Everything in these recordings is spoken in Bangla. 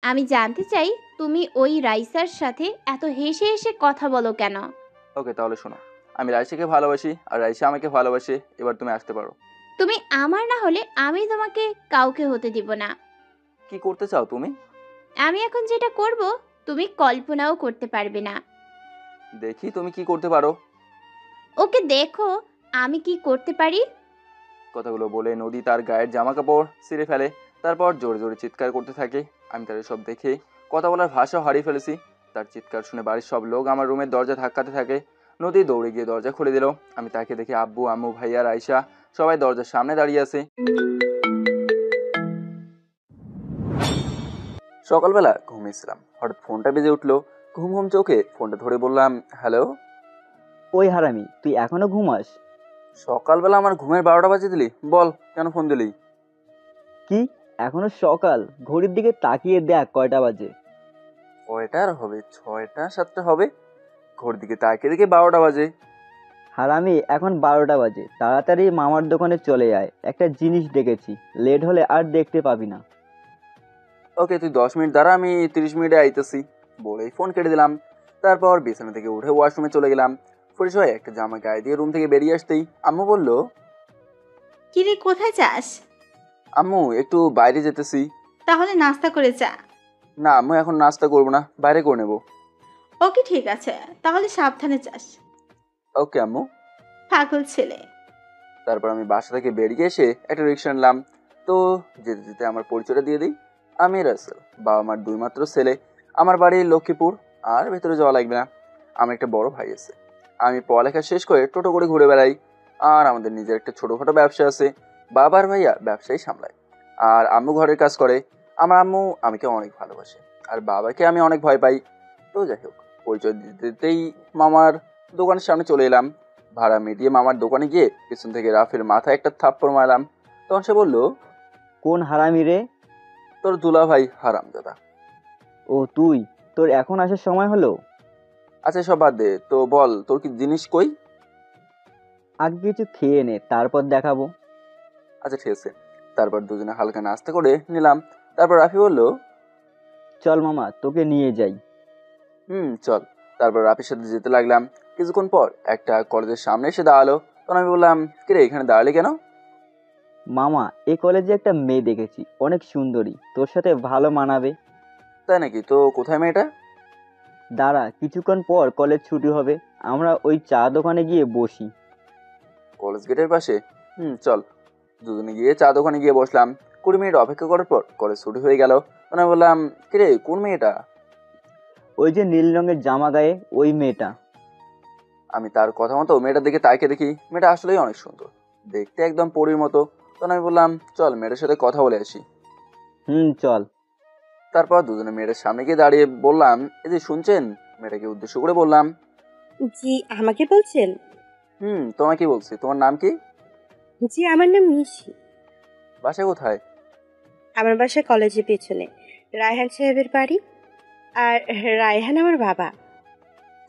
আমি জানতে চাই তুমি ওই রাইসার সাথে এত হেসে হেসে কথা বলো কেন? ওকে, তাহলে শোনো, আমি রাইসাকে ভালোবাসি আর রাইসা আমাকে ভালোবাসে। এবার তুমি আসতে পারো। তুমি আমার না হলে আমি তোমাকে কাউকে হতে দিব না। কি করতে চাও তুমি? আমি এখন যেটা করব তুমি কল্পনাও করতে পারবে না। দেখি তুমি কি করতে পারো। ওকে দেখো আমি কি করতে পারি। কথাগুলো বলে নদী তার গায়ের জামা কাপড় ছিঁড়ে ফেলে, তারপর জোরে জোরে চিৎকার করতে থাকে। আমি তার সব দেখে কথা বলার ভাষাও হারিয়ে ফেলেছি। তার চিৎকার শুনে বাড়ির সব লোক আমার রুমের দরজা ধাক্কাতে থাকে। নদী দৌড়ে গিয়ে দরজা খুলে দিল। আমি তাকে দেখে আব্বু, আম্মু, ভাইয়া, রাইসা সবাই দরজার সামনে দাঁড়িয়ে আছে। সকালবেলা ঘুমিয়েছিলাম, হঠাৎ ফোনটা বেজে উঠলো। ঘুম ঘুম চোখে ফোনটা ধরে বললাম, হ্যালো। ওই হারামি, তুই এখনো ঘুমাস? সকালবেলা আমার ঘুমের 12টা বাজে দিলি? বল কেন ফোন দিলি? কি, এখনো সকাল? ঘড়ির দিকে তাকিয়ে দেখ কয়টা বাজে। কয়টার হবে? 6টা 7টা হবে। ঘড়ির দিকে তাকিয়ে দেখে 12টা বাজে। হারামি, এখন 12টা বাজে, তাড়াতাড়ি মামার দোকানে চলে আয়, একটা জিনিস দেখেছি, লেট হলে আর দেখতে পাবি না। ওকে, তুই 10 মিনিট দাঁড়া, আমি 30 মিনিটে আইতেছি বলেই ফোন কেটে দিলাম। তারপর বিছানা থেকে উঠে ওয়াশরুমে চলে গেলাম। ফ্রেশ হয়ে একটা জামা গায়ে দিয়ে রুম থেকে বেরিয়ে আসতেই আম্মু বলল, কিরে কোথায় যাস? আম্মু একটু বাইরে যেতেছি। তাহলে নাস্তা করে যা। না আম্মু, এখন নাস্তা করবো না, বাইরে করে নেবো। ওকে ঠিক আছে, তাহলে সাবধানে যাস। ওকে আম্মু। পাগল ছেলে। তারপর আমি বাসা থেকে বেরিয়ে এসে একটা রিক্সা নিলাম। তো যেতে যেতে আমার পরিচয়টা দিয়ে দিই, আমি রাসেল, বাবা মার 2 মাত্র ছেলে। আমার বাড়ি লক্ষ্মীপুর, আর ভেতরে যাওয়া লাগবে না। আমার একটা বড় ভাই আছে। আমি পড়ালেখা শেষ করে টোটো করে ঘুরে বেড়াই। আর আমাদের নিজের একটা ছোটোখাটো ব্যবসা আছে। বাবার ভাইয়া ব্যবসায়ী সামলায়, আর আম্মু ঘরের কাজ করে। আমার আম্মু আমাকে অনেক ভালোবাসে, আর বাবাকে আমি অনেক ভয় পাই। তো যাই হোক, পরিচয় দিতে দিতেই মামার দোকানের সামনে চলে এলাম। ভাড়া মিটিয়ে মামার দোকানে গিয়ে পিছন থেকে রাফের মাথায় একটা থাপ্পড় মারলাম। তখন সে বলল, কোন হারামি রে? তোর দুলা ভাই হারামজাদা। ও তুই, তোর এখন আসার সময় হলো? আচ্ছা সব বাদ দে, তো বল তোর কি জিনিস কই? আগে কিছু খেয়ে নে, তারপর দেখাবো। আচ্ছা ঠিক আছে। তারপর দুজনে হালকা নাস্তা করে নিলাম। তারপর রাফি বলল, চল মামা, তোকে নিয়ে যাই। চল। তারপর রাফির সাথে যেতে লাগলাম। কিছুক্ষণ পর একটা কলেজের সামনে এসে দাঁড়ালো। তখন আমি বললাম, কিরে এখানে দাঁড়ালি কেন? মামা, এই কলেজে একটা মেয়ে দেখেছি, অনেক সুন্দরী, তোর সাথে ভালো মানাবে। তাই নাকি? তো কোথায় মেয়েটা? দাঁড়া, কিছুক্ষণ পর কলেজ ছুটি হবে, আমরা ওই চা দোকানে গিয়ে বসি। কলেজ গেটের পাশে? চল। দুজনে গিয়ে চা দোকানে গিয়ে বসলাম। 20 মিনিট অপেক্ষা করার পর কলেজ ছুটি হয়ে গেল। মানে বললাম, কিরে কোন মেয়েটা? ওই যে নীল রঙের জামা গায়ে, ওই মেয়েটা। আমি তার কথা মতো মেয়েটার দিকে তাকিয়ে দেখি মেয়েটা আসলেই অনেক সুন্দর, দেখতে একদম পরীর মতো। তখন আমি বললাম, চল মেয়েটার সাথে কথা বলে আসি। চল। তারপর দুজনে মেয়েটার সামনে গিয়ে দাঁড়িয়ে বললাম, এই যে শুনছেন? মেয়েটাকে উদ্দেশ্য করে বললাম, জি, আমাকে বলছেন? তোমাকে বলছি। তোমার নাম কি? জি, আমার নাম নিশি। বাসা কোথায়? আমার বাসা কলেজের পেছনে, রায়হান সাহেবের বাড়ি। আর রায়হান আমার বাবা।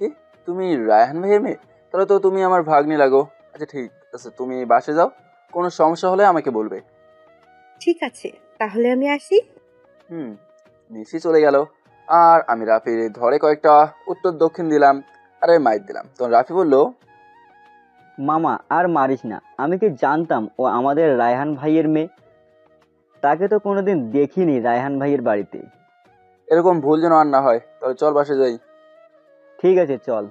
কি, তুমি রায়হান ভাইয়ের মেয়ে? তাহলে তো তুমি আমার ভাগ্নি লাগো। আচ্ছা ঠিক আছে, তুমি বাসে যাও, কোনো সমস্যা হলে আমাকে বলবে। ঠিক আছে, তাহলে আমি আসি। নিশি চলে গেল। আর আমি রাফির ধরে কয়েকটা উত্তর দক্ষিণ দিলাম, আরে মাইর দিলাম। তখন রাফি বলল, মামা আর মারিস না, আমি কি জানতাম ও আমাদের রায়হান ভাইয়ের মেয়ে? তাকে তো কোনোদিন দেখিনি রায়হান ভাইয়ের বাড়িতে। এরকম ভুল যেন আর না হয়। তাহলে চল বাসে যাই। ঠিক আছে, চল।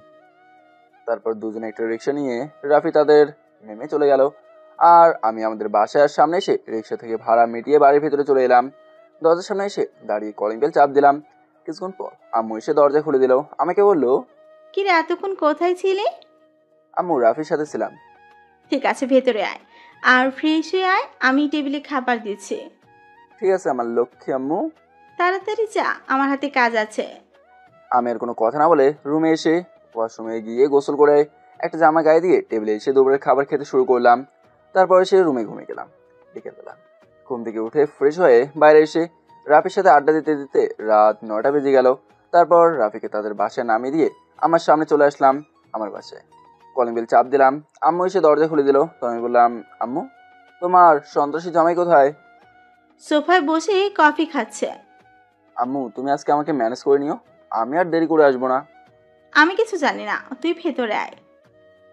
তারপর দুজনে একটা রিক্সা নিয়ে রাফি তাদের নেমে চলে গেল। আর আমি আমাদের বাসার সামনে এসে রিক্সা থেকে ভাড়া মিটিয়ে বাড়ির ভেতরে চলে এলাম। দরজার সামনে এসে দাঁড়িয়ে কলিং বেল চাপ দিলাম। কিছুক্ষণ পর আম্মু এসে দরজা খুলে দিল। আমাকে বলল, কিরে এতক্ষণ কোথায় ছিলে? আম্মু রাফির সাথে ছিলাম। ঠিক আছে, ভেতরে আয় আর ফ্রেশ হয়ে আয়, আমি টেবিলে খাবার দিচ্ছি। ঠিক আছে আমার লক্ষ্মী আম্মু। তাড়াতাড়ি যা, আমার হাতে কাজ আছে। আমি আর কোনো কথা না বলে রুমে এসে ওয়াশরুমে গিয়ে গোসল করে একটা জামা গায়ে দিয়ে টেবিলে এসে দুপুরের খাবার খেতে শুরু করলাম। তারপর এসে রুমে ঘুমিয়ে গেলাম। বিকেলবেলা ঘুম থেকে উঠে ফ্রেশ হয়ে বাইরে এসে রাফির সাথে আড্ডা দিতে দিতে রাত 9টা বেজে গেল। তারপর রাফিকে তাদের বাসায় নামিয়ে দিয়ে আমার সামনে চলে আসলাম আমার বাসায়। কলিং বেল চাপ দিলাম। আম্মু এসে দরজা খুলে দিল। তো আমি বললাম, আম্মু তোমার সন্ত্রাসী জামাই কোথায়? সোফায় বসে কফি খাচ্ছে। আম্মু তুমি আজকে আমাকে ম্যানেজ করে নিও, আমি আর দেরি করে আসবো না। আমি কিছু জানি না, তুই ভেতরে আয়।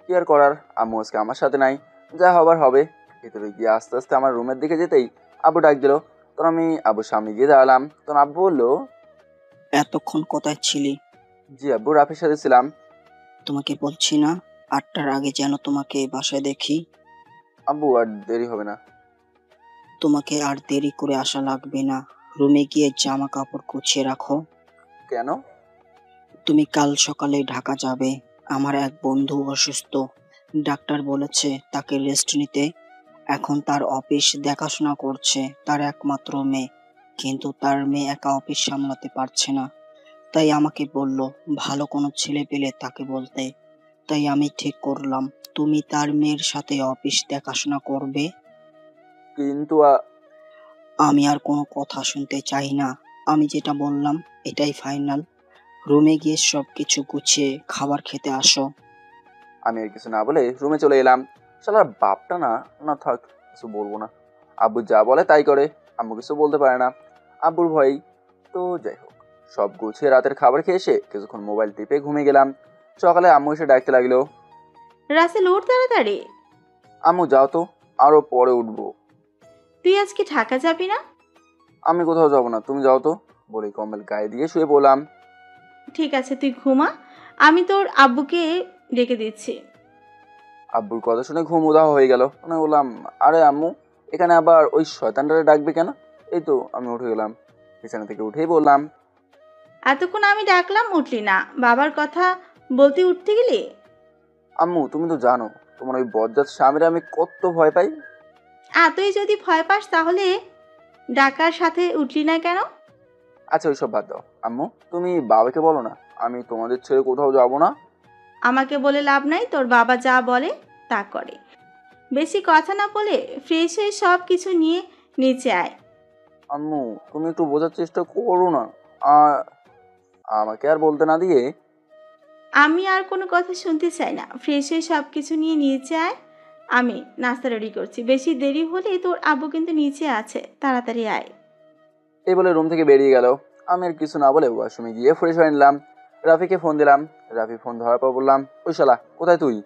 কি আর করার, আম্মু আজকে আমার সাথে নাই, যা হবার হবে। ভেতরে গিয়ে আস্তে আস্তে আমার রুমের দিকে যেতেই আব্বু ডাক দিল। তখন আমি আব্বুর সামনে গিয়ে দাঁড়ালাম। তখন আব্বু বললো, এতক্ষণ কোথায় ছিলি? জি আব্বু, রাফির সাথে ছিলাম। তোমাকে বলছি না 8টার আগে যেন তোমাকে বাসায় দেখি। আব্বু আর দেরি হবে না। তোমাকে আর দেরি করে আসা লাগবে না, রুমে গিয়ে জামা কাপড় গুছিয়ে রাখো। কেন? তুমি কাল সকালে ঢাকা যাবে। আমার এক বন্ধু অসুস্থ, ডাক্তার বলেছে তাকে রেস্ট নিতে। এখন তার অফিস দেখাশোনা করছে তার একমাত্র মেয়ে, কিন্তু তার মেয়ে একা অফিস সামলাতে পারছে না। তাই আমাকে বলল ভালো কোনো ছেলে পেলে তাকে বলতে। তাই আমি ঠিক করলাম তুমি তার মেয়ের সাথে অফিস দেখাশোনা করবে। কিন্তু আমি আর কোনো কথা শুনতে চাই না, আমি যেটা বললাম এটাই ফাইনাল। রুমে গিয়ে সবকিছু গুছিয়ে খাবার খেতে আসো। আমি আর কিছু না বলে রুমে চলে এলাম। শালার বাপটা না, না থাক, কিছু বলবো না। আব্বু যা বলে তাই করে, আম্মু কিছু বলতে পারে না, আব্বুর ভয়। তো যাই হোক, সব গুছিয়ে রাতের খাবার খেয়ে এসে কিছুক্ষণ মোবাইল টিপে ঘুমিয়ে গেলাম। সকালে আম্মু এসে ডাকতে লাগলো, রাসেল উঠ তাড়াতাড়ি। আম্মু যাও তো, আরো পরে উঠবো। তুই আজকে ঢাকা যাবি না? আমি কোথাও যাবো না, তুমি যাও তো, বলে কম্বল গায়ে দিয়ে শুয়ে পড়লাম। ঠিক আছে, তুই ঘুমা, আমি তোর আব্বুকে ডেকে দিচ্ছি। আব্বুর কথা শুনে ঘুম উধাও হয়ে গেল। মানে বললাম, আরে আম্মু এখানে আবার ওই শয়তানটারে ডাকবে কেন? এই তো আমি উঠে গেলাম, বিছানা থেকে উঠেই বললাম, এতক্ষণ আমি ডাকলাম উঠলি না, বাবার কথা বলতে উঠতে গেলি। আম্মু তুমি তো জানো তোমার ওই বজ্জাত স্বামীর আমি কত ভয় পাই। তুই যদি ভয় পাস তাহলে ডাকার সাথে উঠলি না কেন? আচ্ছা ওইসব বাদ দাও আম্মু, তুমি বাবাকে বলো না আমি তোমাদের ছেড়ে কোথাও যাবো না। আমাকে বলে লাভ নাই, তোর বাবা যা বলে তা করে। বেশি কথা না বলে ফ্রেশ হয়ে সব কিছু নিয়ে নিচে আয়। আম্মু তুমি একটু বোঝার চেষ্টা করো না। আ- আমাকে আর বলতে না দিয়ে, আমি আর কোনো কথা শুনতে চাই না, ফ্রেশ হয়ে সব কিছু নিয়ে নিচে আয়। আমি নাস্তা রেডি করছি, বেশি দেরি হলে তোর আব্বু কিন্তু নিচে আছে, তাড়াতাড়ি আয়। এই বলে রুম থেকে বেরিয়ে গেল। আমি আর কিছু না বলে ওয়াশরুমে গিয়ে ফ্রেশ হয়ে নিলাম। রাফিকে ফোন দিলাম। রাফি ফোন ধরার পর বললাম, ওই শালা কোথায় তুই?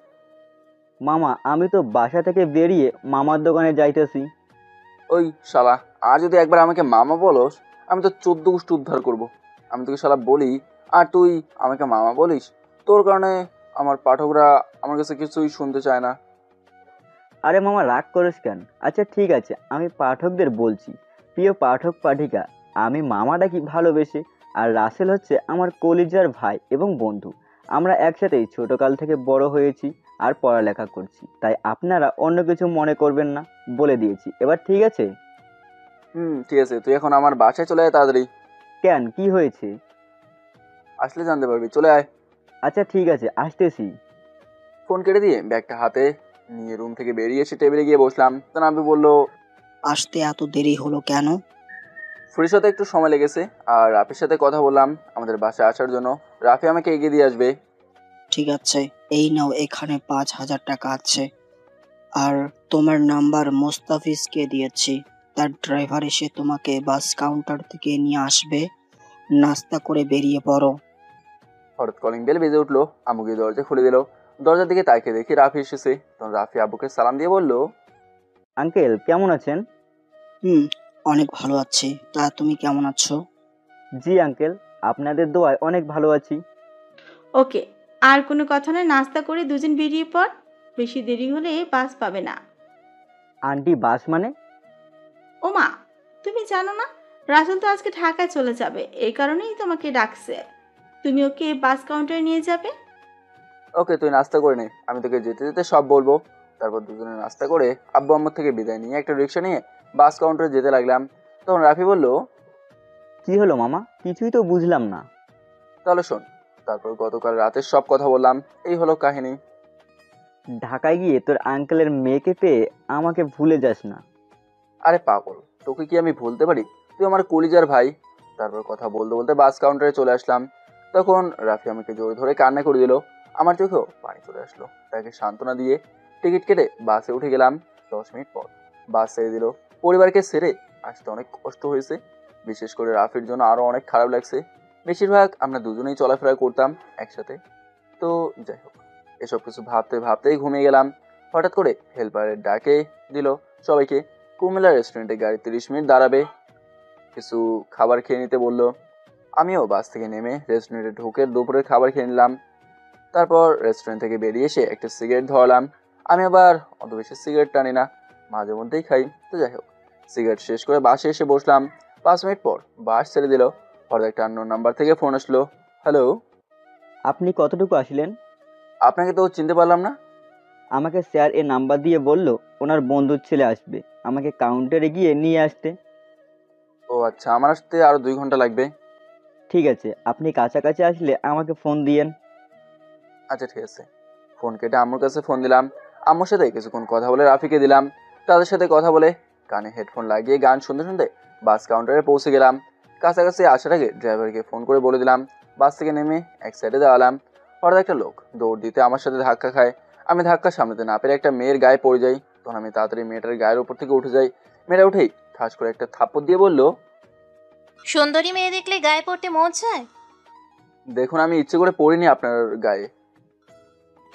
মামা আমি তো বাসা থেকে বেরিয়ে মামার দোকানে যাইতেছি। ওই শালা, আর যদি একবার আমাকে মামা বলোস, আমি তো 14 গোষ্ঠী উদ্ধার করবো। আমি তোকে শালা বলি আর তুই আমাকে মামা বলিস, তোর কারণে আমার পাঠকরা আমার কাছে কিছুই শুনতে চায় না। আরে মামা রাগ করিস কেন? আচ্ছা ঠিক আছে, আমি পাঠকদের বলছি, প্রিয় পাঠক পাঠিকা, আমি মামা ডাকি ভালোবেসে, আর রাসেল হচ্ছে আমার কলিজার ভাই এবং বন্ধু। আমরা একসাথেই ছোটকাল থেকে বড় হয়েছি আর পড়ালেখা করছি, তাই আপনারা অন্য কিছু মনে করবেন না, বলে দিয়েছি। এবার ঠিক আছে? ঠিক আছে, তুই এখন আমার বাসায় চলে আয় তাড়াতাড়ি। কেন, কি হয়েছে? আসলে জানতে পারবি, চলে আয়। আচ্ছা ঠিক আছে, আসতেছি। ফোন কেটে দিয়ে ব্যাগটা হাতে নিয়ে রুম থেকে বেরিয়ে এসে টেবিলে গিয়ে বসলাম। তখন আমি বললো, আসতে এত দেরি হলো কেন? ফ্রেশ হতে একটু সময় লেগেছে, আর রাফির সাথে কথা বললাম আমাদের বাসায় আসার জন্য। রাফি আমাকে এগিয়ে দিয়ে আসবে। ঠিক আছে, এই নাও, এখানে 5,000 টাকা আছে। আর তোমার নাম্বার মোস্তাফিজকে দিয়েছি, তার ড্রাইভার এসে তোমাকে বাস কাউন্টার থেকে নিয়ে আসবে। নাস্তা করে বেরিয়ে পড়ো। হঠাৎ কলিং বেল বেজে উঠলো। আম্মু গিয়ে দরজা খুলে দিল। দরজার দিকে তাকিয়ে দেখি রাফি এসেছে। তখন রাফি আব্বুকে সালাম দিয়ে বলল, আঙ্কেল কেমন আছেন? অনেক ভালো আছি, তা তুমি কেমন আছো? জি আঙ্কেল, আপনাদের দোয়ায় অনেক ভালো আছি। ওকে, আর কোনো কথা নয়, নাস্তা করে দুজন বেরিয়ে পড়, বেশি দেরি হলে বাস পাবে না। আন্টি বাস মানে? ওমা, তুমি জানো না রাসেল তো আজকে ঢাকায় চলে যাবে, এই কারণেই তোমাকে ডাকছে। তুমি ওকে বাস কাউন্টারে নিয়ে যাবে। ওকে তুই নাস্তা করে নে, আমি তোকে যেতে যেতে সব বলবো। তারপর দুজনে নাস্তা করে আব্বু আম্মুর থেকে বিদায় নিয়ে একটা রিক্সা নিয়ে বাস কাউন্টারে যেতে লাগলাম। তখন রাফি বলল, কি হলো মামা, কিছুই তো বুঝলাম না। তাহলে শোন। তারপর গতকাল রাতের সব কথা বললাম। এই হলো কাহিনী। ঢাকায় গিয়ে তোর আঙ্কেলের মেয়েকে পেয়ে আমাকে ভুলে যাস না। আরে পাগল, তোকে কি আমি ভুলতে পারি? তুই আমার কলিজার ভাই। তারপর কথা বলতে বলতে বাস কাউন্টারে চলে আসলাম। তখন রাফি আমাকে জোরে ধরে কান্না করে দিল। আমার চোখেও পানি চলে আসলো। তাকে সান্ত্বনা দিয়ে টিকিট কেটে বাসে উঠে গেলাম। 10 মিনিট পর বাস ছেড়ে দিল। পরিবারকে ছেড়ে আসতে অনেক কষ্ট হয়েছে। বিশেষ করে রাফির জন্য আরও অনেক খারাপ লাগছে। বেশিরভাগ আমরা দুজনেই চলাফেরা করতাম একসাথে। তো যাই হোক, এসব কিছু ভাবতে ভাবতেই ঘুমিয়ে গেলাম। হঠাৎ করে হেল্পারের ডাকে দিল সবাইকে কুমিল্লা রেস্টুরেন্টে গাড়ি 30 মিনিট দাঁড়াবে, কিছু খাবার খেয়ে নিতে বললো। আমিও বাস থেকে নেমে রেস্টুরেন্টে ঢুকে দুপুরের খাবার খেয়ে নিলাম। তারপর রেস্টুরেন্ট থেকে বেরিয়ে এসে একটা সিগারেট ধরালাম। আমি আবার অত বেশি সিগারেট টানি না, মাঝে মধ্যেই খাই। তো যাই হোক, সিগারেট শেষ করে বাসে এসে বসলাম। 5 মিনিট পর বাস ছেড়ে দিল। হঠাৎ একটা অন্য নাম্বার থেকে ফোন আসলো। হ্যালো, আপনি কতটুকু আসলেন? আপনাকে তো চিনতে পারলাম না। আমাকে স্যার এ নাম্বার দিয়ে বলল ওনার বন্ধুর ছেলে আসবে, আমাকে কাউন্টারে গিয়ে নিয়ে আসতে। ও আচ্ছা, আমার আসতে আরো 2 ঘন্টা লাগবে। ঠিক আছে, আপনি কাছাকাছি আসলে আমাকে ফোন দিয়েন। আচ্ছা ঠিক আছে। ফোন কেটে আম্মুর কাছে ফোন দিলাম। আম্মুর সাথে কিছুক্ষণ কথা বলে রাফিকে দিলাম। তাদের সাথে কথা বলে কানে হেডফোন লাগিয়ে গান শুনতে শুনতে বাস কাউন্টারে পৌঁছে গেলাম। কাছাকাছি আসার আগে ড্রাইভারকে ফোন করে বলে দিলাম। বাস থেকে নেমে এক সাইডে দাঁড়ালাম। হঠাৎ একটা লোক দৌড় দিতে আমার সাথে ধাক্কা খায়। আমি ধাক্কা সামলাতে না পেরে একটা মেয়ের গায়ে পড়ে যাই। তখন আমি তাড়াতাড়ি মেয়েটার গায়ের উপর থেকে উঠে যাই। মেয়েটা উঠেই ঠাস করে একটা থাপ্পড় দিয়ে বলল, সুন্দরী মেয়ে দেখলে গায়ে পড়তে মন চায়? দেখুন, আমি ইচ্ছে করে পড়িনি আপনার গায়ে।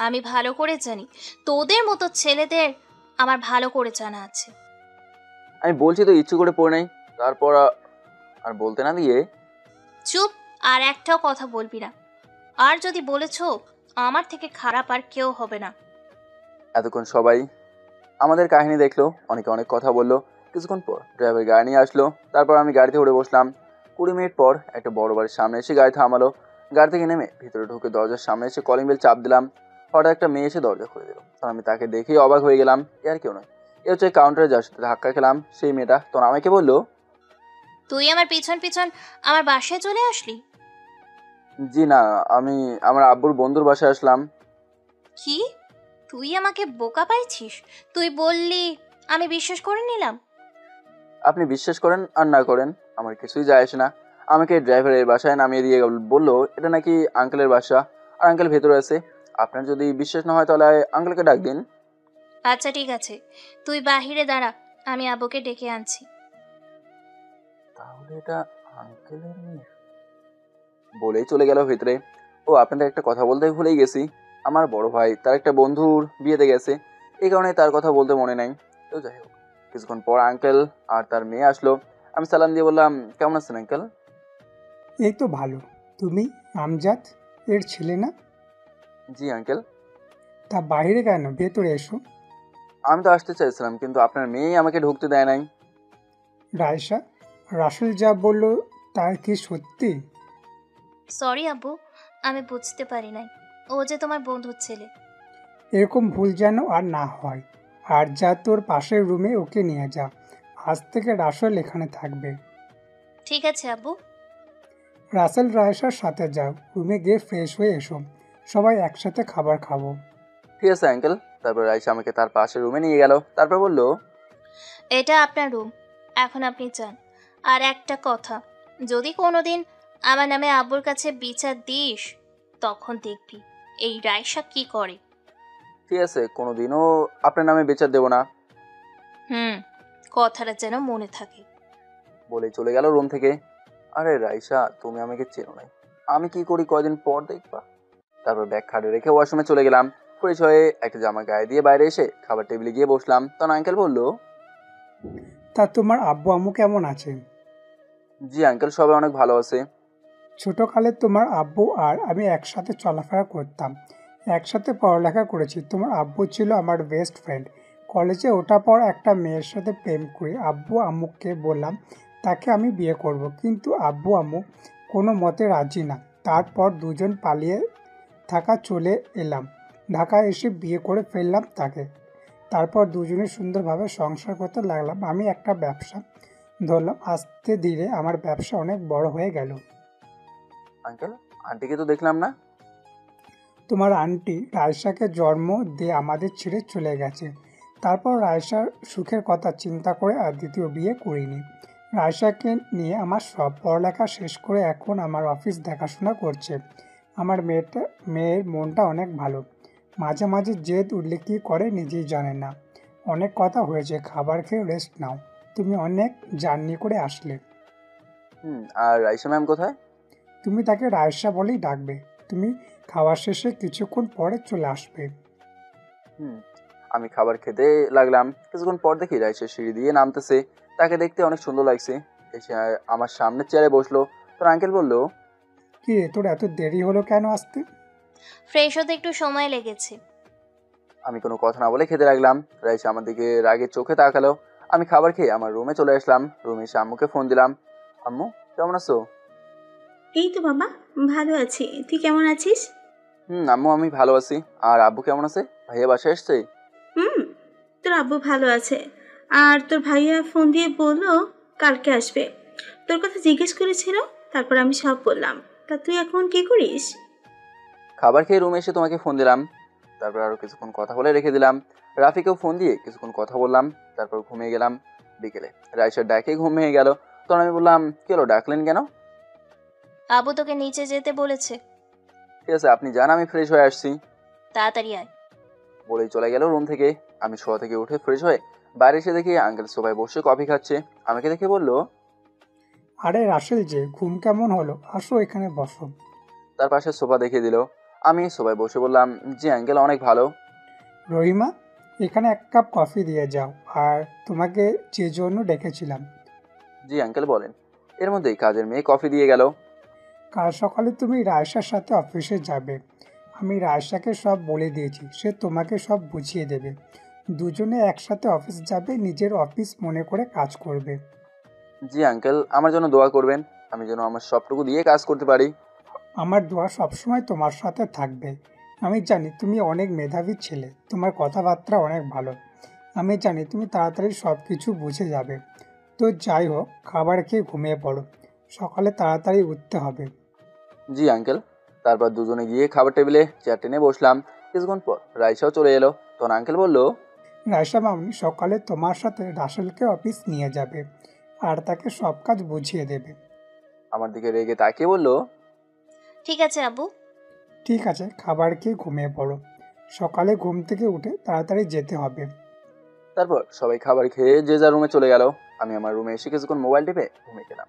আমি ভালো করে জানি তোদের মতো ছেলেদের আমার ভালো করে জানা আছে। আমি বলছি তো ইচ্ছে করে পড়ে নাই। তারপর আর বলতে না দিয়ে, চুপ, আর একটাও কথা বলবি না। আর যদি বলেছ, আমার থেকে খারাপ আর কেউ হবে না। এতক্ষণ সবাই আমাদের কাহিনী দেখলো, অনেকে অনেক কথা বললো। কিছুক্ষণ পর ড্রাইভার গাড়ি নিয়ে আসলো। তারপর আমি গাড়িতে উঠে বসলাম। 20 মিনিট পর একটা বড় বাড়ির সামনে এসে গাড়ি থামালো। গাড়ি থেকে নেমে ভিতরে ঢুকে দরজার সামনে এসে কলিং বেল চাপ দিলাম। হঠাৎ একটা মেয়ে এসে দরজা খুলে দিল। তখন আমি তাকে দেখেই অবাক হয়ে গেলাম। এ আর কেউ নয়, এ হচ্ছে কাউন্টারে যার সাথে ধাক্কা খেলাম সেই মেয়েটা। তখন আমাকে বললো, তুই আমার পিছন পিছন আমার বাসায় চলে আসলি? জি না, আমি আমার আব্বুর বন্ধুর বাসায় আসলাম। কি, তুই আমাকে বোকা পাইছিস? তুই বললি, আমি বিশ্বাস করে নিলাম। আপনি বিশ্বাস করেন আর না করেন আমার কিছুই যায় আসে না। আমাকে ড্রাইভারের বাসায় নামিয়ে দিয়ে বললো এটা নাকি আঙ্কেলের বাসা, আর আঙ্কেল ভেতরে আছে। আপনার যদি বিশ্বাস না হয় তাহলে আঙ্কেলকে ডাক দিন। আচ্ছা ঠিক আছে, তুই বাহিরে দাঁড়া, আমি আব্বুকে ডেকে আনছি। তাহলে এটা আঙ্কেলের মেয়ে বলেই চলে গেল ভেতরে। ও, আপনাদের একটা কথা বলতে ভুলেই গেছি। আমার বড় ভাই তার একটা বন্ধুর বিয়েতে গেছে, এই কারণে তার কথা বলতে মনে নাই। তো যাই হোক, কিছুক্ষণ পর আঙ্কেল আর তার মেয়ে আসলো। আমি সালাম দিয়ে বললাম, কেমন আছেন আঙ্কেল? এই তো ভালো। তুমি আমজাদ এর ছেলে না? জি আঙ্কেল। তা বাইরে কেন, ভেতরে এসো। আমি তো আসতে চাইছিলাম, কিন্তু আপনার মেয়েই আমাকে ঢুকতে দেয় নাই। রায়সা, রাসেল যা বললো তার কি সত্যি? সরি আব্বু, আমি বুঝতে পারি নাই ও যে তোমার বন্ধুর ছেলে। এরকম ভুল যেন আর না হয়। আর যা তোর পাশের রুমে ওকে নিয়ে যা। আজ থেকে রাসেল এখানে থাকবে। ঠিক আছে আব্বু। রাসেল রায়সার সাথে যাও, রুমে গিয়ে ফ্রেশ হয়ে এসো। সবাই একসাথে খাবার খাবো। ঠিক আছে আঙ্কেল। তারপর রাইসা আমাকে তার পাশের রুমে নিয়ে গেল। তারপর বলল, এটা আপনার রুম, এখন আপনি যান। আর একটা কথা, যদি কোনোদিন আমার নামে আব্বুর কাছে বিচার দিস, তখন দেখবি এই রাইসা কি করে। ঠিক আছে, কোনোদিনও আপনার নামে বিচার দেব না। কথাটা যেন মনে থাকে। বলে চলে গেল রুম থেকে। আরে রাইসা, তুমি আমাকে চেনো নাই, আমি কি করি কয়দিন পর দেখবা। তারপর ব্যাগ খাটে রেখে ওয়াশরুমে চলে গেলাম। ফ্রেশ হয়ে একটা জামা গায়ে দিয়ে বাইরে এসে খাবার টেবিলে গিয়ে বসলাম। তখন আঙ্কেল বলল, তা তোমার আব্বু আম্মু কেমন আছে? জি আঙ্কেল, সবাই অনেক ভালো আছে। ছোটোকালে তোমার আব্বু আর আমি একসাথে চলাফেরা করতাম, একসাথে পড়ালেখা করেছি। তোমার আব্বু ছিল আমার বেস্ট ফ্রেন্ড। কলেজে ওঠার পর একটা মেয়ের সাথে প্রেম করি। আব্বু আম্মুকে বললাম তাকে আমি বিয়ে করব, কিন্তু আব্বু আম্মু কোনো মতে রাজি না। তারপর দুজন পালিয়ে থাকা চলে এলাম ঢাকায়, এসে বিয়ে করে ফেললাম তাকে। তারপর দুজনে সুন্দরভাবে সংসার করতে লাগলাম। আমি একটা ব্যবসা ধরলাম, আস্তে ধীরে আমার ব্যবসা অনেক বড় হয়ে গেল। আঙ্কেল, আন্টিকে তো দেখলাম না। তোমার আন্টি রায়সাকে জন্ম দিয়ে আমাদের ছেড়ে চলে গেছে। তারপর রায়সার সুখের কথা চিন্তা করে আর দ্বিতীয় বিয়ে করিনি। রায়সাকে নিয়ে আমার সব পড়ালেখা শেষ করে এখন আমার অফিস দেখাশোনা করছে। আমার মেয়ের মনটা অনেক ভালো। মাঝে মাঝে জেদ উঠলে কী করে নিজেই জানে না। অনেক কথা হয়েছে, খাবার খেয়ে রেস্ট নাও। তুমি অনেক জার্নি করে আসলে। আর রাইসা ম্যাম কোথায়? তুমি তাকে রায়সা বলেই ডাকবে। তুমি খাওয়ার শেষে কিছুক্ষণ পরে চলে আসবে। হুম আমি খাবার খেতে লাগলাম। কিছুক্ষণ পর দেখি রাইসা সিঁড়ি দিয়ে নামতেছে। তাকে দেখতে অনেক সুন্দর লাগছে। এসে আমার সামনের চেয়ারে বসলো। তোর আঙ্কেল বললো, কি রে, তোর এত দেরি হলো কেন আসতে? ফ্রেশ হতে একটু সময় লেগেছে। আমি কোনো কথা না বলে খেতে লাগলাম। রাইসা আমার দিকে রাগের চোখে তাকালো। আমি খাবার খেয়ে আমার রুমে চলে আসলাম। রুমে এসে আম্মুকে ফোন দিলাম। আম্মু কেমন আছো? এই তো বাবা, ভালো আছি। তুই কেমন আছিস? আম্মু আমি ভালো আছি। আর আব্বু কেমন আছে? ভাইয়া বাসায় এসছে? হুম, তোর আব্বু ভালো আছে। আর তোর ভাইয়া ফোন দিয়ে বললো কালকে আসবে। তোর কথা জিজ্ঞেস করেছিল, তারপর আমি সব বললাম। তা তুই এখন কি করিস? খাবার খেয়ে রুমে এসে তোমাকে ফোন দিলাম। তারপর আরো কিছুক্ষণ কথা বলে রেখে দিলাম। রাফিকেও ফোন দিয়ে কিছুক্ষণ কথা বললাম। তারপর ঘুমিয়ে গেলাম। বিকেলে রাইসার ডাকে ঘুম ভেঙে গেল। তখন আমি বললাম, কি হলো, ডাকলেন কেন? আবু তোকে নিচে যেতে বলেছে। ঠিক আছে, আপনি যান, আমি ফ্রেশ হয়ে আসছি। তাড়াতাড়ি আয়। বলেই চলে গেল রুম থেকে। আমি শোয়া থেকে উঠে ফ্রেশ হয়ে বাইরে এসে দেখি আঙ্কেল সোফায় বসে কফি খাচ্ছে। আমাকে দেখে বলল, আরে রাসেল যে, ঘুম কেমন হলো? আসো এখানে বসো। তার পাশে সোফা দেখিয়ে দিল। আমি সোফায় বসে বললাম, জি আঙ্কেল, অনেক ভালো। রহিমা, এখানে এক কাপ কফি দিয়ে যাও। আর তোমাকে যে জন্য ডেকেছিলাম। জি আঙ্কেল, বলেন। এর মধ্যেই কাজের মেয়ে কফি দিয়ে গেল। কাল সকালে তুমি রায়সার সাথে অফিসে যাবে। আমি রায়সাকে সব বলে দিয়েছি, সে তোমাকে সব বুঝিয়ে দেবে। দুজনে একসাথে অফিস যাবে, নিজের অফিস মনে করে কাজ করবে। জি আঙ্কেল, আমার জন্য দোয়া করবেন। আমি যেন আমার সবটুকু দিয়ে কাজ করতে পারি। আমার দোয়া সবসময় তোমার সাথে থাকবে। আমি জানি তুমি অনেক মেধাবী ছেলে, তোমার কথাবার্তা অনেক ভালো। আমি জানি তুমি তাড়াতাড়ি সব কিছু বুঝে যাবে। তো যাই হোক, খাবার খেয়ে ঘুমিয়ে পড়ো, সকালে তাড়াতাড়ি উঠতে হবে। জি আঙ্কেল। তারপর দুজনে গিয়ে খাবার টেবিলে চেয়ার টেনে বসলাম। কিছুক্ষণ পর রাইসাও চলে এলো। তখন আঙ্কেল বলল, রায়সা মামনি সকালে তোমার সাথে রাসেলকে অফিস নিয়ে যাবে আর তাকে সব কাজ বুঝিয়ে দেবে। আমার দিকে রেগে তাকিয়ে বলল, ঠিক আছে আব্বু। ঠিক আছে, খাবার খেয়ে ঘুমিয়ে পড়ো, সকালে ঘুম থেকে উঠে তাড়াতাড়ি যেতে হবে। তারপর সবাই খাবার খেয়ে যে যার রুমে চলে গেল। আমি আমার রুমে এসে কিছুক্ষণ মোবাইল টিপে ঘুমিয়ে গেলাম।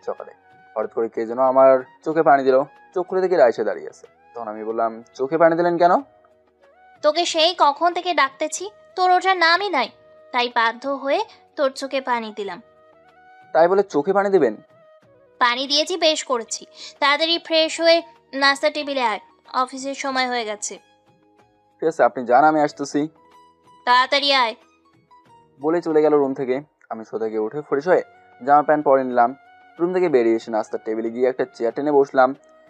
সকালে হঠাৎ করে কে যেন আমার চোখে পানি দিল। চোখ খুলে দেখি রাইসা দাঁড়িয়ে আছে। তখন আমি বললাম, চোখে পানি দিলেন কেন? তোকে সেই কখন থেকে ডাকতেছি, তোর ওটার নামই নাই, তাই বাধ্য হয়ে তোর চোখে পানি দিলাম। তাই বলে চোখে পানি দিবেন? পানি দিয়েছি, বেশ করেছি। তাড়াতাড়ি ফ্রেশ হয়ে নাস্তা টেবিলে আয়, অফিসের সময় হয়ে গেছে। ঠিক আছে, আপনি যান, আমি আসতেছি। তাড়াতাড়ি আয়। বলে চলে গেল রুম থেকে। আমি শো থেকে উঠে ফ্রেশ হয়ে জামা প্যান্ট পরে নিলাম। রুম থেকে বেরিয়ে এসে নাস্তার টেবিলে গিয়ে একটা চেয়ার টেনে বসলাম।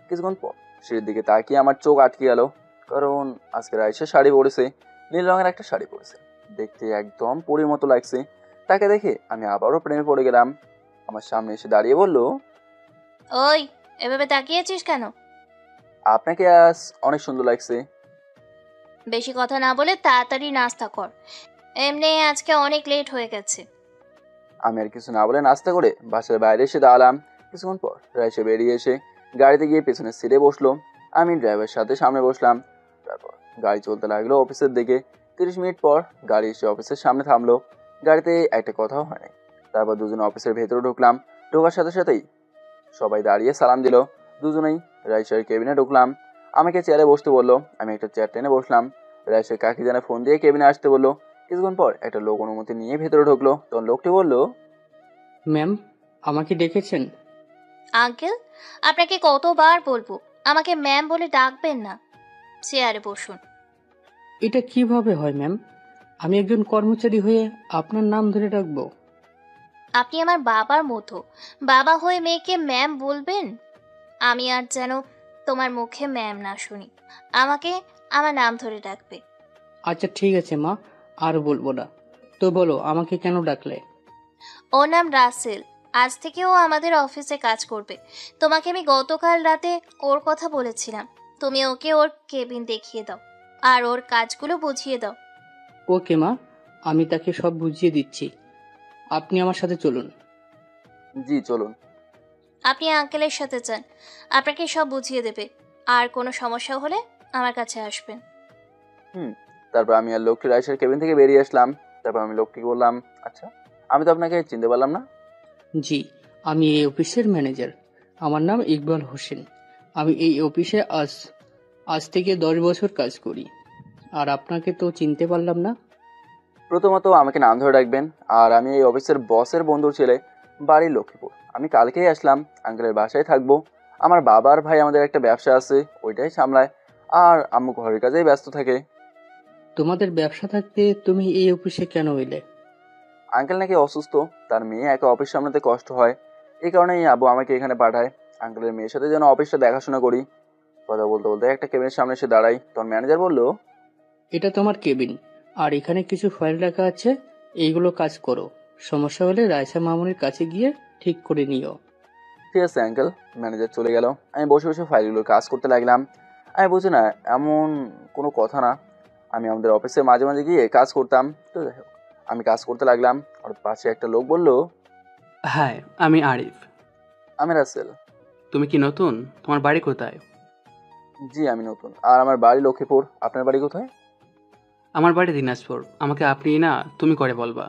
কিছুক্ষণ পর সিঁড়ির দিকে তাকিয়ে আমার চোখ আটকে গেল। কারণ আজকে রাইসা শাড়ি পরেছে, নীল রঙের একটা শাড়ি পরেছে। দেখতে একদম পরীর মতো লাগছে। তাকে দেখে আমি আবারও প্রেমে পড়ে গেলাম। আমার সামনে এসে দাঁড়িয়ে বলল, ওই, এভাবে তাকিয়েছিস কেন? আপনাকে আজ অনেক সুন্দর লাগছে। বেশি কথা না বলে তাড়াতাড়ি নাস্তা কর, এমনি আজকে অনেক লেট হয়ে গেছে। আমি আর কিছু না বলে নাস্তা করে বাসার বাইরে এসে দাঁড়ালাম। কিছুক্ষণ পর রাইসা বেরিয়ে এসে গাড়িতে গিয়ে পেছনের সিটে বসলো। আমি ড্রাইভারের সাথে সামনে বসলাম। তারপর গাড়ি চলতে লাগলো অফিসের দিকে। 30 মিনিট পর গাড়ি এসে অফিসের সামনে থামলো। গাড়িতে একটা কথাও হয় নাই। তারপর দুজনে অফিসের ভেতরে ঢুকলাম। ঢোকার সাথে সাথেই সবাই দাঁড়িয়ে সালাম দিল। দুজনেই রাইসার কেবিনে ঢুকলাম। আমাকে চেয়ারে বসতে বললো। আমি একটা চেয়ার টেনে বসলাম। রাইসার কাকি জানে ফোন দিয়ে কেবিনে আসতে বললো। কিছুক্ষণ পর একটা লোক অনুমতি নিয়ে ভেতরে ঢুকলো। তখন লোকটি বলল, ম্যাম, আমাকে ডেকেছেন? আঙ্কেল, আপনাকে কতবার বলবো আমাকে ম্যাম বলে ডাকবেন না। চেয়ারে বসুন। এটা কিভাবে হয় ম্যাম? আমি একজন কর্মচারী হয়ে আপনার নাম ধরে ডাকবো? আপনি আমার বাবার মতো, বাবা হয়ে মেয়েকে ম্যাম বলবেন? আমি আর যেন তোমার মুখে ম্যাম না শুনি। আমাকে আমার নাম ধরে ডাকবে। আচ্ছা ঠিক আছে মা, আর বলবো না। তো বলো, আমাকে কেন ডাকলে? ওর নাম রাসেল। আজ থেকে ও আমাদের অফিসে কাজ করবে। তোমাকে আমি গতকাল রাতে ওর কথা বলেছিলাম। তুমি ওকে ওর কেবিন দেখিয়ে দাও আর ওর কাজগুলো বুঝিয়ে দাও। ওকে মা, আমি তাকে সব বুঝিয়ে দিচ্ছি। আপনি আমার সাথে চলুন। জি চলুন। আপনি আঙ্কেলের সাথে যান, আপনাকে সব বুঝিয়ে দেবে। আর কোনো সমস্যা হলে আমার কাছে আসবেন। তারপর আমি আর লোকটি রাইসার কেবিন থেকে বেরিয়ে আসলাম। তারপর আমি লোকটিকে বললাম, আচ্ছা, আমি তো আপনাকে চিনতে পারলাম না। জি, আমি এই অফিসের ম্যানেজার। আমার নাম ইকবাল হোসেন। আমি এই অফিসে আজ থেকে 10 বছর কাজ করি। আর আপনাকে তো চিনতে পারলাম না। প্রথমত আমাকে নাম ধরে রাখবেন। আর আমি এই অফিসের বসের বন্ধুর ছেলে, বাড়ি লক্ষ্মীপুর। আমি কালকেই আসলাম, আঙ্কেলের বাসায় থাকবো। আমার বাবার ভাই আমাদের একটা ব্যবসা আছে, ওইটাই সামলায়। আর আম্মু ঘরের কাজেই ব্যস্ত থাকে। তোমাদের ব্যবসা থাকতে তুমি এই অফিসে কেন এলে? আঙ্কেল নাকি অসুস্থ, তার মেয়ে একা অফিস সামলাতে কষ্ট হয়। এই কারণেই আব্বু আমাকে এখানে পাঠায়। আঙ্কেলের মেয়ের সাথে যেন অফিসটা দেখাশোনা করি। কথা বলতে বলতে একটা কেবিনের সামনে এসে দাঁড়াই, তখন ম্যানেজার বলল, এটা তোমার কেবিন, আর এখানে কিছু ফাইল রাখা আছে। এইগুলো কাজ করো। সমস্যা হলে রায়সা মামুনির কাছে গিয়ে ঠিক করে নিও। ঠিক আছে আঙ্কেল। ম্যানেজার চলে গেল। আমি বসে বসে ফাইলগুলোর কাজ করতে লাগলাম। আমি বুঝি না, এমন কোনো কথা না। আমি আমাদের অফিসে মাঝে মাঝে গিয়ে কাজ করতাম। তো যাই হোক, আমি কাজ করতে লাগলাম। আর পাশে একটা লোক বলল, হ্যাঁ, আমি আরিফ। আমি রাসেল। তুমি কি নতুন? তোমার বাড়ি কোথায়? জি আমি নতুন, আর আমার বাড়ি লক্ষ্মীপুর। আপনার বাড়ি কোথায়? আমার বাড়ি দিনাজপুর। আমাকে আপনি না তুমি করে বলবা।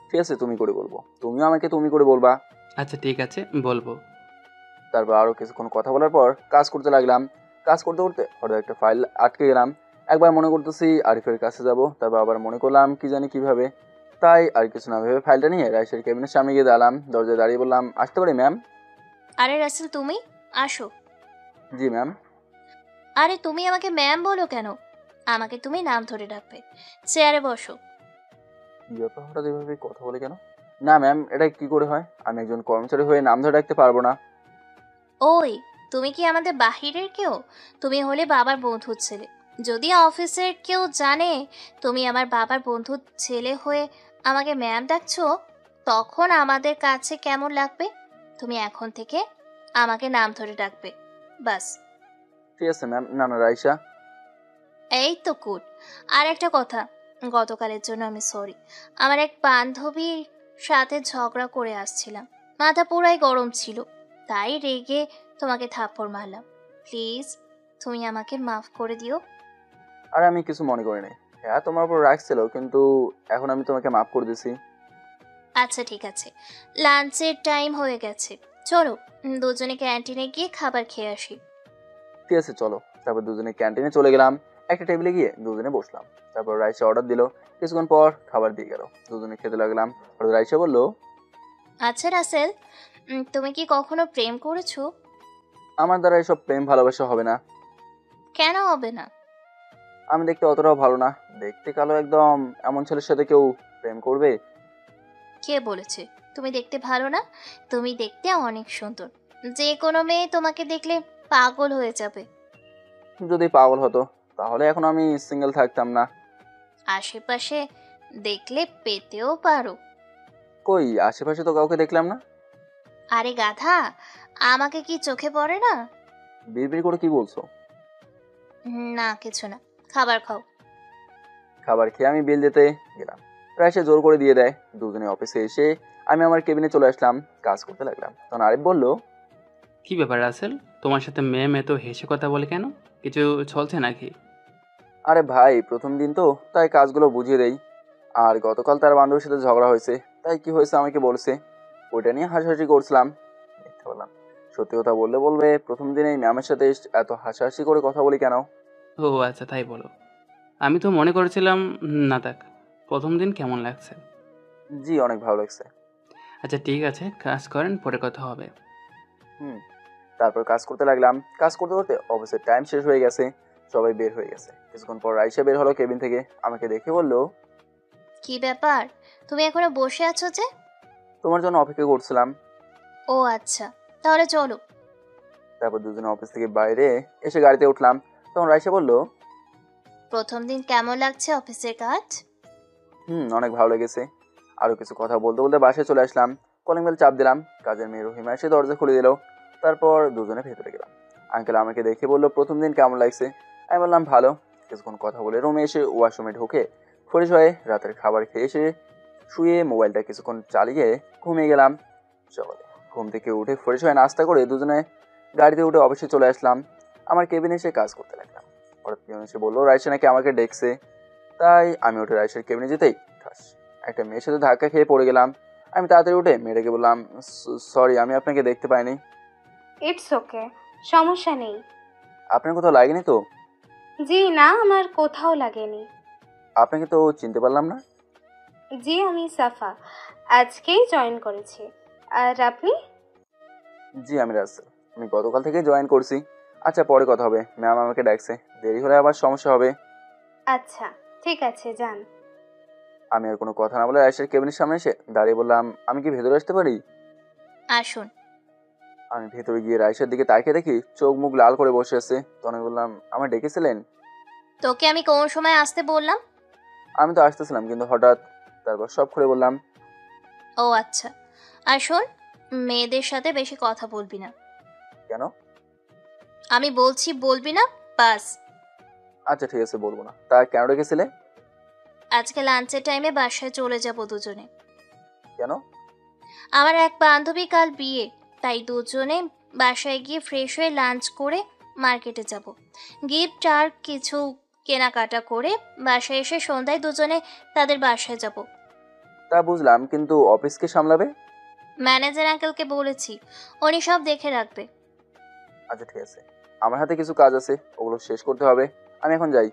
ঠিক আছে, তুমি করে বলবো। তুমিও আমাকে তুমি করে বলবা। আচ্ছা ঠিক আছে, বলবো। তারপর আরও কিছুক্ষণ কথা বলার পর কাজ করতে লাগলাম। কাজ করতে করতে হঠাৎ একটা ফাইল আটকে গেলাম। একবার মনে করতেছি আরিফের কাছে যাব, তারপর আবার মনে করলাম কি জানি কিভাবে। তাই আর কিছু না ভেবে ফাইলটা নিয়ে রাইসের কেবিনের সামনে গিয়ে দাঁড়ালাম। দরজায় দাঁড়িয়ে বললাম, আসতে পারি ম্যাম? আরে রাসেল, তুমি আসো। জি ম্যাম। আরে তুমি আমাকে ম্যাম বলো কেন? আমাকে তুমি নাম ধরে ডাকবে। চেয়ারে বসো। কি ব্যাপার, হঠাৎ এভাবে কথা বলে কেন? না ম্যাম, এটা কি করে হয়? আমি একজন কর্মচারী হয়ে নাম ধরে রাখতে পারবো না। ওই, তুমি কি আমাদের বাহিরের কেউ? তুমি হলে বাবার বন্ধুর ছেলে। যদি অফিসের কেউ জানে তুমি আমার বাবার বন্ধুর ছেলে হয়ে আমাকে ম্যাম ডাকছো, তখন আমাদের কাছে কেমন লাগবে? তুমি এখন থেকে আমাকে নাম ধরে ডাকবে, বাস। ঠিক আছে ম্যাম। না না রাইসা। এই তো গুড। আর একটা কথা, গতকালের জন্য আমি সরি। আমার এক বান্ধবীর সাথে ঝগড়া করে আসছিলাম, মাথা পুরাই গরম ছিল, তাই রেগে তোমাকে থাপ্পড় মারলাম। প্লিজ তুমি আমাকে মাফ করে দিও। আর আমি কিছু মনে করি নাই। হ্যাঁ, তোমার উপর রাখছিল, কিন্তু এখন আমি তোমাকে মাফ করে দিছি। আচ্ছা ঠিক আছে, লাঞ্চের টাইম হয়ে গেছে, চলো দুজনে ক্যান্টিনে গিয়ে খাবার খেয়ে আসি। ঠিক আছে চলো। তারপর দুজনে ক্যান্টিনে চলে গেলাম। একটা টেবিলে গিয়ে দুজনে বসলাম। তারপর রাইসা অর্ডার দিল। কিছুক্ষণ পর খাবার দিয়ে গেল। দুজনে খেতে লাগলাম। আর রাইসা বলল, আচ্ছা রাসেল, তুমি কি কখনো প্রেম করেছো? আমার দ্বারা এসব প্রেম ভালোবাসা হবে না। কেন হবে না? আমি দেখতে অতটাও ভালো না। দেখতে কালো একদম, এমন ছেলের সাথে কেউ প্রেম করবে? কে বলেছে তুমি দেখতে ভালো না? তুমি দেখতে অনেক সুন্দর, যে কোনো মেয়ে তোমাকে দেখলে পাগল হয়ে যাবে। যদি পাগল হতো তাহলে এখন আমি সিঙ্গেল থাকতাম না। আশেপাশে দেখলে পেতেও পারো। কই, আশেপাশে তো কাউকে দেখলাম না। আরে গাধা, আমাকে কি চোখে পড়ে না? বিড়বিড় করে কি বলছো? না কিছু না, খাবার খাও। খাবার খেয়ে আমি বিল দিতে গেলাম। রাইসা জোর করে দিয়ে দেয়। দুজনে অফিসে এসে আমি আমার কেবিনে চলে আসলাম, কাজ করতে লাগলাম। তখন আরিফ বলল, কি ব্যাপার রাসেল, তোমার সাথে ম্যাম এত হেসে কথা বলে কেন? কিছু চলছে নাকি? আরে ভাই, প্রথম দিন তো, তাই কাজগুলো বুঝিয়ে দেই। আর গতকাল তার বান্ধবীর সাথে ঝগড়া হয়েছে, তাই কি হয়েছে আমাকে বলছে, ওইটা নিয়ে হাসাহাসি করছিলাম। মিথ্যা বললাম। সত্যি কথা বললে বলবে, প্রথম দিন এই ম্যামের সাথে এত হাসাহাসি করে কথা বলি কেন? ও আচ্ছা, তাই বলো। আমি তো মনে করেছিলাম না থাক। প্রথম দিন কেমন লাগছে? জি অনেক ভালো লাগছে। আচ্ছা ঠিক আছে, কাজ করেন, পরে কথা হবে। তারপর কাজ করতে লাগলাম। কাজ করতে করতে অফিসের টাইম শেষ হয়ে গেছে, সবাই বের হয়ে গেছে। কিছুক্ষণ পর রাইসা বের হলো কেবিন থেকে। আমাকে দেখে বলল, কি ব্যাপার, তুমি এখনো বসে আছো যে? তোমার জন্য অপেক্ষা করছিলাম। ও আচ্ছা, তাহলে চলো। তারপর দুজনে অফিস থেকে বাইরে এসে গাড়িতে উঠলাম। তখন রাইসা বলল, প্রথম দিন কেমন লাগছে অফিসের কাজ? অনেক ভালো লেগেছে। আরো কিছু কথা বলতে বলতে বাসায় চলে আসলাম। কলিং বেল চাপ দিলাম। কাজের মেয়ে রহিমা এসে দরজা খুলে দিল। তারপর দুজনে ভেতরে গেলাম। আঙ্কেল আমাকে দেখে বলল, প্রথম দিন কেমন লাগছে? আমি বললাম ভালো। কিছুক্ষণ কথা বলে রুমে এসে ওয়াশরুমে ঢুকে ফ্রেশ হয়ে রাতের খাবার খেয়ে এসে শুয়ে মোবাইলটা কিছুক্ষণ চালিয়ে ঘুমিয়ে গেলাম। সকালে ঘুম থেকে উঠে ফ্রেশ হয়ে নাস্তা করে দুজনে গাড়িতে উঠে অফিসে চলে আসলাম। আমার কেবিনে এসে কাজ করতে লাগলাম। হঠাৎ পিয়ন এসে বললো রাইসা নাকি আমাকে ডেকছে। তাই আমি উঠে রাইসার কেবিনে যেতেই ঠাস একটা মেয়ের সাথে ধাক্কা খেয়ে পড়ে গেলাম। আমি তাড়াতাড়ি উঠে মেয়েটাকে বললাম, সরি, আমি আপনাকে দেখতে পাইনি। ইটস ওকে, সমস্যা নেই। আপনার কোথাও লাগেনি তো? জি না, আমার কোথাও লাগেনি। আপনাকে তো চিনতে পারলাম না। জি, আমি সাফা, আজকেই জয়েন করেছি। আর আপনি? জি, আমি রাসেল, আমি গতকাল থেকে জয়েন করছি। আচ্ছা, পরে কথা হবে, ম্যাম আমাকে ডাকছে, দেরি হলে আবার সমস্যা হবে। আচ্ছা ঠিক আছে, যান। আমি আর কোনো কথা না বলে রাইসের কেবিনের সামনে এসে দাঁড়িয়ে বললাম, আমি কি ভেতরে আসতে পারি? আসুন। আমি ভেতরে গিয়ে রাইসের দিকে তাকিয়ে দেখি চোখ মুখ লাল করে বসে আছে। তো আমি বললাম, আমার ডেকেছিলেন? তোকে আমি কোন সময় আসতে বললাম? আমি তো আসতেছিলাম, কিন্তু হঠাৎ। তারপর সব খুলে বললাম। ও আচ্ছা। আর শোন, মেয়েদের সাথে বেশি কথা বলবি না। কেন? আমি বলছি বলবি না, বাস। আচ্ছা ঠিক আছে, বলবো না। তা কেন ডেকেছিলে? আজকে লাঞ্চের টাইমে বাসায় চলে যাব দুজনে। কেন? আমার এক বান্ধবী কাল বিয়ে, তাই দুজনে বাসায় গিয়ে ফ্রেশ হয়ে লাঞ্চ করে মার্কেটে যাব। গিফট আর কিছু কেনাকাটা করে বাসায় এসে সন্ধ্যায় দুজনে তাদের বাসায় যাব। তা বুঝলাম, কিন্তু অফিসকে সামলাবে? ম্যানেজার আঙ্কেলকে বলেছি, উনি সব দেখে রাখবে। আচ্ছা ঠিক আছে, আমার হাতে কিছু কাজ আছে, ওগুলো শেষ করতে হবে। আমি এখন যাই।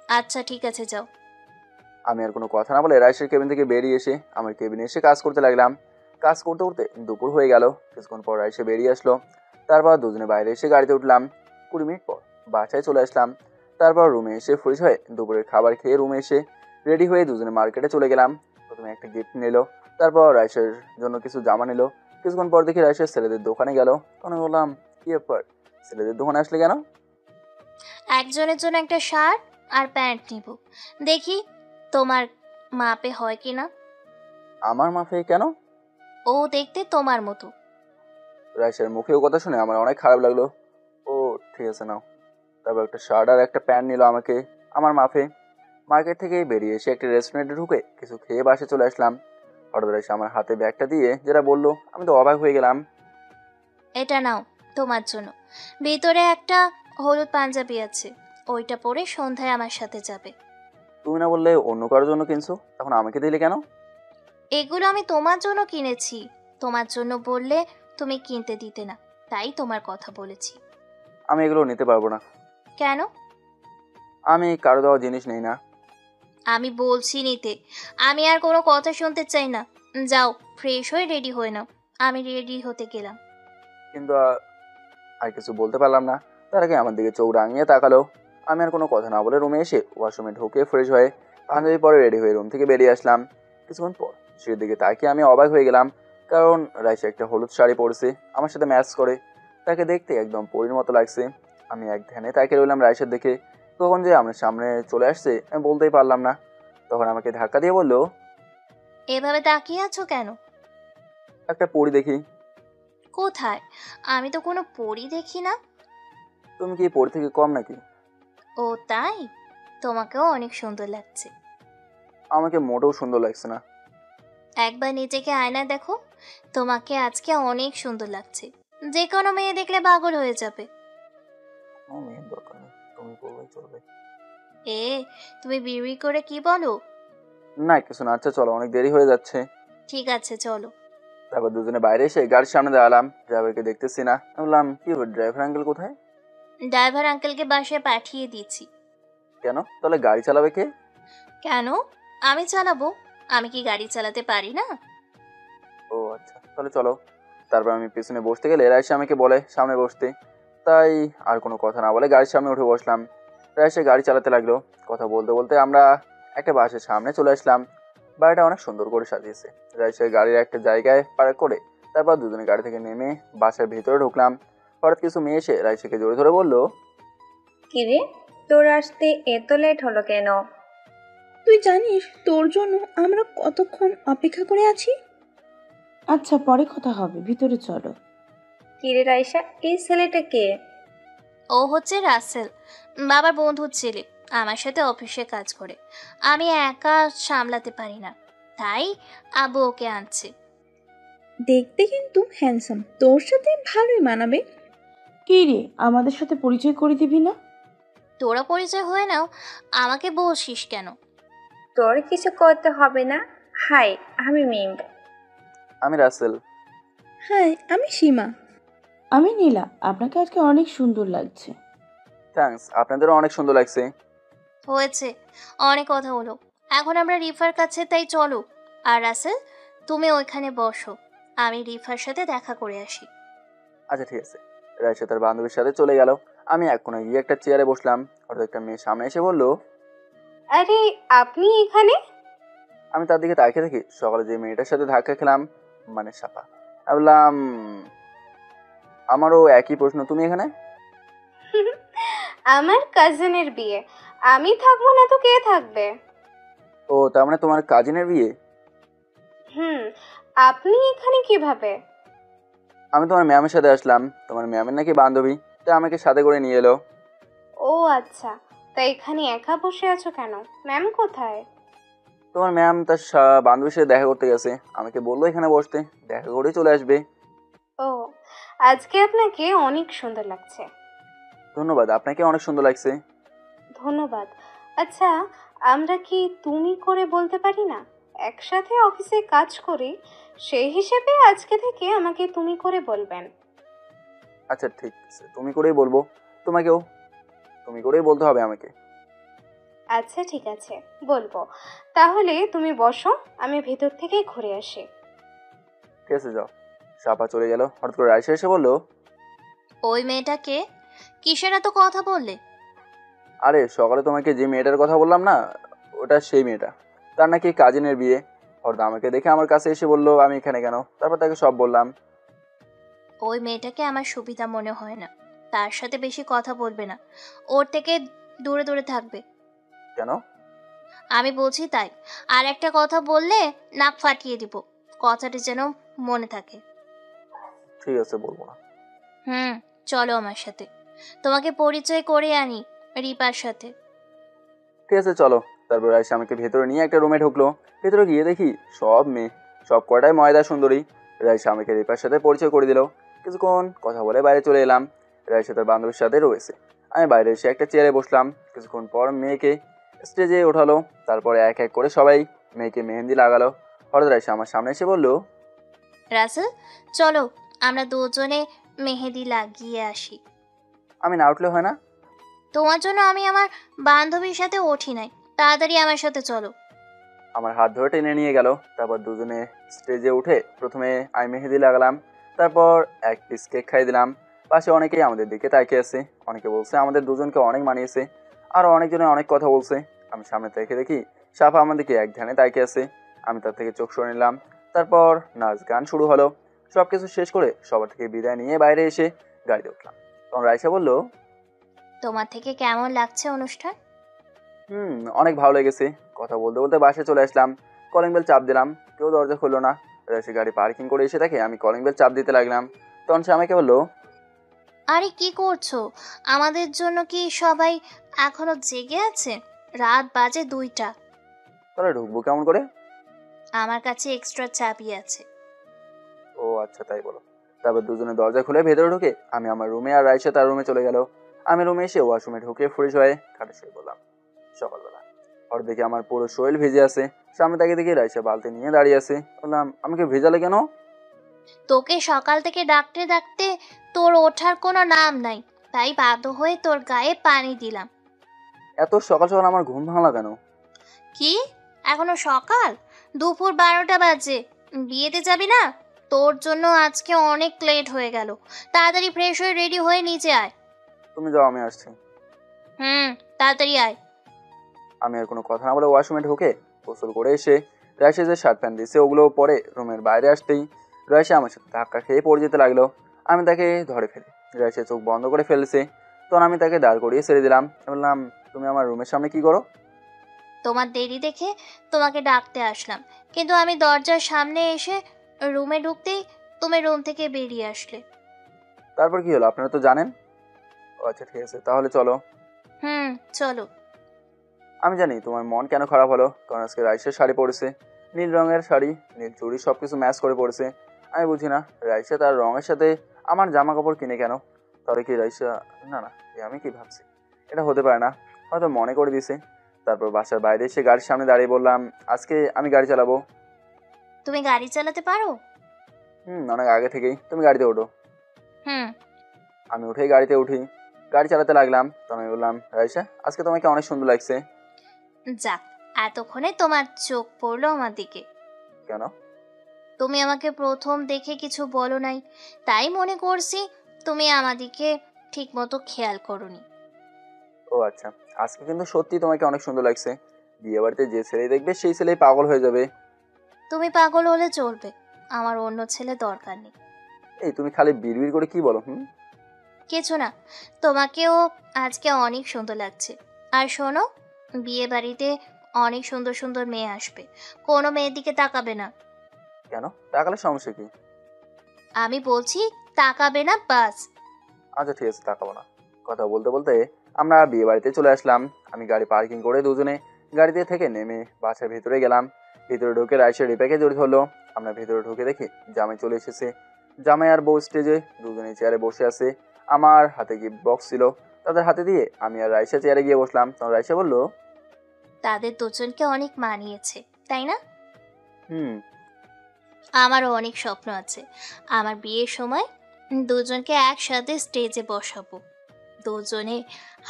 আচ্ছা ঠিক আছে, যাও। আমি আর কোনো কথা না বলে রাইসের কেবিন থেকে বেরিয়ে এসে আমার কেবিনে এসে কাজ করতে লাগলাম। কাজ করতে করতে দুপুর হয়ে গেল। কিছুক্ষণ পর রাইসে বেরিয়ে আসলো। তারপর দুজনে বাইরে এসে গাড়িতে উঠলাম। 20 মিনিট পর বাসায় চলে আসলাম। তারপর রুমে এসে ফ্রেশ হয়ে দুপুরের খাবার খেয়ে রুমে এসে রেডি হয়ে দুজনে মার্কেটে চলে গেলাম। প্রথমে একটা গিফট নিল, তারপর রাইসের জন্য কিছু জামা নিল। কিছুক্ষণ পর দেখি রাইসের ছেলেদের দোকানে গেল। তখন আমি বললাম, কি ব্যাপার, ছেলেদের দোকানে আসলে কেন? একজনের জন্য একটা শার্ট আর প্যান্ট নিব, দেখি তোমার মাপে হয় কিনা। আমার মাপে কেন? ও দেখতে তোমার মতো। রাইসের মুখেও কথা শুনে আমার অনেক খারাপ লাগলো। ও ঠিক আছে, নাও। তারপর একটা শার্ট আর একটা প্যান্ট নিল আমাকে, আমার মাপে। মার্কেট থেকে বেরিয়ে এসে একটা রেস্টুরেন্টে ঢুকে কিছু খেয়ে বাসে চলে আসলাম। হঠাৎ এসে আমার হাতে ব্যাগটা দিয়ে যেটা বললো, আমি তো অবাক হয়ে গেলাম। এটা নাও তোমার জন্য, ভিতরে একটা হলুদ পাঞ্জাবি আছে, ওইটা পরে সন্ধ্যায় আমার সাথে যাবে। তুমি না বললে অন্য কারোর জন্য কিনছো, তখন আমাকে দিলে কেন? এগুলো আমি তোমার জন্য কিনেছি, তোমার জন্য বললে তুমি কিনতে দিতে না, তাই তোমার কথা বলেছি। আমি এগুলো নিতে পারবো না। কেন? আমি কারো দেওয়া জিনিস নেই না। আমি বলছি নিতে, আমি আর কোনো কথা শুনতে চাই না। যাও ফ্রেশ হয়ে রেডি হয়ে নাও। আমি রেডি হতে গেলাম। কিন্তু আর কিছু বলতে পারলাম না। তার আগে আমার দিকে চোখ রাঙিয়ে তাকালো। আমি আর কোনো কথা না বলে রুমে এসে ওয়াশরুমে ঢুকে ফ্রেশ হয়ে পাঞ্জাবি পরে রেডি হয়ে রুম থেকে বেরিয়ে আসলাম। কিছুক্ষণ পর সের দিকে তাকিয়ে আমি অবাক হয়ে গেলাম, কারণ রাইসা একটা হলুদ শাড়ি পরেছে, আমার সাথে ম্যাচ করে। তাকে দেখতে একদম পরীর মতো লাগছে। আমি এক ধ্যানে তাকিয়ে রইলাম রাইসার দেখে। কখন যে আমার সামনে চলে আসছে আমি বলতেই পারলাম না। তখন আমাকে ধাক্কা দিয়ে বললো, এভাবে তাকিয়ে আছো কেন? একটা পরী দেখি। কোথায়? আমি তো কোনো পরী দেখি না। তুমি কি পরী থেকে কম নাকি? ও তাই? তোমাকেও অনেক সুন্দর লাগছে। আমাকে মোটেও সুন্দর লাগছে না। একবার নিজেকে আয়নায় দেখো, তোমাকে আজকে অনেক সুন্দর লাগছে। যে কোনো মেয়ে দেখলে পাগল হয়ে যাবে। মেয়ের দরকার নেই, তুমি বললেই চলবে। এ তুমি বিড়ি করে কি বলো? না কিছু না। আচ্ছা চলো, অনেক দেরি হয়ে যাচ্ছে। ঠিক আছে চলো। তারপর দুজনে বাইরে এসে গাড়ির সামনে দাঁড়ালাম। ড্রাইভারকে দেখতেছি না। আমি বললাম, কি হবে, ড্রাইভার আঙ্কেল কোথায়? ড্রাইভার আঙ্কেলকে বাসায় পাঠিয়ে দিয়েছি। কেন? তাহলে গাড়ি চালাবে কে? কেন? আমি চালাবো। আমি কি গাড়ি চালাতে পারি না? ও আচ্ছা, তাহলে চলো। তারপর আমি পিছনে বসতে গেলে রাইসা আমাকে বলে সামনে বসতে। তাই আর কোনো কথা না বলে গাড়ির সামনে উঠে বসলাম। রাইসা গাড়ি চালাতে লাগলো। কথা বলতে বলতে আমরা একটা বাসের সামনে চলে আসলাম। বাড়িটা অনেক সুন্দর করে সাজিয়েছে। রাইসা গাড়ির একটা জায়গায় পার্ক করে তারপর দুজনে গাড়ি থেকে নেমে বাসার ভেতরে ঢুকলাম। হঠাৎ কিছু মেয়ে এসে রাইসাকে জড়িয়ে ধরে বললো, কিরে, তোর আসতে এত লেট হলো কেন? তুই জানিস তোর জন্য আমরা কতক্ষণ অপেক্ষা করে আছি? আচ্ছা পরে কথা হবে, ভিতরে চলো। কিরে রাইসা, এই ছেলেটা কে? ও হচ্ছে রাসেল, বাবার বন্ধুর ছেলে। আমার সাথে অফিসে কাজ করে। আমি একা সামলাতে পারি না, তাই আব্বু ওকে আনছে। দেখতে কিন্তু হ্যান্ডসাম, তোর সাথে ভালোই মানাবে। কি রে, আমাদের সাথে পরিচয় করে দিবি না? তোরা পরিচয় হয়ে নাও, আমাকে বলছিস কেন? তোর কিছু করতে হবে না। হাই, আমি মিম। আমি রাসেল। হাই, আমি সীমা। আমি নীলা। আপনাকে আজকে অনেক সুন্দর লাগছে। থ্যাঙ্কস, আপনাদেরও অনেক সুন্দর লাগছে। হয়েছে, অনেক কথা হলো। এখন আমরা রিফার কাছে, তাই চলো। আর রাসেল, তুমি ওইখানে বসো, আমি রিফার সাথে দেখা করে আসি। আচ্ছা ঠিক আছে। রাইসা তার বান্ধবীর সাথে চলে গেল। আমি এক কোণে গিয়ে একটা চেয়ারে বসলাম। হঠাৎ একটা মেয়ে সামনে এসে বলল, আরে আপনি এখানে? আমি তার দিকে তাকিয়ে দেখি সকালে যে মেয়েটার সাথে ধাক্কা খেলাম, মানে সাপা। আমি বললাম, আমারও একই প্রশ্ন, তুমি এখানে? আমার কাজিনের বিয়ে, আমি থাকবো না তো কে থাকবে? ও, তার মানে তোমার কাজিনের বিয়ে? হুম, আপনি এখানে কিভাবে? আমি তোমার ম্যামের সাথে আসলাম। তোমার ম্যামের নাকি বান্ধবী, তাই আমাকে সাথে করে নিয়ে এলো। ও আচ্ছা, তা এখানে একা বসে আছো কেন? ম্যাম কোথায়? তোমার ম্যাম তার বান্ধবীর সাথে দেখা করতে গেছে, আমাকে বললো এখানে বসতে, দেখা করে চলে আসবে। ও, আজকে আপনাকে অনেক সুন্দর লাগছে। ধন্যবাদ, আপনাকে অনেক সুন্দর লাগছে। ধন্যবাদ। আচ্ছা, আমরা কি তুমি করে বলতে পারি না? একসাথে অফিসে কাজ করি, সেই হিসেবে আজকে থেকে আমাকে তুমি করে বলবেন। আচ্ছা ঠিক আছে, তুমি করেই বলবো। তোমাকেও তুমি করেই বলতে হবে আমাকে। আচ্ছা ঠিক আছে, বলবো। তাহলে তুমি বসো, আমি ভেতর থেকে ঘুরে আসি। ঠিক আছে, যাও। সাপা চলে গেল। হঠাৎ করে রাইসা এসে বললো, ওই মেয়েটাকে কিসের এত কথা বললে? আরে সকালে তোমাকে যে মেয়েটার কথা বললাম না, ওটা সেই মেয়েটা। তার নাকি কাজিনের বিয়ে। হঠাৎ আমাকে দেখে আমার কাছে এসে বললো আমি এখানে কেন। তারপর তাকে সব বললাম। ওই মেয়েটাকে আমার সুবিধা মনে হয় না, তার সাথে বেশি কথা বলবে না, ওর থেকে দূরে দূরে থাকবে। কেন? আমি বলছি তাই, আর একটা কথা বললে নাক ফাটিয়ে দিব, কথাটা যেন মনে থাকে। ঠিক আছে, বলবো না। চলো আমার সাথে, তোমাকে পরিচয় করে আনি রিপার সাথে। ঠিক আছে চলো। তারপর রাইসা আমাকে ভেতরে নিয়ে একটা রুমে ঢুকলো। ভেতরে গিয়ে দেখি সব মেয়ে, সব কটাই ময়দা সুন্দরী। রাইসা আমাকে রিপার সাথে পরিচয় করে দিল। কিছুক্ষণ কথা বলে বাইরে চলে এলাম। রাইসা তার বান্ধবীর সাথে রয়েছে। আমি বাইরে এসে একটা চেয়ারে বসলাম। কিছুক্ষণ পর মেয়েকে স্টেজে ওঠালো। তারপরে এক এক করে সবাই মেয়েকে মেহেন্দি লাগালো। হঠাৎ রাইসা আমার সামনে এসে বলল, রাসেল, চলো আমরা দুজনে মেহেদি লাগিয়ে আসি। আমি না উঠলে হয় না? তোমার জন্য আমি আমার বান্ধবীর সাথে উঠি নাই, তাড়াতাড়ি আমার সাথে চলো। আমার হাত ধরে টেনে নিয়ে গেল। তারপর দুজনে স্টেজে উঠে প্রথমে আমি মেহেদি লাগালাম। তারপর এক পিস কেক খাই দিলাম। পাশে অনেকেই আমাদের দিকে তাকিয়ে আছে। অনেকে বলছে আমাদের দুজনকে অনেক মানিয়েছে, আরও অনেকজনে অনেক কথা বলছে। আমি সামনে থেকে দেখি সাফা আমাদেরকে এক ধ্যানে তাকিয়ে আছে। আমি তার থেকে চোখ সরে নিলাম। তারপর নাচ গান শুরু হলো। সব কিছু শেষ করে সবার থেকে বিদায় নিয়ে বাইরে এসে গাড়িতে উঠলাম। তখন রাইসা বলল, তোমার থেকে কেমন লাগছে অনুষ্ঠান? অনেক ভালো লেগেছে। কথা বলতে বলতে বাসায় চলে আসলাম। কলিং বেল চাপ দিলাম, কেউ দরজা খুললো না। রাইসা গাড়ি পার্কিং করে এসে থাকে আমি কলিং বেল চাপ দিতে লাগলাম। তখন সে আমাকে বললো, আরে কি করছো? আমাদের জন্য কি সবাই এখনো জেগে আছে? রাত বাজে 2টা। তাহলে ঢুকবো কেমন করে? আমার কাছে এক্সট্রা চাবি আছে। ও আচ্ছা, তাই বলো। তারপর দুজনে দরজা খুলে ভেতরে ঢুকে আমি আমার রুমে, আর রাইসা তার রুমে চলে গেল। আমি রুমে এসে ওয়াশরুমে ঢুকে ফ্রেশ হয়ে খাটে শুয়ে পড়লাম। সকালবেলা আর দেখি আমার পুরো শরীর ভিজে আছে। সামনে তাকে দেখি রাইসা বালতি নিয়ে দাঁড়িয়ে আছে। বললাম, আমাকে ভেজালে কেন? তোকে সকাল থেকে ডাকতে ডাকতে তোর ওঠার কোনো নাম নাই, তাই বাধ্য হয়ে তোর গায়ে পানি দিলাম। এত সকাল সকাল আমার ঘুম ভাঙলা কেন? কি এখনো সকাল? দুপুর 12টা বাজে। বিয়েতে যাবি না? তোর জন্য আজকে অনেক লেট হয়ে গেল। তাড়াতাড়ি ফ্রেশ হয়ে রেডি হয়ে নিচে আয়। তুমি যাও, আমি আসছি। তাড়াতাড়ি আয়। আমি আর কোনো কথা না বলে ওয়াশরুমে ঢুকে গোসল করে এসে রাইসা যে শার্ট প্যান্ট দিয়েছে ওগুলো পরে রুমের বাইরে আসতেই রাইসা আমার সাথে ধাক্কা খেয়ে পড়ে যেতে লাগলো। আমি তাকে ধরে ফেলি। রাইসা চোখ বন্ধ করে ফেলেছে। তখন আমি তাকে দাঁড় করিয়ে ছেড়ে দিলাম। বললাম, তুমি আমার রুমের সামনে কি করো? তোমার দেরি দেখে তোমাকে ডাকতে আসলাম, কিন্তু আমি দরজার সামনে এসে রুমে ঢুকতেই তুমি রুম থেকে বেরিয়ে আসলে। তারপর কি হলো আপনারা তো জানেন। ও আচ্ছা ঠিক আছে, তাহলে চলো। চলো। আমি জানি তোমার মন কেন খারাপ হলো, কারণ আজকে রাইসার শাড়ি পরেছে, নীল রঙের শাড়ি, নীল চুড়ি, সবকিছু ম্যাচ করে পড়েছে। আমি বুঝি না রাইসা তার রঙের সাথে আমার জামা কাপড় কিনে কেন। তাহলে কি রাইসা, না না, আমি কি ভাবছি, এটা হতে পারে না, হয়তো মনে করে দিছে। তারপর বাসার বাইরে এসে গাড়ির সামনে দাঁড়িয়ে বললাম, আজকে আমি গাড়ি চালাবো। তুমি গাড়ি চালাতে পারো? অনেক আগে থেকেই। তুমি গাড়িতে ওঠো। হুম। আমি উঠেই গাড়িতে উঠি, গাড়ি চালাতে লাগলাম। তো আমি বললাম, রাইসা আজকে তোমাকে অনেক সুন্দর লাগছে। যাক, এতক্ষণে তোমার চোখ পড়লো আমার দিকে। কেন? তুমি আমাকে প্রথম দেখে কিছু বলো নাই, তাই মনে করছি তুমি আমাদিকে ঠিক মতো খেয়াল করোনি। ও আচ্ছা, আজকে কিন্তু সত্যি তোমাকে অনেক সুন্দর লাগছে। বিয়ে বাড়িতে যে ছেলে দেখবে সেই ছেলেই পাগল হয়ে যাবে। তুমি পাগল হলে চলবে, আমার অন্য ছেলে দরকার নেই। এই তুমি খালি বিড়বিড় করে কি বলো? কিছু না, তোমাকেও আজকে অনেক সুন্দর লাগছে। আর শোনো, বিয়ে বাড়িতে অনেক সুন্দর সুন্দর মেয়ে আসবে, কোনো মেয়ের দিকে তাকাবে না। কেন? তাকালে সমস্যা কি? আমি বলছি তাকাবে না, বাস। আচ্ছা ঠিক আছে, তাকাবো না। কথা বলতে বলতে আমরা বিয়ে বাড়িতে চলে আসলাম। আমি গাড়ি পার্কিং করে দুজনে গাড়িতে থেকে নেমে বাসার ভিতরে গেলাম। ভিতরে ঢুকে রাইসা রিপাকে জড়িত হলো। আমরা ভিতরে ঢুকে দেখি জামাই চলে এসেছে। জামাই আর বউ স্টেজে দুজনে চেয়ারে বসে আছে। আমার হাতে গিফট বক্স ছিল, তাদের হাতে দিয়ে আমি আর রাইসা চেয়ারে গিয়ে বসলাম। তখন রাইসা বললো, তাদের দুজনকে অনেক মানিয়েছে, তাই না? হুম। আমারও অনেক স্বপ্ন আছে, আমার বিয়ের সময় দুজনকে একসাথে স্টেজে বসাবো, দুজনে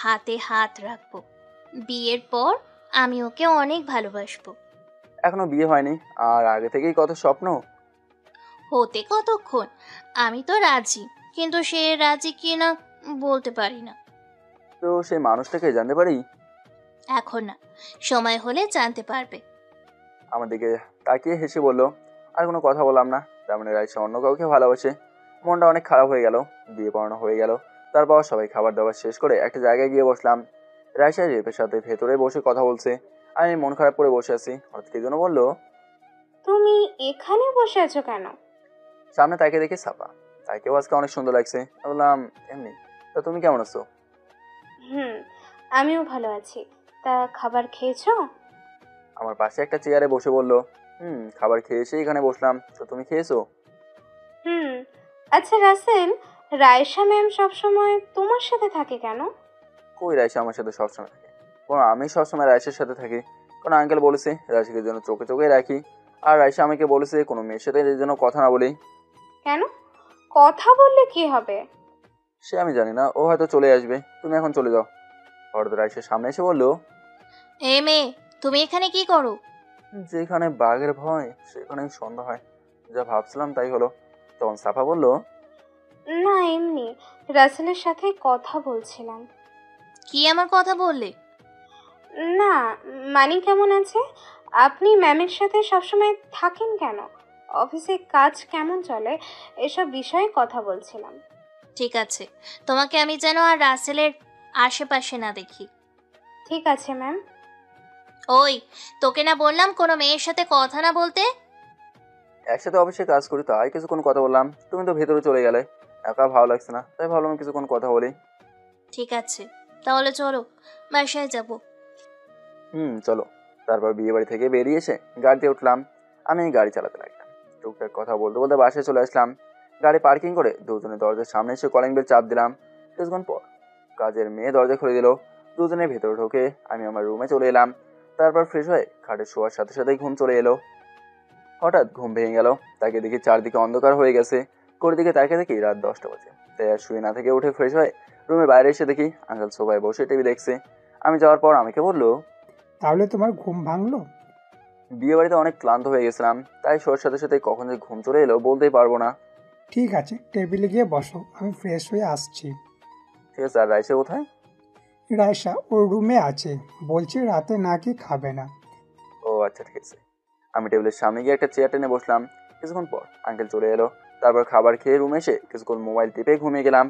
হাতে হাত রাখবো। বিয়ের পর আমি ওকে অনেক ভালোবাসবো। এখনো বিয়ে হয়নি আর আগে থেকেই কত স্বপ্ন। হতে কতক্ষণ? আমি তো রাজি, কিন্তু সে রাজি কিনা বলতে পারি না। তো সেই মানুষটাকে জানতে পারি? এখন না, সময় হলে জানতে পারবে। আমার দিকে তাকিয়ে হেসে বলল। আর কোনো কথা বললাম না। তার মানে রাইসা অন্য কাউকে ভালোবাসে। মনটা অনেক খারাপ হয়ে গেল। বিয়ে পড়ানো হয়ে গেল। তারপর সবাই খাবার দাবার শেষ করে একটা জায়গায় গিয়ে বসলাম। রাইসা রেপের সাথে ভেতরে বসে কথা বলছে। আমি মন খারাপ করে বসে আছি। হঠাৎ কে যেন বললো, তুমি এখানে বসে আছো কেন? সামনে তাকে দেখে সাপা, তাকেও আজকে অনেক সুন্দর লাগছে। আমি বললাম, এমনি। তা তুমি কেমন আছো? আমিও ভালো আছি। তা খাবার খেয়েছো? আমার পাশে একটা চেয়ারে বসে বললো, খাবার খেয়ে এসে এখানে বসলাম। তো তুমি খেয়েছো? আচ্ছা রাসেল, রায়শা ম্যাম সবসময় তোমার সাথে থাকে কেন? কই, রাইসা আমার সাথে সবসময় থাকে? কারণ আমি সবসময় রাইসার সাথে থাকি। কারণ আঙ্কেল বলেছে রাইসাকে যেন চোখে চোখে রাখি। আর রাইসা আমাকে বলেছে কোনো মেয়ের সাথে যেন কথা না বলি। কেন? কথা বললে কি হবে? সে আমি জানি না, ও হয়তো চলে আসবে। তুমি এখন চলে যাও। হঠাৎ রাইসার সামনে এসে বললো, এ মেয়ে, তুমি এখানে কি করো? যেখানে বাঘের ভয় সেখানে সন্ধ্যা হয়, যা ভাবছিলাম তাই হলো। তখন সাফা বলল, না এমনি, রাসেলের সাথে কথা বলছিলাম। কি আমার কথা বললে? না, মানি কেমন আছে? আপনি ম্যামের সাথে সবসময় থাকেন কেন? অফিসে কাজ কেমন চলে, এসব বিষয়ে কথা বলছিলাম। ঠিক আছে, তোমাকে আমি যেন আর রাসেলের আশেপাশে না দেখি। ঠিক আছে ম্যাম। ওই, তোকে না বললাম কোনো মেয়ের সাথে কথা না বলতে? একসাথে অফিসে কাজ করি তাই কিছুক্ষণ কথা বললাম। তুমি তো ভেতরে চলে গেলে, একা ভালো লাগছে না, তাই ভাবলাম কিছুক্ষণ কথা বলি। ঠিক আছে, তাহলে চলো বাসায় যাব। চলো। তারপর বিয়ে বাড়ি থেকে বেরিয়ে এসে গাড়িতে উঠলাম। আমি গাড়ি চালাতে লাগলাম। টুকটাক কথা বলতে বলতে বাসায় চলে আসলাম। গাড়ি পার্কিং করে দুজনে দরজার সামনে এসে কলিং বেল চাপ দিলাম। কিছুক্ষণ পর কাজের মেয়ে দরজা খুলে দিল। দুজনে ভেতরে ঢোকে আমি আমার রুমে চলে এলাম। তারপর ফ্রেশ হয়ে খাটে শোয়ার সাথে সাথেই ঘুম চলে এলো। হঠাৎ ঘুম ভেঙে গেল। তাকে দেখি চারদিকে অন্ধকার হয়ে গেছে। ঘড়ির দিকে তাকে দেখি রাত 10টা বাজে। তাই আর শুয়ে না থেকে উঠে ফ্রেশ হয়ে রুমের বাইরে এসে দেখি আঙ্কেল সোফায় বসে টিভি দেখছে। আমি যাওয়ার পর আমাকে বললো, তাহলে তোমার ঘুম ভাঙলো? বিয়ে বাড়িতে অনেক ক্লান্ত হয়ে গেছিলাম, তাই শোয়ার সাথে সাথে কখন যে ঘুম চলে এলো বলতেই পারবো না। ঠিক আছে, টেবিলে গিয়ে বসো, আমি ফ্রেশ হয়ে আসছি। ঠিক আছে। আর রাইসা কোথায়? রায়সা ওর রুমে আছে, বলছে রাতে নাকি খাবে না। ও আচ্ছা ঠিক আছে। আমি টেবিলের সামনে গিয়ে একটা চেয়ার টেনে বসলাম। কিছুক্ষণ পর আঙ্কেল চলে এলো। তারপর খাবার খেয়ে রুমে এসে কিছুক্ষণ মোবাইল টিপে ঘুমিয়ে গেলাম।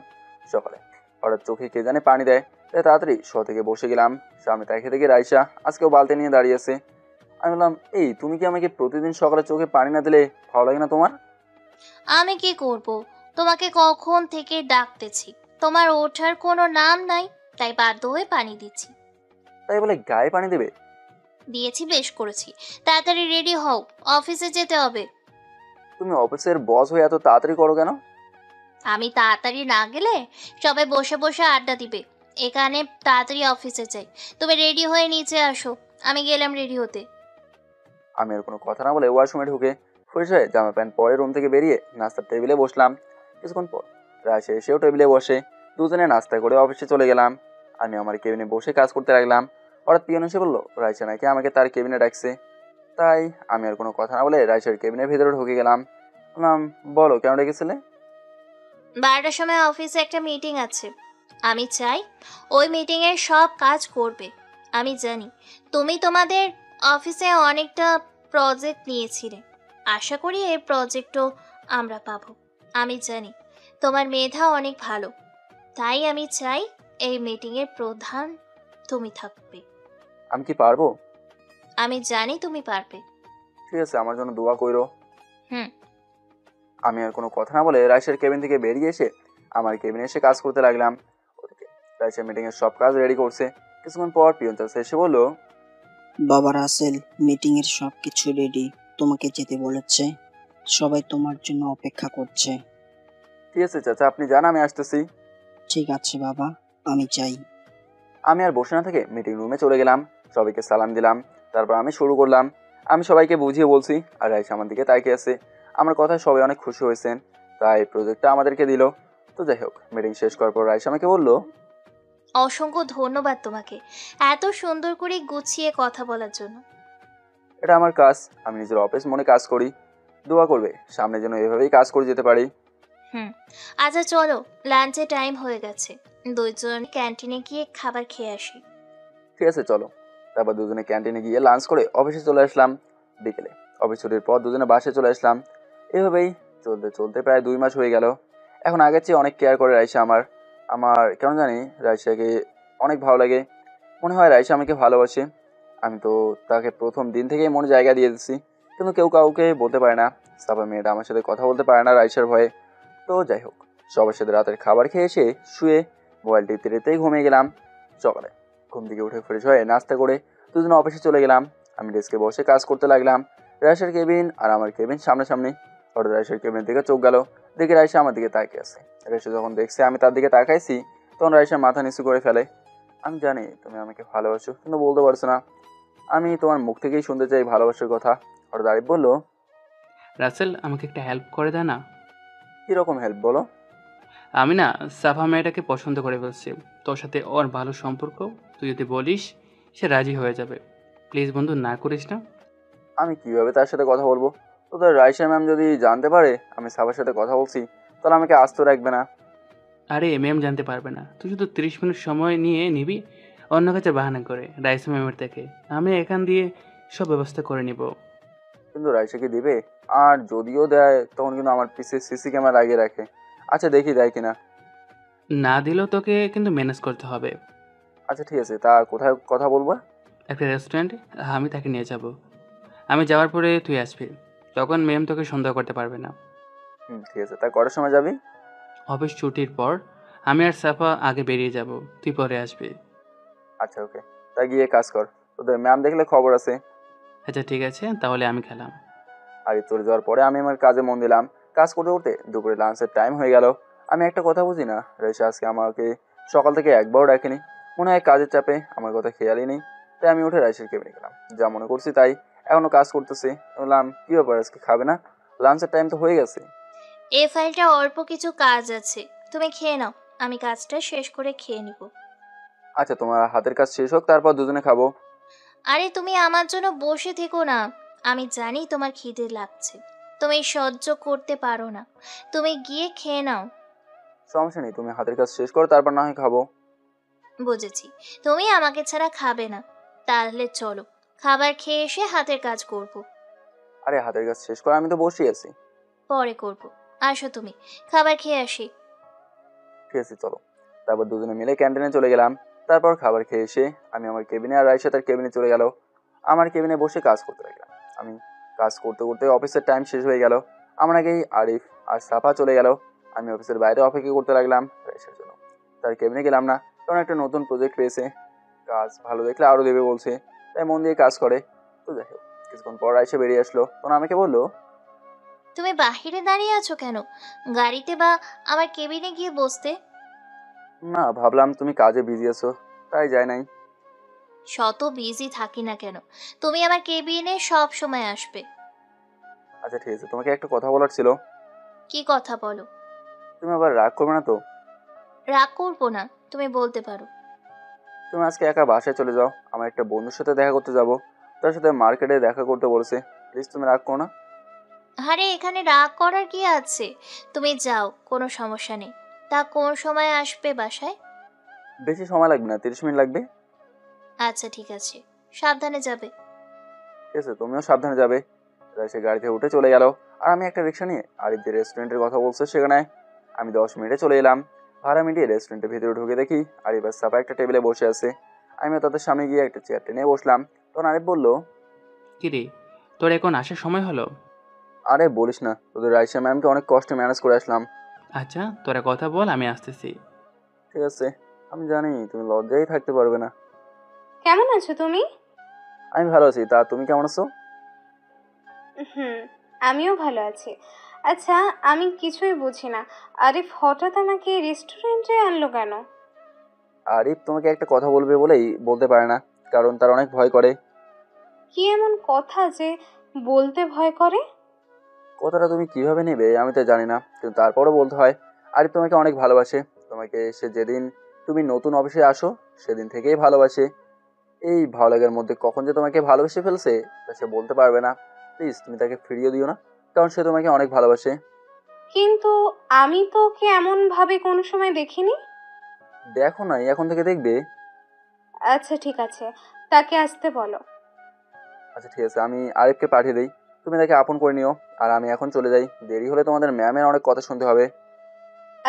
সকালে হঠাৎ চোখে কে জানে পানি দেয়, তাই তাড়াতাড়ি শো থেকে বসে গেলাম। সামনে তাকে দেখে রাইসা আজকেও বালতি নিয়ে দাঁড়িয়ে আছে। আমি বললাম, এই তুমি কি আমাকে প্রতিদিন সকালে চোখে পানি না দিলে ভালো লাগে না তোমার? আমি কি করব, তোমাকে কখন থেকে ডাকতেছি, তোমার ওঠার কোনো নাম নাই, তাই বাধ্য হয়ে পানি দিচ্ছি। তাই বলে গায়ে পানি দেবে? দিয়েছি, বেশ করেছি। তাড়াতাড়ি রেডি হও, অফিসে যেতে হবে। তুমি অফিসের বস হয়ে এত তাড়াতাড়ি করো কেন? আমি তাড়াতাড়ি না গেলে সবাই বসে বসে আড্ডা দিবে। এখানে তাড়াতাড়ি অফিসে যাই, তুমি রেডি হয়ে নিচে আসো, আমি গেলাম রেডি হতে। আমি আর কোনো কথা না বলে ওয়াশরুমে ঢুকে ফ্রেশ হয়ে জামা প্যান্ট পরে রুম থেকে বেরিয়ে নাস্তার টেবিলে বসলাম। কিছুক্ষণ পর রাইসা এসেও টেবিলে বসে। দুজনে নাস্তা করে অফিসে চলে গেলাম। আমি আমার কেবিনে বসে কাজ করতে লাগলাম। হঠাৎ পিয়ন এসে বললো রাইসা নাকি আমাকে তার কেবিনে ডাকছে। তাই আমি আর কোনো কথা না বলে রাইসার কেবিনের ভেতরে ঢুকে গেলাম। বললাম, বলো কেন ডেকেছিলে? 12টার সময় অফিসে একটা মিটিং আছে। আমি চাই ওই মিটিংয়ের সব কাজ করবে। আমি জানি তুমি তোমাদের অফিসে অনেকটা প্রজেক্ট নিয়েছিলে। আশা করি এই প্রজেক্টও আমরা পাবো। আমি জানি তোমার মেধা অনেক ভালো, তাই আমি চাই এই মিটিংয়ের প্রধান তুমি থাকবে। আমি কি পারবো? আমি জানি তুমি পারবে। ঠিক আছে, আমার জন্য দোয়া কইরো। হুম। আমি আর কোনো কথা না বলে রাইসার কেবিন থেকে বেরিয়ে এসে আমার কেবিনে এসে কাজ করতে লাগলাম। ওদিকে রাইসা মিটিংয়ের সব কাজ রেডি করছে। কিছুক্ষণ পর পিয়ন চাচা এসে বললো, বাবা রাসেল, মিটিং এর সবকিছু রেডি, তোমাকে যেতে বলেছে, সবাই তোমার জন্য অপেক্ষা করছে। ঠিক আছে চাচা, আপনি যান, আমি আসতেছি। ঠিক আছে বাবা, আমি যাই। আমি আর বসে না থেকে মিটিং রুমে চলে গেলাম। সবাইকে সালাম দিলাম। তারপর আমি শুরু করলাম। আমি সবাইকে বুঝিয়ে বলছি আর রাইসা আমার দিকে তাকিয়ে আছে। আমার কথায় সবাই অনেক খুশি হয়েছেন, তাই প্রজেক্টটা আমাদেরকে দিল। তো যাই হোক, মিটিং শেষ করার পর রাইসা আমাকে বললো, অসংখ্য ধন্যবাদ তোমাকে এত সুন্দর করে গুছিয়ে কথা বলার জন্য। এটা আমার কাজ, আমি নিজের অফিস মনে কাজ করি। দোয়া করবে সামনে যেন এভাবেই কাজ করে যেতে পারি। আচ্ছা চলো, লাঞ্চে টাইম হয়ে গেছে, দুইজন ক্যান্টিনে গিয়ে খাবার খেয়ে আসি। ঠিক আছে চলো। তারপর দুজনে ক্যান্টিনে গিয়ে লাঞ্চ করে অফিসে চলে আসলাম। বিকেলে অফিস ছুটির পর দুজনে বাসে চলে আসলাম। এভাবেই চলতে চলতে প্রায় 2 মাস হয়ে গেল। এখন আগের চেয়ে অনেক কেয়ার করে রাইসা আমার। আমার কেন জানি রাইসাকে অনেক ভালো লাগে। মনে হয় রাইসা আমাকে ভালোবাসে। আমি তো তাকে প্রথম দিন থেকেই মনে জায়গা দিয়ে দিচ্ছি, কিন্তু কেউ কাউকে বলতে পারে না। সাফা মেয়েটা আমার সাথে কথা বলতে পারে না রাইসার ভয়ে। তো যাই হোক, সবার সাথে রাতের খাবার খেয়ে এসে শুয়ে মোবাইল টিপতে টিপতেই ঘুমিয়ে গেলাম। সকালে ঘুম থেকে উঠে ফ্রেশ হয়ে নাস্তা করে দুজনে অফিসে চলে গেলাম। আমি ডেস্কে বসে কাজ করতে লাগলাম। রাইসার কেবিন আর আমার কেবিন সামনাসামনি। হঠাৎ রাইসার কেবিনের দিকে চোখ গেল, দেখে রাইসা আমার দিকে তাকিয়ে আছে। রাইসা যখন দেখছে আমি তার দিকে তাকাইছি, তখন রাইসা মাথা নিচু করে ফেলে। আমি জানি তুমি আমাকে ভালোবাসো, কিন্তু বলতে পারছো না। আমি তোমার মুখ থেকেই শুনতে চাই ভালোবাসার কথা। হঠাৎ আরিফ বললো, রাসেল আমাকে একটা হেল্প করে দে না। কীরকম হেল্প বলো? আমি না সাফা মেয়েটাকে পছন্দ করে ফেলছি। তোর সাথে ওর ভালো সম্পর্ক, তুই যদি বলিস সে রাজি হয়ে যাবে। প্লিজ বন্ধু, না করিস না। আমি কিভাবে তার সাথে কথা বলবো? তোদের রাইসা ম্যাম যদি জানতে পারে আমি সাফার সাথে কথা বলছি, তাহলে আমাকে আস্ত রাখবে না। আরে ম্যাম জানতে পারবে না, তুই শুধু 30 মিনিট সময় নিয়ে নিবি অন্য কাছে বাহানা করে রাইসা ম্যামের থেকে। আমি এখান দিয়ে সব ব্যবস্থা করে নিব। কিন্তু রাইসা কি দিবে? আর যদিও দেয় তখন কিন্তু আমার পিছে সিসি ক্যামেরা লাগিয়ে রাখে। আচ্ছা দেখি দেয় কিনা। না দিলেও তোকে কিন্তু ম্যানেজ করতে হবে। আচ্ছা ঠিক আছে, তা কোথায় কথা বলবো? একটা রেস্টুরেন্টে আমি তাকে নিয়ে যাব। আমি যাওয়ার পরে তুই আসবি, তখন ম্যাম তোকে সন্দেহ করতে পারবে না। ঠিক আছে, তা কটার সময় যাবি? অফিস ছুটির পর আমি আর সাফা আগে বেরিয়ে যাব, তুই পরে আসবি। আচ্ছা ওকে, তা গিয়ে কাজ কর, তোদের ম্যাম দেখলে খবর আছে। আচ্ছা ঠিক আছে, তাহলে আমি খেলাম। আর চলে যাওয়ার পরে আমি আমার কাজে মন দিলাম। কাজ করতে করতে দুপুরে লাঞ্চের টাইম হয়ে গেল। আমি একটা কথা বুঝি না, রাইসা আজকে আমাকে সকাল থেকে একবারও ডাকেনি। মনে হয় কাজের চাপে আমার কথা খেয়ালই নেই। তাই আমি উঠে রাইসার কেবিনে গেলাম, যা মনে করছি তাই। এখনো কাজ করতেছি। বললাম, কি ব্যাপার আজকে খাবে না? লাঞ্চের টাইম তো হয়ে গেছে। এই ফাইলটা অল্প কিছু কাজ আছে, তুমি খেয়ে নাও, আমি কাজটা শেষ করে খেয়ে নিব। আচ্ছা, তোমার হাতের কাজ শেষ হোক, তারপর দুজনে খাবো। আরে তুমি আমার জন্য বসে থেকো না, আমি জানি তোমার খিদে লাগছে, তুমি সহ্য করতে পারো না, তুমি গিয়ে খেয়ে নাও। সমস্যা নেই, তুমি হাতের কাজ শেষ করো, তারপর না হয় খাবো। বুঝেছি, তুমি আমাকে ছাড়া খাবে না, তাহলে চলো খাবার খেয়ে এসে হাতের কাজ করব। আরে হাতের কাজ শেষ করো, আমি তো বসেই আছি। পরে করব, আসো তুমি, খাবার খেয়ে আসি। ঠিক আছে চলো। তারপর দুজনে মিলে ক্যান্টিনে চলে গেলাম। তারপর খাবার খেয়ে এসে আমি আমার কেবিনে, আর রাইসা তার কেবিনে চলে গেল। আমার কেবিনে বসে কাজ করতে লাগলাম। আমি কাজ করতে করতে অফিসের টাইম শেষ হয়ে গেল। আমার আগেই আরিফ আর সাফা চলে গেল। আমি অফিসের বাইরে অপেক্ষা করতে লাগলাম রাইসার জন্য। তার কেবিনে গেলাম না, কারণ একটা নতুন প্রজেক্ট পেয়েছে, কাজ ভালো দেখলে আরও দেবে বলছে, তাই মন দিয়ে কাজ করে। তো যাই হোক, কিছুক্ষণ পর রাইসা বেরিয়ে আসলো, তখন আমাকে বললো, তুমি বাহিরে দাঁড়িয়ে আছো কেন? গাড়িতে বা আমার কেবিনে গিয়ে বসতে। না, ভাবলাম তুমি কাজে বিজি আছো, তাই যাই নাই। শত বিজি থাকি না কেন, তুমি আমার কেবিনে সব সময় আসবে। আচ্ছা ঠিক আছে, তোমাকে একটা কথা বলার ছিল। কি কথা বলো? তুমি আবার রাগ করবে না তো? রাগ করবো না, তুমি বলতে পারো। তুমি আজকে একা বাসায় চলে যাও, আমার একটা বন্ধুর সাথে দেখা করতে যাব, তার সাথে মার্কেটে দেখা করতে বলেছে। প্লিজ তুমি রাগ করো না। আরে এখানে রাগ করার কি আছে? তুমি যাও, কোনো সমস্যা নেই। তা কোন সময় আসবে বাসায়? বেশি সময় লাগবে না, 30 মিনিট লাগবে। আচ্ছা ঠিক আছে, সাবধানে যাবে। ঠিক আছে, তুমিও সাবধানে যাবে। সে গাড়িতে উঠে চলে গেল, আর আমি একটা রিক্সা নিয়ে আরিফ যে রেস্টুরেন্টের কথা বলছে সেখানে আমি 10 মিনিটে চলে এলাম। ভাড়া মিটিয়ে রেস্টুরেন্টের ভিতরে ঢুকে দেখি আরিফ আর সাফা একটা টেবিলে বসে আছে। আমিও তাদের সামনে গিয়ে একটা চেয়ার টেনে বসলাম। তখন আরিফ বলল, কিরে, তোর এখন আসার সময় হলো? আরে বলিস না, তোদের রাইসা ম্যামকে অনেক কষ্টে ম্যানেজ করে আসলাম। আচ্ছা, তোরা কথা বল, আমি আসতেছি। ঠিক আছে, আমি জানি তুমি লজ্জায় থাকতে পারবে না। কেমন আছো তুমি? আমি ভালো আছি, তা তুমি কেমন আছো? হুম, আমিও ভালো আছি। আচ্ছা, আমি কিছুই বুঝি না, আরিফ হঠাৎ আমাকে রেস্টুরেন্টে আনলো কেন? আরিফ তোমাকে একটা কথা বলবে বলেই বলতে পারে না, কারণ তার অনেক ভয় করে। কি এমন কথা যে বলতে ভয় করে? কথাটা তুমি কিভাবে নেবে আমি তো জানি না, কিন্তু তারপরও বলতে হয়। আরিফ তোমাকে অনেক ভালোবাসে। তোমাকে সে যেদিন তুমি নতুন অফিসে আসো সেদিন থেকেই ভালোবাসে। এই ভালো লাগার মধ্যে কখন যে তোমাকে ভালোবেসে ফেলছে তা সে বলতে পারবে না। প্লিজ তুমি তাকে ফিরিয়ে দিও না, কারণ সে তোমাকে অনেক ভালোবাসে। কিন্তু আমি তো ওকে এমন ভাবে কোনো সময় দেখিনি। দেখো না, এখন থেকে দেখবে। আচ্ছা ঠিক আছে, তাকে আসতে বলো। আচ্ছা ঠিক আছে, আমি আরিফকে পাঠিয়ে দিই, তুমি তাকে আপন করে নিও। আর আমি এখন চলে যাই, দেরি হলে তোমাদের ম্যামের অনেক কথা শুনতে হবে।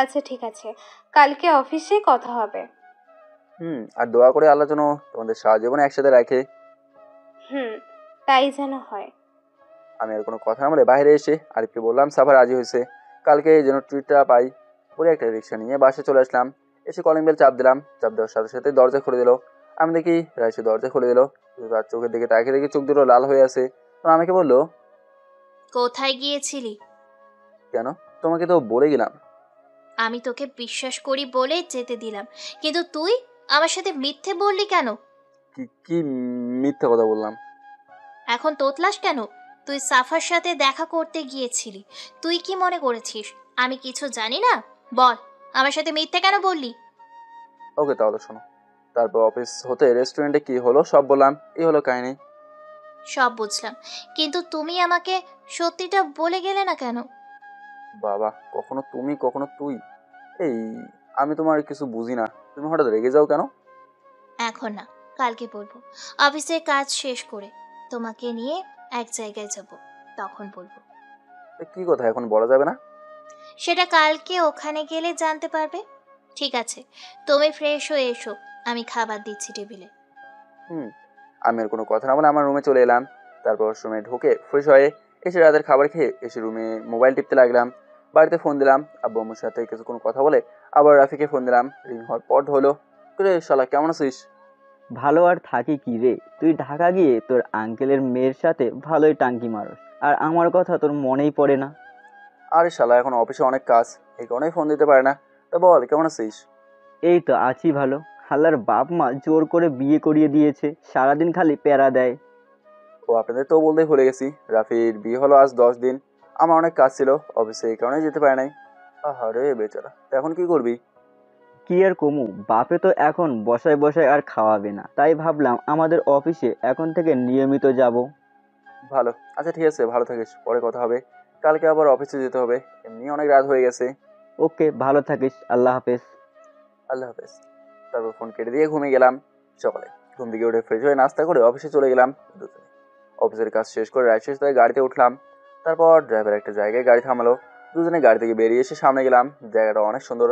আচ্ছা ঠিক আছে, কালকে অফিসে কথা হবে। আর দোয়া করে আল্লাহ যেন তোমাদের সারা জীবনে একসাথে রাখে। হুম, তাই যেন হয়। আমি আর কোনো কথা না বলে বাইরে এসে আরিফকে বললাম সাফা রাজি হয়েছে, কালকে যেন ট্রিটটা পাই। পরে একটা রিক্সা নিয়ে বাসে চলে আসলাম। এসে কলিং বেল চাপ দিলাম, চাপ দেওয়ার সাথে সাথে দরজা খুলে দিল। আমি দেখি রাইসে দরজা খুলে দিল, তার চোখের দিকে তাকিয়ে দেখি চোখ দুটো লাল হয়ে আছে। তখন আমাকে বললো, কোথায় গিয়েছিলি? কেন? তোমাকে তো বলে গেলাম। আমি তোকে বিশ্বাস করি বলে যেতে দিলাম, কিন্তু তুই আমার সাথে মিথ্যে বললি কেন? কি কি মিথ্যা কথা বললাম? এখন তোতলাস কেন? তুই সাফার সাথে দেখা করতে গিয়েছিলি, তুই কি মনে করেছিস আমি কিছু জানি না? বল, আমার সাথে মিথ্যে কেন বললি? ওকে তাহলে শোনো, তারপর অফিস হতে রেস্টুরেন্টে কি হলো সব বললাম। এই হলো কাহিনী। সব বুঝলাম, কিন্তু তুমি আমাকে সত্যিটা বলে গেলে না কেন? বাবা, কখনো তুমি কখনো তুই। এই, আমি তোমার কিছু বুঝি না, তুমি হঠাৎ রেগে যাও কেন? এখন না, কালকে বলবো। অফিসের কাজ শেষ করে তোমাকে নিয়ে এক জায়গায় যাব, তখন বলবো। কি কথা এখন বলা যাবে না? সেটা কালকে ওখানে গেলে জানতে পারবে। ঠিক আছে, তুমি ফ্রেশ হয়ে এসো, আমি খাবার দিচ্ছি টেবিলে। আমি আর কোনো কথা না বলে আমার রুমে চলে এলাম। তারপর রুমে ঢুকে ফ্রেশ হয়ে এসে রাতের খাবার খেয়ে এসে রুমে মোবাইল টিপতে লাগলাম। বাড়িতে ফোন দিলাম, আব্বু আম্মুর সাথে কিছুক্ষণ কথা বলে আবার রাফিকে ফোন দিলাম। রিং হওয়ার পর হলো, রে শালা কেমন আছিস? ভালো আর থাকি কি রে, তুই ঢাকা গিয়ে তোর আঙ্কেলের মেয়ের সাথে ভালোই টাঙ্কি মারস, আর আমার কথা তোর মনেই পড়ে না। আরে শালা এখন অফিসে অনেক কাজ, এই কারণেই ফোন দিতে পারে না। তা বল কেমন আছিস? এই তো আছি ভালো। হাল্লার বাপ মা জোর করে বিয়ে করিয়ে দিয়েছে, সারাদিন খালি প্যারা দেয়। ও আপনাদের তো বলতেই ভুলে গেছি, রাফির বিয়ে হলো আজ 10 দিন। আমার অনেক কাজ ছিল অফিসে, এই কারণেই যেতে পারে নাই। আহারে বেচারা, এখন কি করবি? কি আর কমু, বাপে তো এখন বসায় বসায় আর খাওয়াবে না, তাই ভাবলাম আমাদের অফিসে এখন থেকে নিয়মিত যাব। ভালো, আচ্ছা ঠিক আছে, ভালো থাকিস, পরে কথা হবে। কালকে আবার অফিসে যেতে হবে, এমনি অনেক রাত হয়ে গেছে। ওকে, ভালো থাকিস, আল্লাহ হাফেজ। আল্লাহ হাফেজ। তারপর ফোন কেটে দিয়ে ঘুমিয়ে গেলাম। সকালে ঘুম থেকে উঠে ফ্রেশ হয়ে নাস্তা করে অফিসে চলে গেলাম দুজনে। অফিসের কাজ শেষ করে রাইট শেষ হয়ে গাড়িতে উঠলাম। তারপর ড্রাইভার একটা জায়গায় গাড়ি থামালো, দুজনে গাড়ি থেকে বেরিয়ে এসে সামনে গেলাম। জায়গাটা অনেক সুন্দর।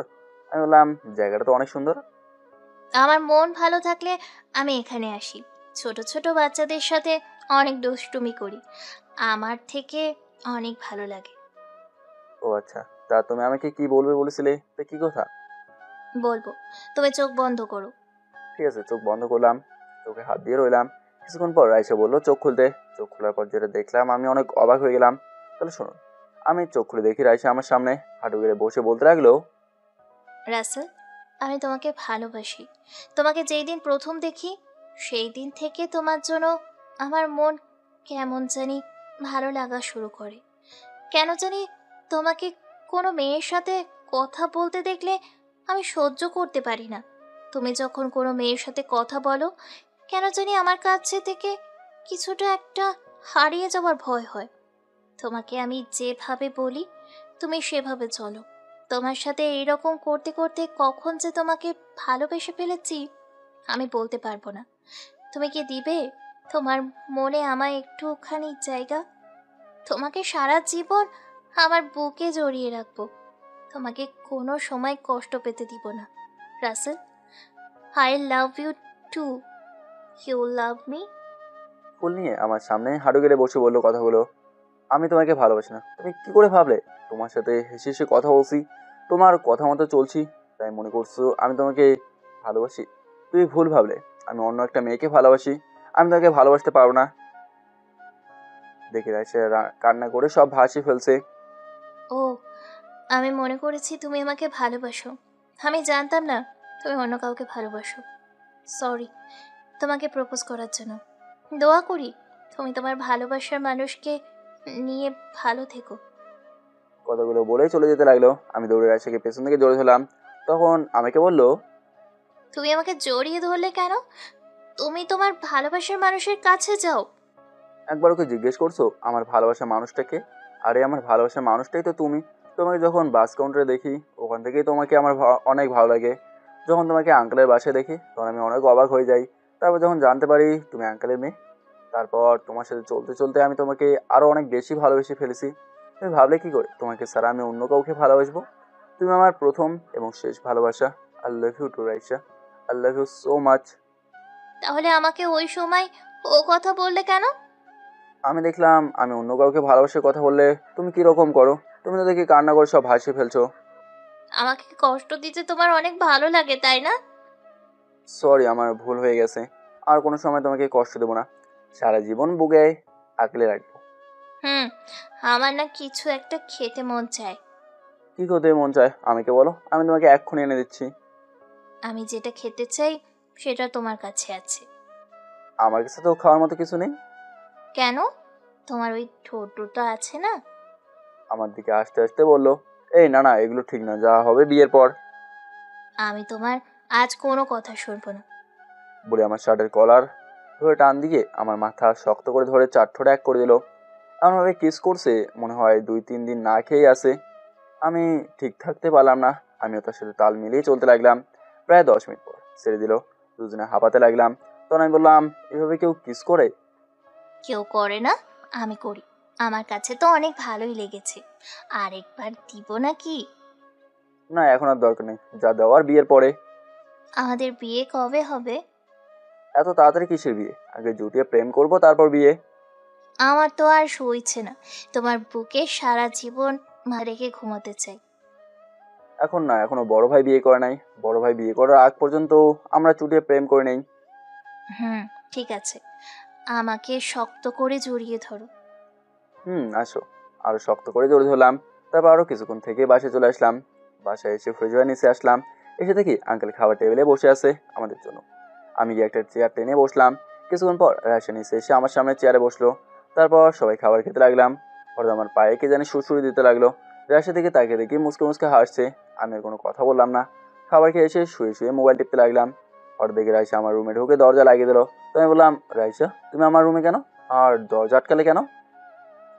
আমি বললাম, জায়গাটা তো অনেক সুন্দর। আমার মন ভালো থাকলে আমি এখানে আসি, ছোট ছোট বাচ্চাদের সাথে অনেক দুষ্টুমি করি, আমার থেকে অনেক ভালো লাগে। ও আচ্ছা, তা তুমি আমাকে কি বলবে বলেছিলে, তা কি কথা? বলবো, তুমি চোখ বন্ধ করো। ঠিক আছে, চোখ বন্ধ করলাম, চোখে হাত দিয়ে রইলাম। কিছুক্ষণ পর রাইসা বললো চোখ খুলতে। চোখ খোলার পর যেটা দেখলাম আমি অনেক অবাক হয়ে গেলাম। তাহলে শুনুন, আমি চোখ খুলে দেখি রাইসা আমার সামনে হাঁটু গেড়ে বসে বলতে লাগলো, রাসেল, আমি তোমাকে ভালোবাসি। তোমাকে যেই দিন প্রথম দেখি সেই দিন থেকে তোমার জন্য আমার মন কেমন জানি ভালো লাগা শুরু করে। কেন জানি তোমাকে কোনো মেয়ের সাথে কথা বলতে দেখলে আমি সহ্য করতে পারি না। তুমি যখন কোনো মেয়ের সাথে কথা বলো, কেন জানি আমার কাছে থেকে কিছুটা একটা হারিয়ে যাওয়ার ভয় হয়। তোমাকে আমি যেভাবে বলি তুমি সেভাবে চলো। তোমার সাথে এইরকম করতে করতে কখন যে তোমাকে ভালোবেসে ফেলেছি আমি বলতে পারবো না। তুমি কি দিবে তোমার মনে আমায় একটুখানি জায়গা? তোমাকে সারা জীবন আমার বুকে জড়িয়ে রাখবো। তোমাকে কোনো সময় কষ্ট পেতে দিব না। Rasel, I love you too. You love me? ফুল নিয়ে আমার সামনে হাঁটু গেড়ে বসে বললো কথাগুলো। আমি তোমাকে ভালোবাসি না, তুমি কি করে ভাবলে? তোমার সাথে হেসে হেসে কথা বলছি, তোমার কথা মতো চলছি, তাই মনে করছো আমি তোমাকে ভালোবাসি? তুমি ভুল ভাবলে। আমি অন্য একটা মেয়েকে ভালোবাসি, আমি তোমাকে ভালোবাসতে পারবো না। দেখে রাইসা কান্না করে সব ভাসিয়ে ফেলছে। ও, আমি মনে করেছি তুমি আমাকে ভালোবাসো। আমি জানতাম না তুমি অন্য কাউকে ভালোবাসো। সরি তোমাকে প্রপোজ করার জন্য। দোয়া করি তুমি তোমার ভালোবাসার মানুষকে নিয়ে ভালো থেকো। কথাগুলো বলে চলে যেতে লাগলো। আমি দৌড়ে রাইসাকে পেছন থেকে জড়িয়ে ধরলাম। তখন আমাকে বললো, তুমি আমাকে জড়িয়ে ধরলে কেন? তুমি তোমার ভালোবাসার মানুষের কাছে যাও। একবার ওকে জিজ্ঞেস করছো আমার ভালোবাসার মানুষটাকে? আরে আমার ভালোবাসার মানুষটাই তো তুমি। তোমাকে যখন বাস কাউন্টারে দেখি ওখান থেকেই তোমাকে আমার অনেক ভালো লাগে। যখন তোমাকে আঙ্কেলের বাসায় দেখি তখন আমি অনেক অবাক হয়ে যাই। তারপর যখন জানতে পারি তুমি আঙ্কেলের মেয়ে, তারপর তোমার সাথে চলতে চলতে আমি তোমাকে আরও অনেক বেশি ভালোবেসে ফেলেছি। তুমি ভাবলে কি করে তোমাকে ছাড়া আমি অন্য কাউকে ভালোবাসবো? তুমি আমার প্রথম এবং শেষ ভালোবাসা। I love you too Raisa, I love you so much. তাহলে আমাকে ওই সময় ও কথা বললে কেন? আমি দেখলাম আমি অন্য কাউকে ভালোবাসে কথা বললে তুমি কিরকম করো। তুমি তো দেখি কান্না করে সব ভাসিয়ে ফেলছো। আমাকে কষ্ট দিতে তোমার অনেক ভালো লাগে তাই না? সরি, আমার ভুল হয়ে গেছে। আর কোনো সময় তোমাকে কষ্ট দেবো না, সারা জীবন বুকে আঁকলে রাখবো। আমার না কিছু একটা খেতে মন চায়। কি করতে মন চায় আমাকে বলো, আমি তোমাকে এক্ষুনি এনে দিচ্ছি। আমি যেটা খেতে চাই সেটা তোমার কাছে আছে। আমার কাছে তো খাওয়ার মতো কিছু নেই। কেন? তোমার ওই ঠোঁট দুটো আছে না? আমার দিকে আস্তে আস্তে বললো, এই না না, এগুলো ঠিক না, যা হবে বিয়ের পর। আমি তোমার আজ কোনো কথা শুনবো না। বলে আমার শার্টের কলার ধরে টান দিয়ে আমার মাথা শক্ত করে ধরে চার ঠোঁট এক করে দিল। এমনভাবে কিস করছে মনে হয় 2-3 দিন না খেয়েই আছে। আমি ঠিক থাকতে পারলাম না, আমিও তার সাথে তাল মিলিয়ে চলতে লাগলাম। প্রায় 10 মিনিট পর ছেড়ে দিল, দুজনে হাঁপাতে লাগলাম। তখন আমি বললাম, এভাবে কেউ কিস করে? কেউ করে না, আমি করি। আমার কাছে তো অনেক ভালোই লেগেছে। আরেকবার দিব নাকি? না, এখন আর দরকার নেই, যা দেওয়ার বিয়ের পরে। আমাদের বিয়ে কবে হবে? এত তাড়াতাড়ি কিসের বিয়ে? আগে জুটিয়ে প্রেম করব, তারপর বিয়ে। আমার তো আর সইছে না তোমার বুকে সারা জীবন মা রেখে ঘুমাতে চাই। এখন না, এখনো বড় ভাই বিয়ে করে নাই। বড় ভাই বিয়ে করার আগ পর্যন্ত আমরা চুটিয়ে প্রেম করে নেই। ঠিক আছে, আমাকে শক্ত করে জড়িয়ে ধরো। আসো। আরো শক্ত করে জড়িয়ে ধরলাম। তারপর আরো কিছুক্ষণ থেকে বাসায় চলে আসলাম। বাসায় এসে ফ্রিজের নিচে আসলাম। এসে দেখি আঙ্কেল খাবার টেবিলে বসে আছে আমাদের জন্য। আমি গিয়ে একটা চেয়ার টেনে বসলাম। কিছুক্ষণ পর রাশিয়া নিচে এসে আমার সামনে চেয়ারে বসলো। তারপর সবাই খাবার খেতে লাগলাম। হঠাৎ আমার পায়ে কে জানি সুড়সুড়ি দিতে লাগলো। রাশিয়া দিকে তাকিয়ে দেখি মুসকে মুসকে হাসছে। আমি আর কোনো কথা বললাম না। খাবার খেয়ে এসে শুয়ে শুয়ে মোবাইল টিপতে লাগলাম। হঠাৎ দেখি রাইসা আমার রুমে ঢুকে দরজা লাগিয়ে দিল। তো আমি বললাম, রাইসা তুমি আমার রুমে কেন, আর দরজা আটকালে কেন?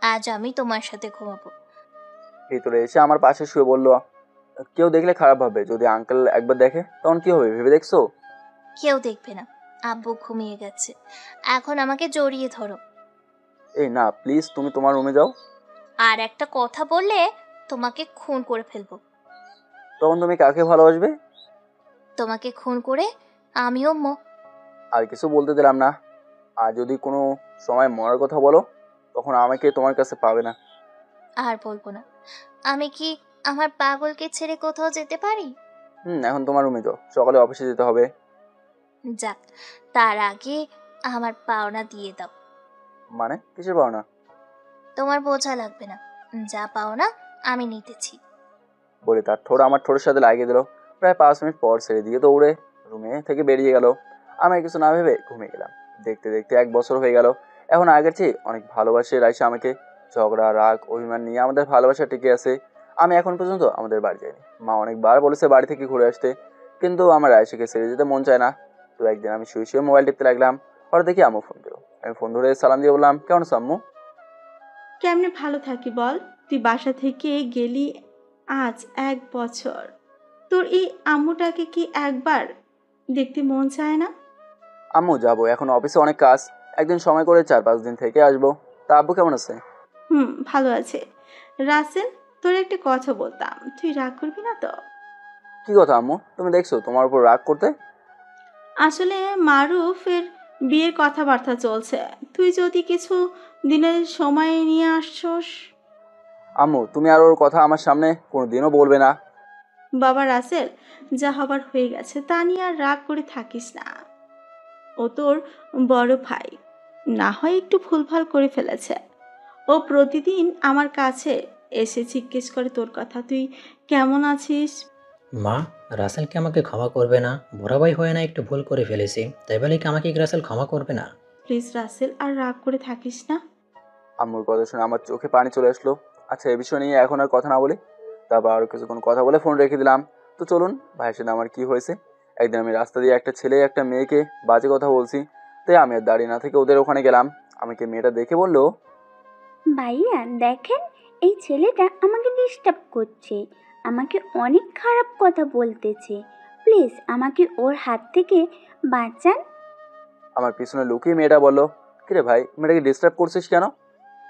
আজ আমি তোমার সাথে ঘুমাবো। ভিতরে এসে আমার পাশে শুয়ে বললো, কেউ দেখলে খারাপ ভাববে, যদি আঙ্কেল একবার দেখে তখন কি হবে ভেবে দেখছো? কেউ দেখবে না, আব্বু ঘুমিয়ে গেছে। এখন আমাকে জড়িয়ে ধরো। এই না, প্লিজ তুমি তোমার রুমে যাও। আর একটা কথা বললে তোমাকে খুন করে ফেলবো। তখন তুমি কাকে ভালোবাসবে? তোমাকে খুন করে আমিও আর কিছু বলতে দিলাম না। আর যদি কোনো সময় মরার কথা বলো তখন আমাকে তোমার কাছে পাবে না। আর বলবো না। আমি কি আমার পাগলকে ছেড়ে কোথাও যেতে পারি? এখন তোমার রুমে যাও, সকালে অফিসে যেতে হবে। যাক, তার আগে আমার পাওনা দিয়ে দাও। মানে কিসের পাওনা? তোমার বোঝা লাগবে না, যা পাওনা আমি নিতেছি। বলে তার ঠোঁট আমার ঠোঁটের সাথে লাগিয়ে দিল। প্রায় 5 মিনিট পর ছেড়ে দিয়ে দৌড়ে রুমে থেকে বেরিয়ে গেল। আমি কিছু না ভেবে ঘুমিয়ে গেলাম। দেখতে দেখতে 1 বছর হয়ে গেল। এখন আগের চেয়ে অনেক ভালোবাসে রাইসা আমাকে। ঝগড়া রাগ অভিমান নিয়ে আমাদের ভালোবাসা টিকে আছে। আমি এখন পর্যন্ত আমাদের বাড়ি যাইনি। মা অনেকবার বলেছে বাড়ি থেকে ঘুরে আসতে, কিন্তু আমার রায়শাকে ছেড়ে যেতে মন চায় না। তো একদিন আমি শুয়ে শুয়ে মোবাইল টিপতে লাগলাম, হঠাৎ দেখি আম্মু ফোন দিল। আমি ফোন ধরে সালাম দিয়ে বললাম, কেমন আছো আম্মু? কেমনে ভালো থাকি বল? তুই বাসা থেকে গেলি আজ 1 বছর। তোর এই আম্মুটাকে কি একবার দেখতে মন চায় না? আম্মু যাবো, এখন অফিসে অনেক কাজ, একদিন সময় করে 4-5 দিন থেকে আসবো। তা আব্বু কেমন আছে? ভালো আছে। রাসেল, তোর একটা কথা বলতাম, তুই রাগ করবি না তো? কি কথা আম্মু? তুমি দেখছো তোমার উপর রাগ করতে? আসলে মারুফের বিয়ের কথাবার্তা চলছে, তুই যদি কিছু দিনের সময় নিয়ে আসছস। আম্মু তুমি আর ওর কথা আমার সামনে কোনোদিনও বলবে না। বাবা রাসেল, যা হবার হয়ে গেছে, তা নিয়ে আর রাগ করে থাকিস না। ও তোর বড় ভাই, না হয় একটু ভুলভাল করে ফেলেছে। ও প্রতিদিন আমার কাছে এসে জিজ্ঞেস করে তোর কথা, তুই কেমন আছিস। মা, রাসেল কি আমাকে ক্ষমা করবে না? বড় ভাই হয়ে না একটু ভুল করে ফেলেছি, তাই বলে কি আমাকে রাসেল ক্ষমা করবে না? প্লিজ রাসেল, আর রাগ করে থাকিস না। আম্মুর কথা শুনে আমার চোখে পানি চলে আসলো। আচ্ছা, এই বিষয় নিয়ে এখন আর কথা না বলি। তারপর আরো কিছুক্ষণ কথা বলে ফোন রেখে দিলাম। তো চলুন ভাইয়ের সাথে আমার কি হয়েছে। একদিন আমি রাস্তা দিয়ে একটা ছেলে একটা মেয়েকে বাজে কথা বলছি, তাই আমি আর দাঁড়িয়ে না থেকে ওদের ওখানে গেলাম। আমাকে মেয়েটা দেখে বললো, ভাইয়া দেখেন, এই ছেলেটা আমাকে ডিস্টার্ব করছে, আমাকে অনেক খারাপ কথা বলতেছে, প্লিজ আমাকে ওর হাত থেকে বাঁচান। আমার পিছনে লুকিয়ে মেয়েটা বললো, কিরে ভাই, মেয়েটাকে ডিস্টার্ব করছিস কেন?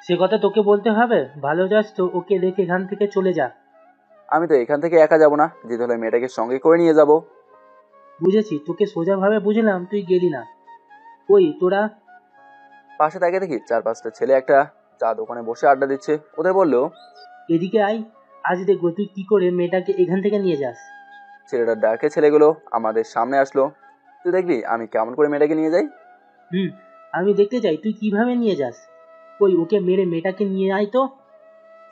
সে কথা তোকে বলতে হবে? ভালো যাস তো ওকে রেখে এখান থেকে চলে যা। আমি তো এখান থেকে একা যাবো না, যেতে হলে মেয়েটাকে সঙ্গে করে নিয়ে যাব। বুঝেছি, তোকে সোজাভাবে বুঝলাম, তুই গেলি না। ওই তোরা? পাশে তাকিয়ে দেখি 4-5টা ছেলে একটা চা দোকানে বসে আড্ডা দিচ্ছে। ওদের বললো, এদিকে আয়, আজ দেখবো তুই কি করে মেয়েটাকে এখান থেকে নিয়ে যাস। ছেলেটার ডাকে ছেলেগুলো আমাদের সামনে আসলো। তুই দেখবি আমি কেমন করে মেয়েটাকে নিয়ে যাই। আমি দেখতে চাই তুই কিভাবে নিয়ে যাস। ওই ওকে মেরে মেয়েটাকে নিয়ে আয় তো।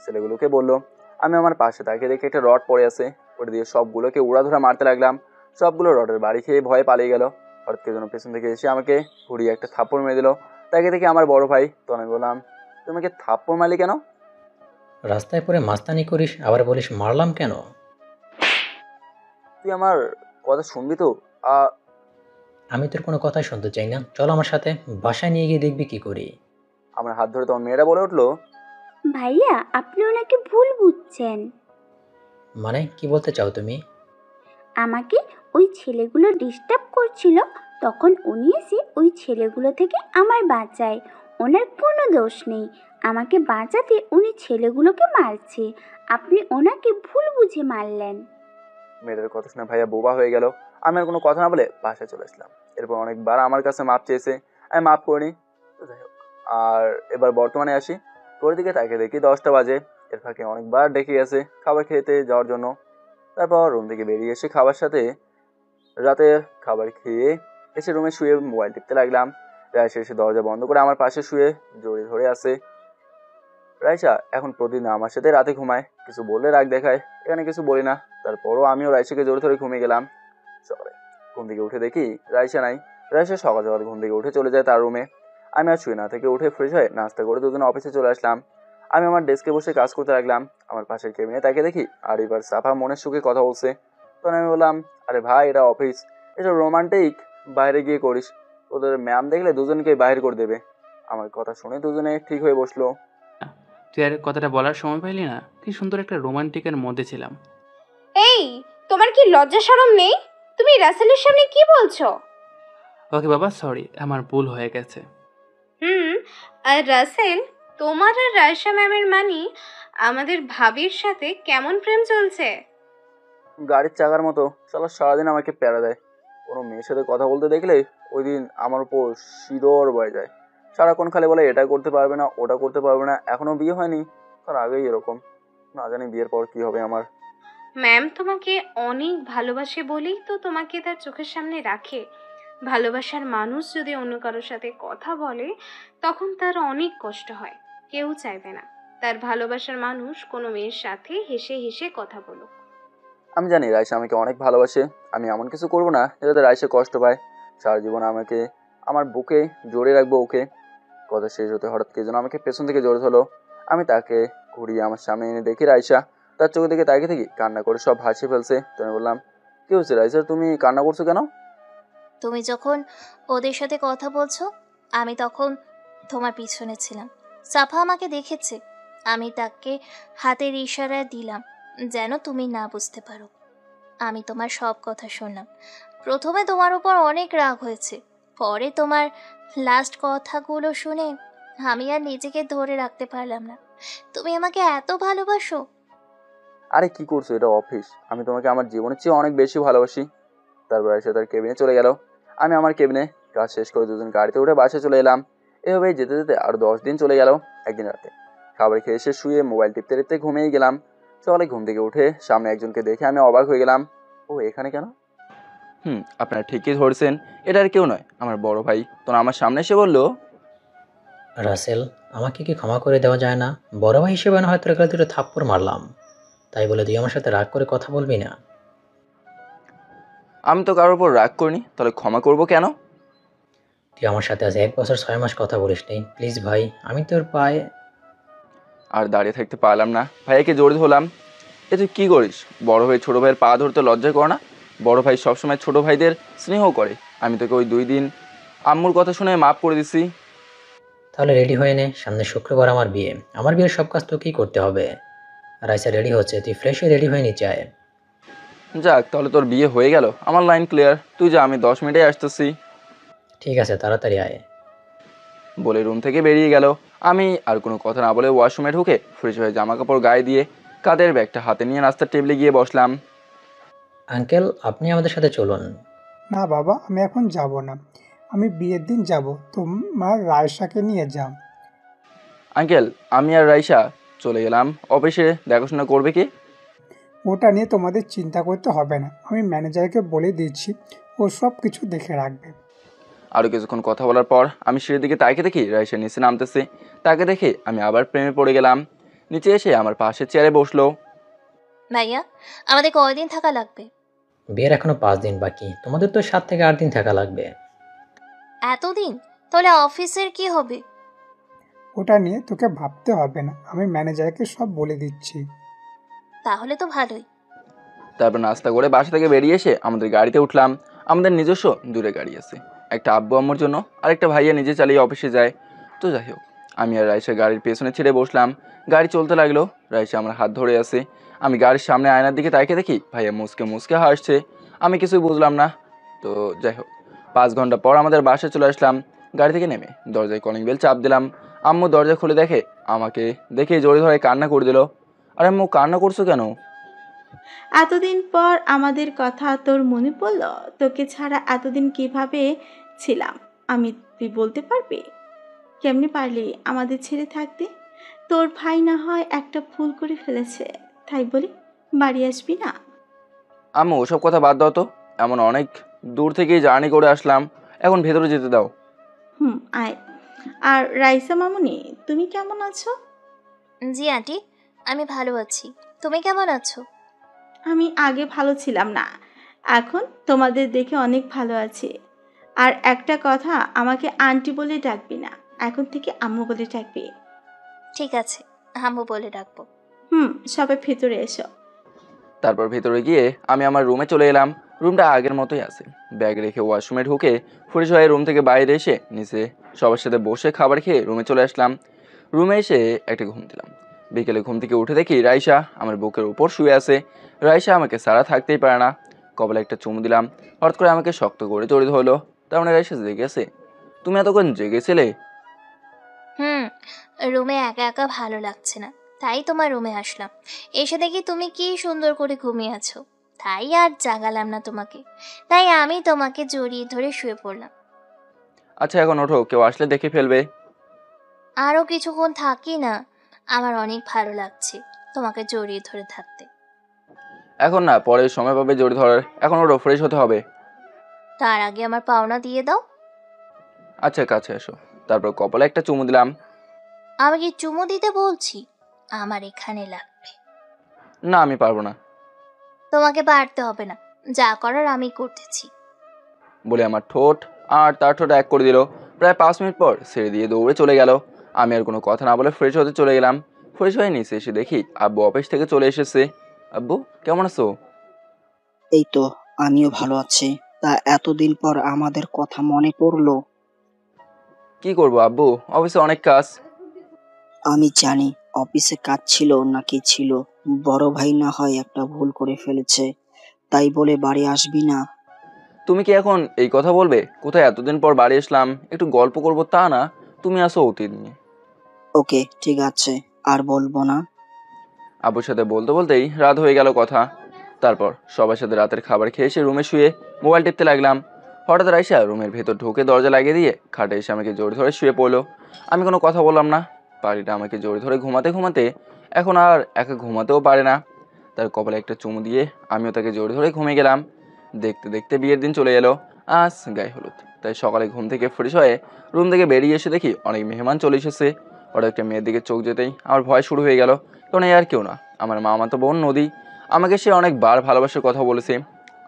ছেলেগুলোকে বললো। আমি আমার পাশে তাকিয়ে দেখি একটা রড পড়ে আছে, ওটা দিয়ে সবগুলোকে উড়াধুরা মারতে লাগলাম। সবগুলো রডের বাড়ি খেয়ে ভয়ে পালিয়ে গেল। হঠাৎ কে যেন পেছন থেকে এসে আমাকে ঘুরিয়ে একটা থাপ্পড় মেরে দিল। তাকে দেখি আমার বড় ভাই। তো আমি বললাম, তোমাকে থাপ্পড় মারলি কেন? রাস্তায় পরে মাস্তানি করিস, আবার বলিস মারলাম কেন? তুই আমার কথা শুনবি তো? আমি তোর কোনো কথাই শুনতে চাই না, চল আমার সাথে, বাসায় নিয়ে গিয়ে দেখবি কি করি। আমার হাত ধরে তখন মেয়েরা বলে উঠলো, ভাইয়া আপনি ওনাকে ভুল বুঝছেন। মানে কি বলতে চাও তুমি? আমাকে ওই ছেলেগুলো ডিস্টার্ব করছিল, তখন উনি এসে ওই ছেলেগুলো থেকে আমায় বাঁচায়। ওনার কোনো দোষ নেই, আমাকে বাঁচাতে উনি ছেলেগুলোকে মারছে, আপনি ওনাকে ভুল বুঝে মারলেন। মেয়েটার কথা শুনে ভাইয়া বোবা হয়ে গেল। আমি আর কোনো কথা না বলে বাসায় চলে আসলাম। এরপর অনেকবার আমার কাছে মাপ চেয়েছে, আমি মাপ করিনি। তো যাই হোক, আর এবার বর্তমানে আসি। তোর দিকে তাকে দেখি 10টা বাজে। এর ফাঁকে অনেকবার ডেকে গেছে খাবার খেতে যাওয়ার জন্য। তারপর রুম থেকে বেরিয়ে এসে খাবার সাথে রাতে খাবার খেয়ে এসে রুমে শুয়ে মোবাইল টিপতে লাগলাম। রায়সা এসে দরজা বন্ধ করে আমার পাশে শুয়ে জড়িয়ে ধরে আছে। রায়সা এখন প্রতিদিন আমার সাথে রাতে ঘুমায়, কিছু বললে রাগ দেখায়। এখানে কিছু বলি না, তারপরও আমিও রায়সাকে জোরে ধরে ঘুমিয়ে গেলাম। সকালে ঘুম থেকে উঠে দেখি রায়সা নাই। রায়সা সকাল সকাল ঘুম থেকে উঠে চলে যায় তার রুমে। আমি আর শুয়ে না থেকে উঠে ফ্রেশ হয়ে নাস্তা করে দুজনে অফিসে চলে আসলাম। আমি আমার ডেস্কে বসে কাজ করতে লাগলাম। আমার পাশের কেবিনে তাকে দেখি আর এবার সাফা মনের সুখে কথা বলছে। তখন আমি বললাম, আরে ভাই এটা অফিস, এটা রোমান্টিক বাইরে গিয়ে করিস, ওদের ম্যাম দেখলে দুজনকে বাহির করে দেবে। আমার কথা শুনে দুজনে ঠিক হয়ে বসলো। তুই আর কথাটা বলার সময় পাইলি না? কি সুন্দর একটা রোমান্টিকের মধ্যে ছিলাম। এই, তোমার কি লজ্জা শরম নেই? তুমি রাসেলের সামনে কি বলছো? ওকে বাবা, সরি, আমার ভুল হয়ে গেছে। আর রাসেল, তোমার আর রায়শা ম্যামের মানে আমাদের ভাবির সাথে কেমন প্রেম চলছে? গাড়ির চাকার মতো শালা সারাদিন আমাকে প্যারা দেয়। কোনো মেয়ের সাথে কথা বলতে দেখলে ওই দিন আমার উপর শিরোর বয়ে যায়। সারাক্ষণ খালি বলে এটা করতে পারবে না, ওটা করতে পারবে না। এখনো বিয়ে হয়নি, তার আগেই এরকম। না জানি বিয়ের পর কি হবে আমার। ম্যাম তোমাকে অনেক ভালোবাসে বলেই তো তোমাকে তার চোখের সামনে রাখে। ভালোবাসার মানুষ যদি অন্য কারোর সাথে কথা বলে তখন তার অনেক কষ্ট হয়। কেউ চাইবে না তার ভালোবাসার মানুষ কোনো মেয়ের সাথে হেসে হেসে কথা বলুক। আমি জানি রায়সা আমাকে অনেক ভালোবাসে। আমি এমন কিছু করবো না যাতে রায়সা কষ্ট পায়। সারা জীবন আমাকে আমার বুকে জড়িয়ে রাখবো ওকে। কথা শেষ হতে হঠাৎ কে যেন আমাকে পেছন থেকে জড়িয়ে ধরলো। আমি তাকে ঘুরিয়ে আমার সামনে এনে দেখি রাইসা তার চোখে দিকে তাকিয়ে থেকে কান্না করে সব ভাসিয়ে ফেলছে। তো আমি বললাম, কি হয়েছে রাইসা, তুমি কান্না করছো কেন? তুমি যখন ওদের সাথে কথা বলছো আমি তখন তোমার পিছনে ছিলাম। সাফা আমাকে দেখেছে, আমি তাকে হাতের ইশারায় দিলাম যেন তুমি না বুঝতে পারো। আমি তোমার সব কথা শুনলাম। প্রথমে তোমার উপর অনেক রাগ হয়েছে, পরে তোমার লাস্ট কথাগুলো শুনে আমি আর নিজেকে ধরে রাখতে পারলাম না। তুমি আমাকে এত ভালোবাসো। আরে কি করছো, এটা অফিস, আমি তোমাকে আমার জীবনের চেয়ে অনেক বেশি ভালোবাসি। তারপর এসে তার কেবিনে চলে গেল। আমি আমার কেবিনে কাজ শেষ করে দুজন গাড়িতে উঠে বাসে চলে এলাম। এভাবেই যেতে যেতে আরো 10 দিন চলে গেল। একদিন রাতে খাবার খেয়ে এসে শুয়ে মোবাইল টিপতে টিপতে ঘুমিয়ে গেলাম। সকালে ঘুম থেকে উঠে সামনে একজনকে দেখে আমি অবাক হয়ে গেলাম। ও এখানে কেন? আপনারা ঠিকই ধরছেন, এটা আর কেউ নয়, আমার বড় ভাই। তো আমার সামনে এসে বলল, রাসেল, আমাকে কি ক্ষমা করে দেওয়া যায় না? বড় ভাই হিসেবে না হয়তো এগুলো দুটো থাপ্পড় মারলাম, তাই বলে তুই আমার সাথে রাগ করে কথা বলবি না? আমি তো কারোর উপর রাগ করিনি, তাহলে ক্ষমা করব কেন? তুই আমার সাথে আজ 1 বছর 6 মাস কথা বলিস নি, প্লিজ ভাই, আমি তোর পায়ে। আর দাঁড়িয়ে থাকতে পারলাম না, ভাইয়াকে জড়িয়ে ধরলাম। এ তুই কী করিস? বড় ভাই ছোটো ভাইয়ের পা ধরতে লজ্জা করে না? বড় ভাই সবসময় ছোটো ভাইদের স্নেহ করে। আমি তোকে ওই 2 দিন আম্মুর কথা শুনে মাফ করে দিছি। তাহলে রেডি হয়ে নে, সামনে শুক্রবার আমার বিয়ে। আমার বিয়ের সব কাজ তোকেই করতে হবে। রাইসা রেডি হচ্ছে, তুই ফ্রেশ হয়ে রেডি হয়ে নিচে আয়। যাক, তাহলে তোর বিয়ে হয়ে গেল, আমার লাইন ক্লিয়ার। তুই যা, আমি 10 মিনিটেই আসতেছি। ঠিক আছে, তাড়াতাড়ি আয়। বলে রুম থেকে বেরিয়ে গেল। আমি আর কোনো কথা না বলে ওয়াশরুমে ঢুকে ফ্রেশ হয়ে জামা কাপড় গায়ে দিয়ে কাঁধের ব্যাগটা হাতে নিয়ে নাস্তার টেবিলে গিয়ে বসলাম। আঙ্কেল, আপনি আমাদের সাথে চলুন। না বাবা, আমি এখন যাব না, আমি বিয়ের দিন যাব, তোমার রায়সাকে নিয়ে যাও। আঙ্কেল, আমি আর রাইসা চলে গেলাম, অফিসে দেখাশোনা করবে কি? ওটা নিয়ে তোমাদের চিন্তা করতে হবে না, আমি ম্যানেজারকে বলে দিচ্ছি, ও সব কিছু দেখে রাখবে। আরও কিছুক্ষণ কথা বলার পর আমি সিঁড়ির দিকে তাকিয়ে দেখি রাইসা নিচে নামতেছে। তাকে দেখে আমি আবার প্রেমে পড়ে গেলাম। নিচে এসে আমার পাশের চেয়ারে বসলো। ভাইয়া, আমাদের কয়দিন থাকা লাগবে? বিয়ের এখনো 5 দিন বাকি, তোমাদের তো 7 থেকে 8 দিন থাকা লাগবে। এতদিন? তাহলে অফিসের কি হবে? ওটা নিয়ে তোকে ভাবতে হবে না, আমি ম্যানেজারকে সব বলে দিচ্ছি। তাহলে তো ভালোই। তারপর নাস্তা করে বাসা থেকে বেরিয়ে এসে আমাদের গাড়িতে উঠলাম। আমাদের নিজস্ব দূরে গাড়ি আছে, একটা আব্বু আম্মুর জন্য, আর একটা ভাইয়া নিজে চালিয়ে অফিসে যায়। তো যাই হোক, আমি আর রাইসা গাড়ির পেছনে ছেড়ে বসলাম। গাড়ি চলতে লাগলো, রাইসা আমার হাত ধরে আছে। আমি গাড়ির সামনে আয়নার দিকে তাকিয়ে দেখি ভাইয়া মুসকে মুসকে হাসছে। আমি কিছুই বুঝলাম না। তো যাই হোক, 5 ঘন্টা পর আমাদের বাসায় চলে আসলাম। গাড়ি থেকে নেমে দরজায় কলিং বেল চাপ দিলাম। আম্মু দরজা খুলে দেখে, আমাকে দেখে জোরে ধরে কান্না করে দিল। আরে আম্মু, কান্না করছো কেন? এতদিন পর আমাদের কথা তোর মনে পড়ল? তোকে ছাড়া এতদিন কিভাবে ছিলাম আমি, তুই বলতে পারবি? কেমনে পারলি আমাদের ছেড়ে থাকতে? তোর ভাই না হয় একটা ভুল করে ফেলেছে, তাই বলি বাড়ি আসবি না? আম্মু, ওসব কথা বাদ দাও তো। এমন অনেক দূর থেকেই জার্নি করে আসলাম, এখন ভেতরে যেতে দাও। আয়। আর রাইসা মামুনি, তুমি কেমন আছো? জি আন্টি, আমি ভালো আছি। তুমি কেমন আছো? আমি আগে ভালো ছিলাম না, এখন তোমাদের দেখে অনেক ভালো আছি। আর একটা কথা, আমাকে আন্টি বলে ডাকবি না, এখন থেকে আম্মু বলে ডাকবি। ঠিক আছে, আম্মু বলে ডাকবো। সবাই ভেতরে এসো। তারপর ভেতরে গিয়ে আমি আমার রুমে চলে এলাম। রুমটা আগের মতোই আছে। ব্যাগ রেখে ওয়াশরুমে ঢুকে ফ্রেশ হয়ে রুম থেকে বাইরে এসে নিচে সবার সাথে বসে খাবার খেয়ে রুমে চলে আসলাম। রুমে এসে একটা ঘুম দিলাম। বিকেলে ঘুম থেকে উঠে দেখি রাইসা আমার বুকের উপর শুয়ে আছে। রাইসা আমাকে সারা থাকতেই পারে না। কপালে একটা চুমু দিলাম, হঠাৎ করে আমাকে শক্ত করে জড়িয়ে ধরলো। তার মানে রাইসা জেগেছে। তুমি এতক্ষণ জেগেছিলে? রুমে একা একা ভালো লাগছে না, তাই তোমার রুমে আসলাম। এসে দেখি তুমি কি সুন্দর করে ঘুমিয়ে আছো, তাই আর জাগালাম না তোমাকে। তাই আমি তোমাকে জড়িয়ে ধরে শুয়ে পড়লাম। আচ্ছা, এখন ওঠো, কেউ আসলে দেখে ফেলবে। আরও কিছুক্ষণ থাকি না, আমার অনেক ভালো লাগছে তোমাকে জড়িয়ে ধরে থাকতে। এখন না, পরে সময় পাবে জড়িয়ে ধরার। এখন ওঠো, ফ্রেশ হতে হবে। তার আগে আমার পাওনা দিয়ে দাও। আচ্ছা, কাছে এসো। তারপর কপালে একটা চুমু দিলাম। আমি কি চুমু দিতে বলছি? আমার এখানে লাগবে। না, আমি পারবো না। তোমাকে পারতে হবে না, যা করার আমি করতেছি। বলে আমার ঠোঁট আর তার ঠোঁট এক করে দিল। প্রায় 5 মিনিট পর ছেড়ে দিয়ে দৌড়ে চলে গেল। আমি আর কোনো কথা না বলে ফ্রেশ হতে চলে গেলাম। ফ্রেশ হয়ে নিচে এসে দেখি আব্বু অফিস থেকে চলে এসেছে। আব্বু কেমন আছো? এই তো, আমিও ভালো আছি। তা এতদিন পর আমাদের কথা মনে পড়লো? কি করবো আব্বু, অফিসে অনেক কাজ। আমি জানি অফিসে কাজ ছিল নাকি ছিল, বড় ভাই না হয় একটা ভুল করে ফেলেছে, তাই বলে বাড়ি আসবি না। তুমি কি এখন এই কথা বলবে? কোথায় এতদিন পর বাড়ি আসলাম, একটু গল্প করবো তা না, তুমি আসো অতীত নিয়ে। ওকে ঠিক আছে, আর বলবো না। আব্বুর সাথে বলতে বলতেই রাত হয়ে গেল কথা। তারপর সবার সাথে রাতের খাবার খেয়ে এসে রুমে শুয়ে মোবাইল টিপতে লাগলাম। হঠাৎ রাইসা রুমের ভেতর ঢুকে দরজা লাগিয়ে দিয়ে খাটে এসে আমাকে জড়ি ধরে শুয়ে পড়লো। আমি কোনো কথা বললাম না। পাখিটা আমাকে জড়ি ধরে ঘুমাতে ঘুমাতে এখন আর একা ঘুমাতেও পারে না। তার কপালে একটা চুমু দিয়ে আমিও তাকে জড়ি ধরে ঘুমিয়ে গেলাম। দেখতে দেখতে বিয়ের দিন চলে এলো। আজ গায়ে হলুদ, তাই সকালে ঘুম থেকে ফ্রেশ হয়ে রুম থেকে বেরিয়ে এসে দেখি অনেক মেহমান চলে এসেছে। ওরা একটা মেয়ের দিকে চোখ যেতেই আমার ভয় শুরু হয়ে গেল, কারণ এই আর কেউ না, আমার মামাতো বোন নদী। আমাকে সে অনেকবার ভালোবাসার কথা বলেছে,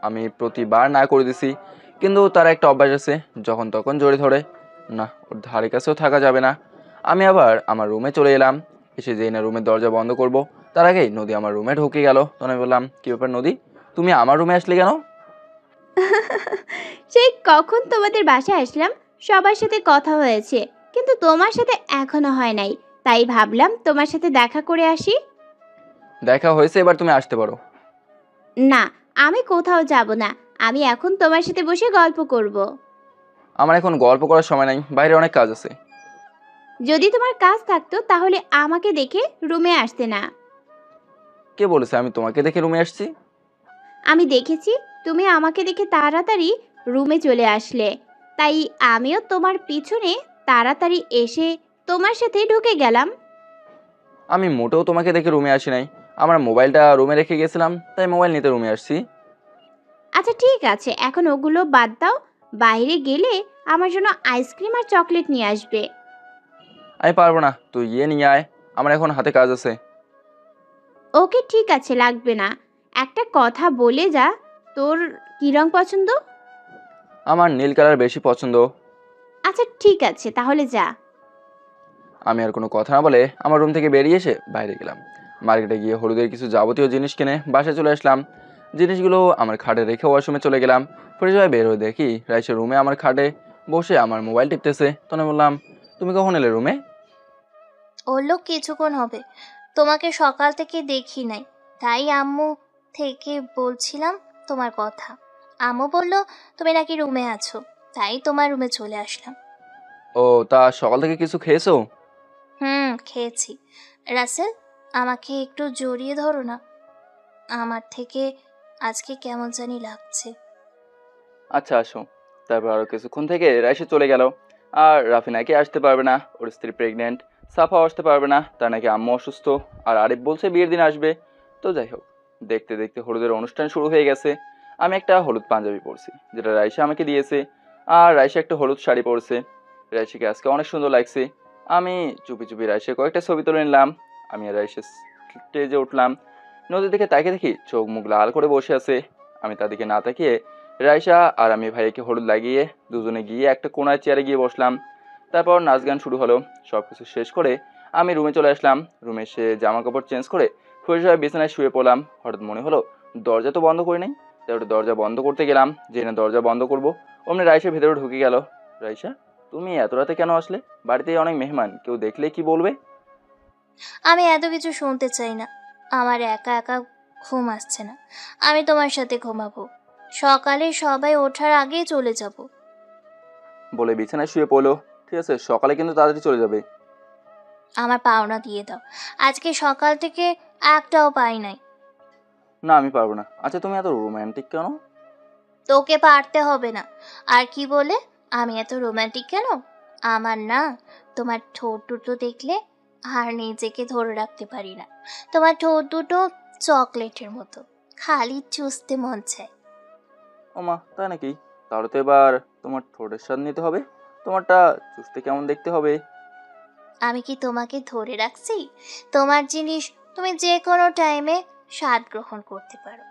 আমি প্রতিবার না করে দিছি, কিন্তু তার একটা অভ্যাস আছে, যখন তখন জড়ি ধরে। না, ওর ধারে কাছেও থাকা যাবে না। আমি আবার আমার রুমে চলে এলাম। এসে যেই না রুমের দরজা বন্ধ করব, তার আগেই নদী আমার রুমে ঢুকে গেল। তখন আমি বললাম, কী ব্যাপার নদী, তুমি আমার রুমে আসলে কেন? সেই কখন তোমাদের বাসায় আসলাম, সবার সাথে কথা হয়েছে, কিন্তু তোমার সাথে এখনো হয় নাই, তাই ভাবলাম তোমার সাথে দেখা করে আসি। দেখা হয়েছে, এবার তুমি আসতে পারো। না, আমি কোথাও যাব না, আমি এখন তোমার সাথে বসে গল্প করব। আমার এখন গল্প করার সময় নাই, বাইরে অনেক কাজ আছে। যদি তোমার কাজ থাকতো তাহলে আমাকে দেখে রুমে আসতে না। কে বলেছে আমি তোমাকে দেখে রুমে আসছি? আমি দেখেছি তুমি আমাকে দেখে তাড়াতাড়ি রুমে চলে আসলে, তাই আমিও তোমার পিছনে তাড়াতাড়ি এসে তোমার সাথে ঢুকে গেলাম। আমি মোটেও তোমাকে দেখে রুমে আসি নাই, আমার মোবাইলটা রুমে রেখে গেছিলাম, তাই মোবাইল নিতে রুমে আসছি। আচ্ছা ঠিক আছে, এখন ওগুলো বাদ দাও, বাইরে গেলে আমার জন্য আইসক্রিম আর চকলেট নিয়ে আসবে। আমি পারবো না, তুই গিয়ে নিয়ে আয়, আমার এখন হাতে কাজ আছে। ওকে ঠিক আছে, লাগবে না। একটা কথা বলে যা, তোর কি রং পছন্দ? আমার নীল কালার বেশি পছন্দ। আচ্ছা ঠিক আছে, তাহলে যা। আমি আর কোনো কথা না বলে আমার রুম থেকে বেরিয়ে এসে বাইরে গেলাম। মার্কেটে গিয়ে হলুদের কিছু যাবতীয় জিনিস কিনে বাসায় চলে আসলাম। জিনিসগুলো আমার খাটে রেখে ওয়াশরুমে চলে গেলাম। ফ্রেশ হয়ে বের হয়ে দেখি রাইসের রুমে আমার খাটে বসে আমার মোবাইল টিপতেছে। তখন বললাম, তুমি কখন এলে রুমে? ওর কিছুক্ষণ হবে, তোমাকে সকাল থেকে দেখি নাই, তাই আম্মু থেকে বলছিলাম তোমার কথা। আম্মু বলল তুমি নাকি রুমে আছো, তাই তোমার রুমে চলে আসলাম। ও, তা সকাল থেকে কিছু খেয়েছো? খেয়েছি। রাসেল, আমাকে একটু জড়িয়ে ধরো না, আমার থেকে আজকে কেমন জানি লাগছে। আচ্ছা আসো। তারপর আরও কিছুক্ষণ থেকে রাইসে চলে গেল। আর রাফি নাকি আসতে পারবে না, ওর স্ত্রী প্রেগনেন্ট, সাফাও আসতে পারবে না, তার নাকি আম্মু অসুস্থ, আর আরিফ বলছে বিয়ের দিন আসবে। তো যাই হোক, দেখতে দেখতে হলুদের অনুষ্ঠান শুরু হয়ে গেছে। আমি একটা হলুদ পাঞ্জাবি পরছি, যেটা রাইসা আমাকে দিয়েছে, আর রাইসা একটা হলুদ শাড়ি পরছে। রাইসাকে আজকে অনেক সুন্দর লাগছে। আমি চুপি চুপি রাইসে কয়েকটা ছবি তুলে নিলাম। আমি আর রাইসে স্টেজে উঠলাম। নদীর দিকে তাকিয়ে দেখি চোখ মুখ লাল করে বসে আছে। আমি তাদেরকে না তাকিয়ে রাইসা আর আমি ভাইকে হলুদ লাগিয়ে দুজনে গিয়ে একটা কোনায় চেয়ারে গিয়ে বসলাম। তারপর নাচ গান শুরু হলো। সব কিছু শেষ করে আমি রুমে চলে আসলাম। রুমে এসে জামা কাপড় চেঞ্জ করে ফ্রেশ হয়ে বিছানায় শুয়ে পড়লাম। হঠাৎ মনে হলো দরজা তো বন্ধ করি নাই, তাই ওটা দরজা বন্ধ করতে গেলাম। যে না দরজা বন্ধ করবো, অমনি রাইসা ভেতরে ঢুকে গেল। রাইসা, তুমি এত রাতে কেন আসলে? বাড়িতে অনেক মেহমান, কেউ দেখলে কি বলবে? আমি এত কিছু শুনতে চাই না, আমার একা একা ঘুম আসছে না, আমি তোমার সাথে ঘুমাবো, সকালে সবাই ওঠার আগেই চলে যাব। বলে বিছানায় শুয়ে পড়লো। ঠিক আছে, সকালে কিন্তু তাড়াতাড়ি চলে যাবে। আমার পাওনা দিয়ে দাও, আজকে সকাল থেকে একটাও পাই নাই। না, আমি পারবো না। আচ্ছা, তুমি এত রোম্যান্টিক কেন? তোকে পারতে হবে না। আর কি বলে আমি এত রোমান্টিক কেন? আমার না তোমার ঠোঁট দুটো দেখলে আর নিজেকে ধরে রাখতে পারি না। তোমার ঠোঁট দুটো চকলেটের মতো, খালি চুষতে মন চায়। ও মা, তাই নাকি? তাহলে তো এবার তোমার ঠোঁটের স্বাদ নিতে হবে। তোমারটা চুষতে কেমন দেখতে হবে? আমি কি তোমাকে ধরে রাখছি? তোমার জিনিস তুমি যে কোনো টাইমে স্বাদ গ্রহণ করতে পারো।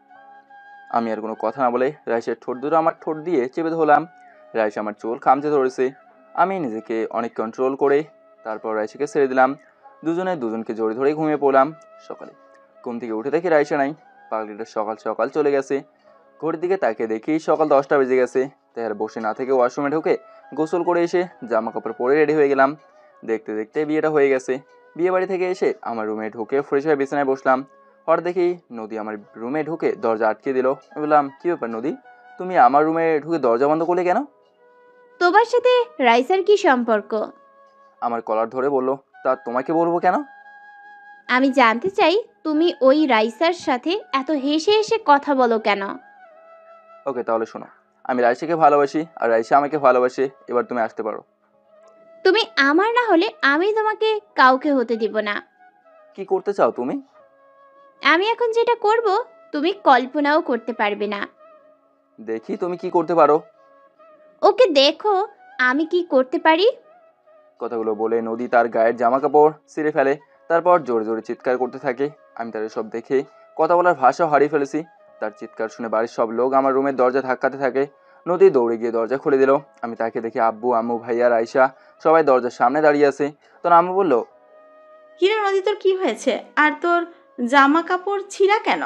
আমি আর কোনো কথা না বলে রাইসের ঠোঁট দুটো আমার ঠোঁট দিয়ে চেপে ধরলাম। রাইস আমার চুল খামচে ধরেছে। আমি নিজেকে অনেক কন্ট্রোল করে তারপর রাইসকে ছেড়ে দিলাম। দুজনে দুজনকে জড়িয়ে ধরে ঘুমিয়ে পড়লাম। সকালে ঘুম থেকে উঠে দেখি রাইসা নাই। পাগলিটা সকাল সকাল চলে গেছে। ঘড়ির দিকে তাকিয়ে দেখি সকাল 10টা বেজে গেছে। তাই আর বসে না থেকে ওয়াশরুমে ঢুকে গোসল করে এসে জামা কাপড় পরে রেডি হয়ে গেলাম। দেখতে দেখতে বিয়েটা হয়ে গেছে। বিয়ে বাড়ি থেকে এসে আমার রুমে ঢুকে ফ্রেশ হয়ে বিছানায় বসলাম। হঠাৎ দেখি নদী আমার রুমে ঢুকে দরজা আটকে দিল। আমি বললাম, কি ব্যাপার নদী, তুমি আমার রুমে ঢুকে দরজা বন্ধ করলে কেন? তোমার সাথে রাইসার কি সম্পর্ক? আমার কলার ধরে বলল, তা তোমাকে বলবো কেন? আমি জানতে চাই তুমি ওই রাইসার সাথে এত হেসে হেসে কথা বলো কেন? ওকে, তাহলে শোনো, আমি রাইসাকে ভালোবাসি আর রাইসা আমাকে ভালোবাসে। এবার তুমি আসতে পারো। তুমি আমার না হলে আমি তোমাকে কাউকে হতে দিব না। কি করতে চাও তুমি? আমি এখন যেটা করব তুমি কল্পনাও করতে পারবে না। দেখি তুমি কি করতে পারো। ওকে দেখো আমি কি করতে পারি। কথাগুলো বলে নদী তার গায়ের জামা কাপড় ছিঁড়ে ফেলে। তারপর জোরে জোরে চিৎকার করতে থাকে। আমি তার সব দেখে কথা বলার ভাষাও হারিয়ে ফেলেছি। তার চিৎকার শুনে বাড়ির সব লোক আমার রুমের দরজা ধাক্কাতে থাকে। নদী দৌড়ে গিয়ে দরজা খুলে দিল। আমি তাকে দেখি আব্বু, আম্মু, ভাইয়া, রাইসা সবাই দরজার সামনে দাঁড়িয়ে আছে। তখন আম্মু বলল, কিরে নদী, তোর কি হয়েছে? আর তোর জামা কাপড় ছিঁড়া কেন?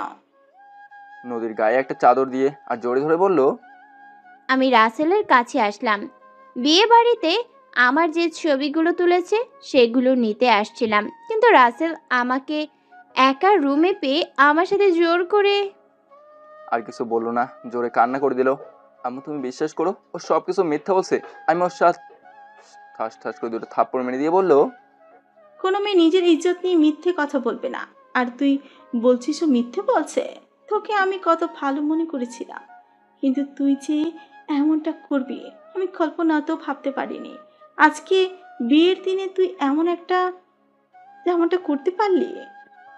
নদীর গায়ে একটা চাদর দিয়ে আর জোরে ধরে বলল, আমি রাসেলের কাছে আসলাম। বিয়ে বাড়িতে আমার যে ছবিগুলো তুলেছে সেগুলো নিতে আসছিলাম, কিন্তু রাসেল আমাকে একা রুমে পেয়ে আমার সাথে জোর করে। আর কিছু বললো না, জোরে কান্না করে দিল। আম্মু, তুমি বিশ্বাস করো, ও সব কিছু মিথ্যা বলছে। আমি ওর সাথে ঠাস ঠাস করে দুটো থাপ্পড় মেরে দিয়ে বলল, কোনো মেয়ে নিজের ইজ্জত নিয়ে মিথ্যে কথা বলবে না। আর তুই বলছিস ও মিথ্যে বলছে? তোকে আমি কত ভালো মনে করেছিলাম, কিন্তু তুই যে এমনটা করবি আমি কল্পনাতেও ভাবতে পারিনি। আজকে বিয়ের দিনে তুই এমনটা করতে পারলি।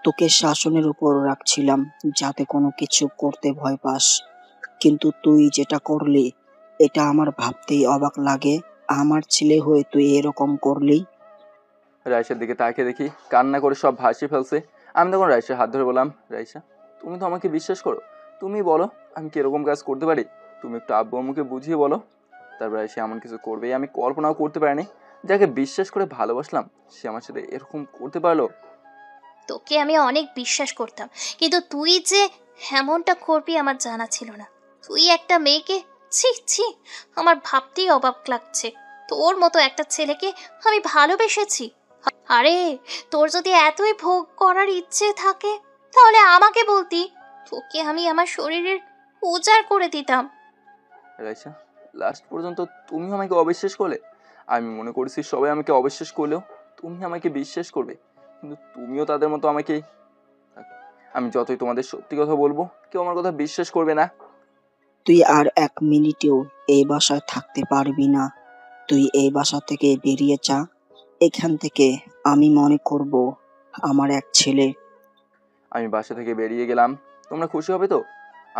তোকে শাসনের উপর রাখছিলাম যাতে কোনো কিছু করতে ভয় পাস, কিন্তু তুই যেটা করলি এটা আমার ভাবতেই অবাক লাগে। আমার ছেলে হয়ে তুই এরকম করলি। রাইসার দিকে তাকিয়ে দেখি কান্না করে সব ভাসিয়ে ফেলছে। আমি তখন রাইসার হাত ধরে বললাম, রাইসা, তুমি তো আমাকে বিশ্বাস করো, তুমি বলো আমি কিরকম কাজ করতে পারি। তুমি একটু আব্বু আম্মুকে বুঝিয়ে বলো। তারপর রাইসা এমন কিছু করবে আমি কল্পনাও করতে পারিনি। যাকে বিশ্বাস করে ভালোবাসলাম সে আমার সাথে এরকম করতে পারলো। তোকে আমি অনেক বিশ্বাস করতাম, কিন্তু তুই যে এমনটা করবি আমার জানা ছিল না। তুই একটা মেয়েকে, ছি ছি, আমার ভাবতেই অবাক লাগছে। তোর মতো একটা ছেলেকে আমি ভালোবেসেছি। আরে তোর যদি এতই ভোগ করার ইচ্ছে থাকে তাহলে আমাকে বলতি, তোকে আমি আমার শরীরের উজাড় করে দিতাম। রাইসা, লাস্ট পর্যন্ত তুমি আমাকে অবিশ্বাস করলে। আমি মনে করছি সবাই আমাকে অবিশ্বাস করলেও তুমি আমাকে বিশ্বাস করবে, কিন্তু তুমিও তাদের মতো আমাকে। আমি যতই তোমাদের সত্যি কথা বলবো কেউ আমার কথা বিশ্বাস করবে না। তুই আর এক মিনিটেও এই বাসায় থাকতে পারবি না। তুই এই বাসা থেকে বেরিয়ে যা। এখান থেকে আমি মনে করব আমার এক ছেলে। আমি বাসা থেকে বেরিয়ে গেলাম। তোমরা খুশি হবে তো?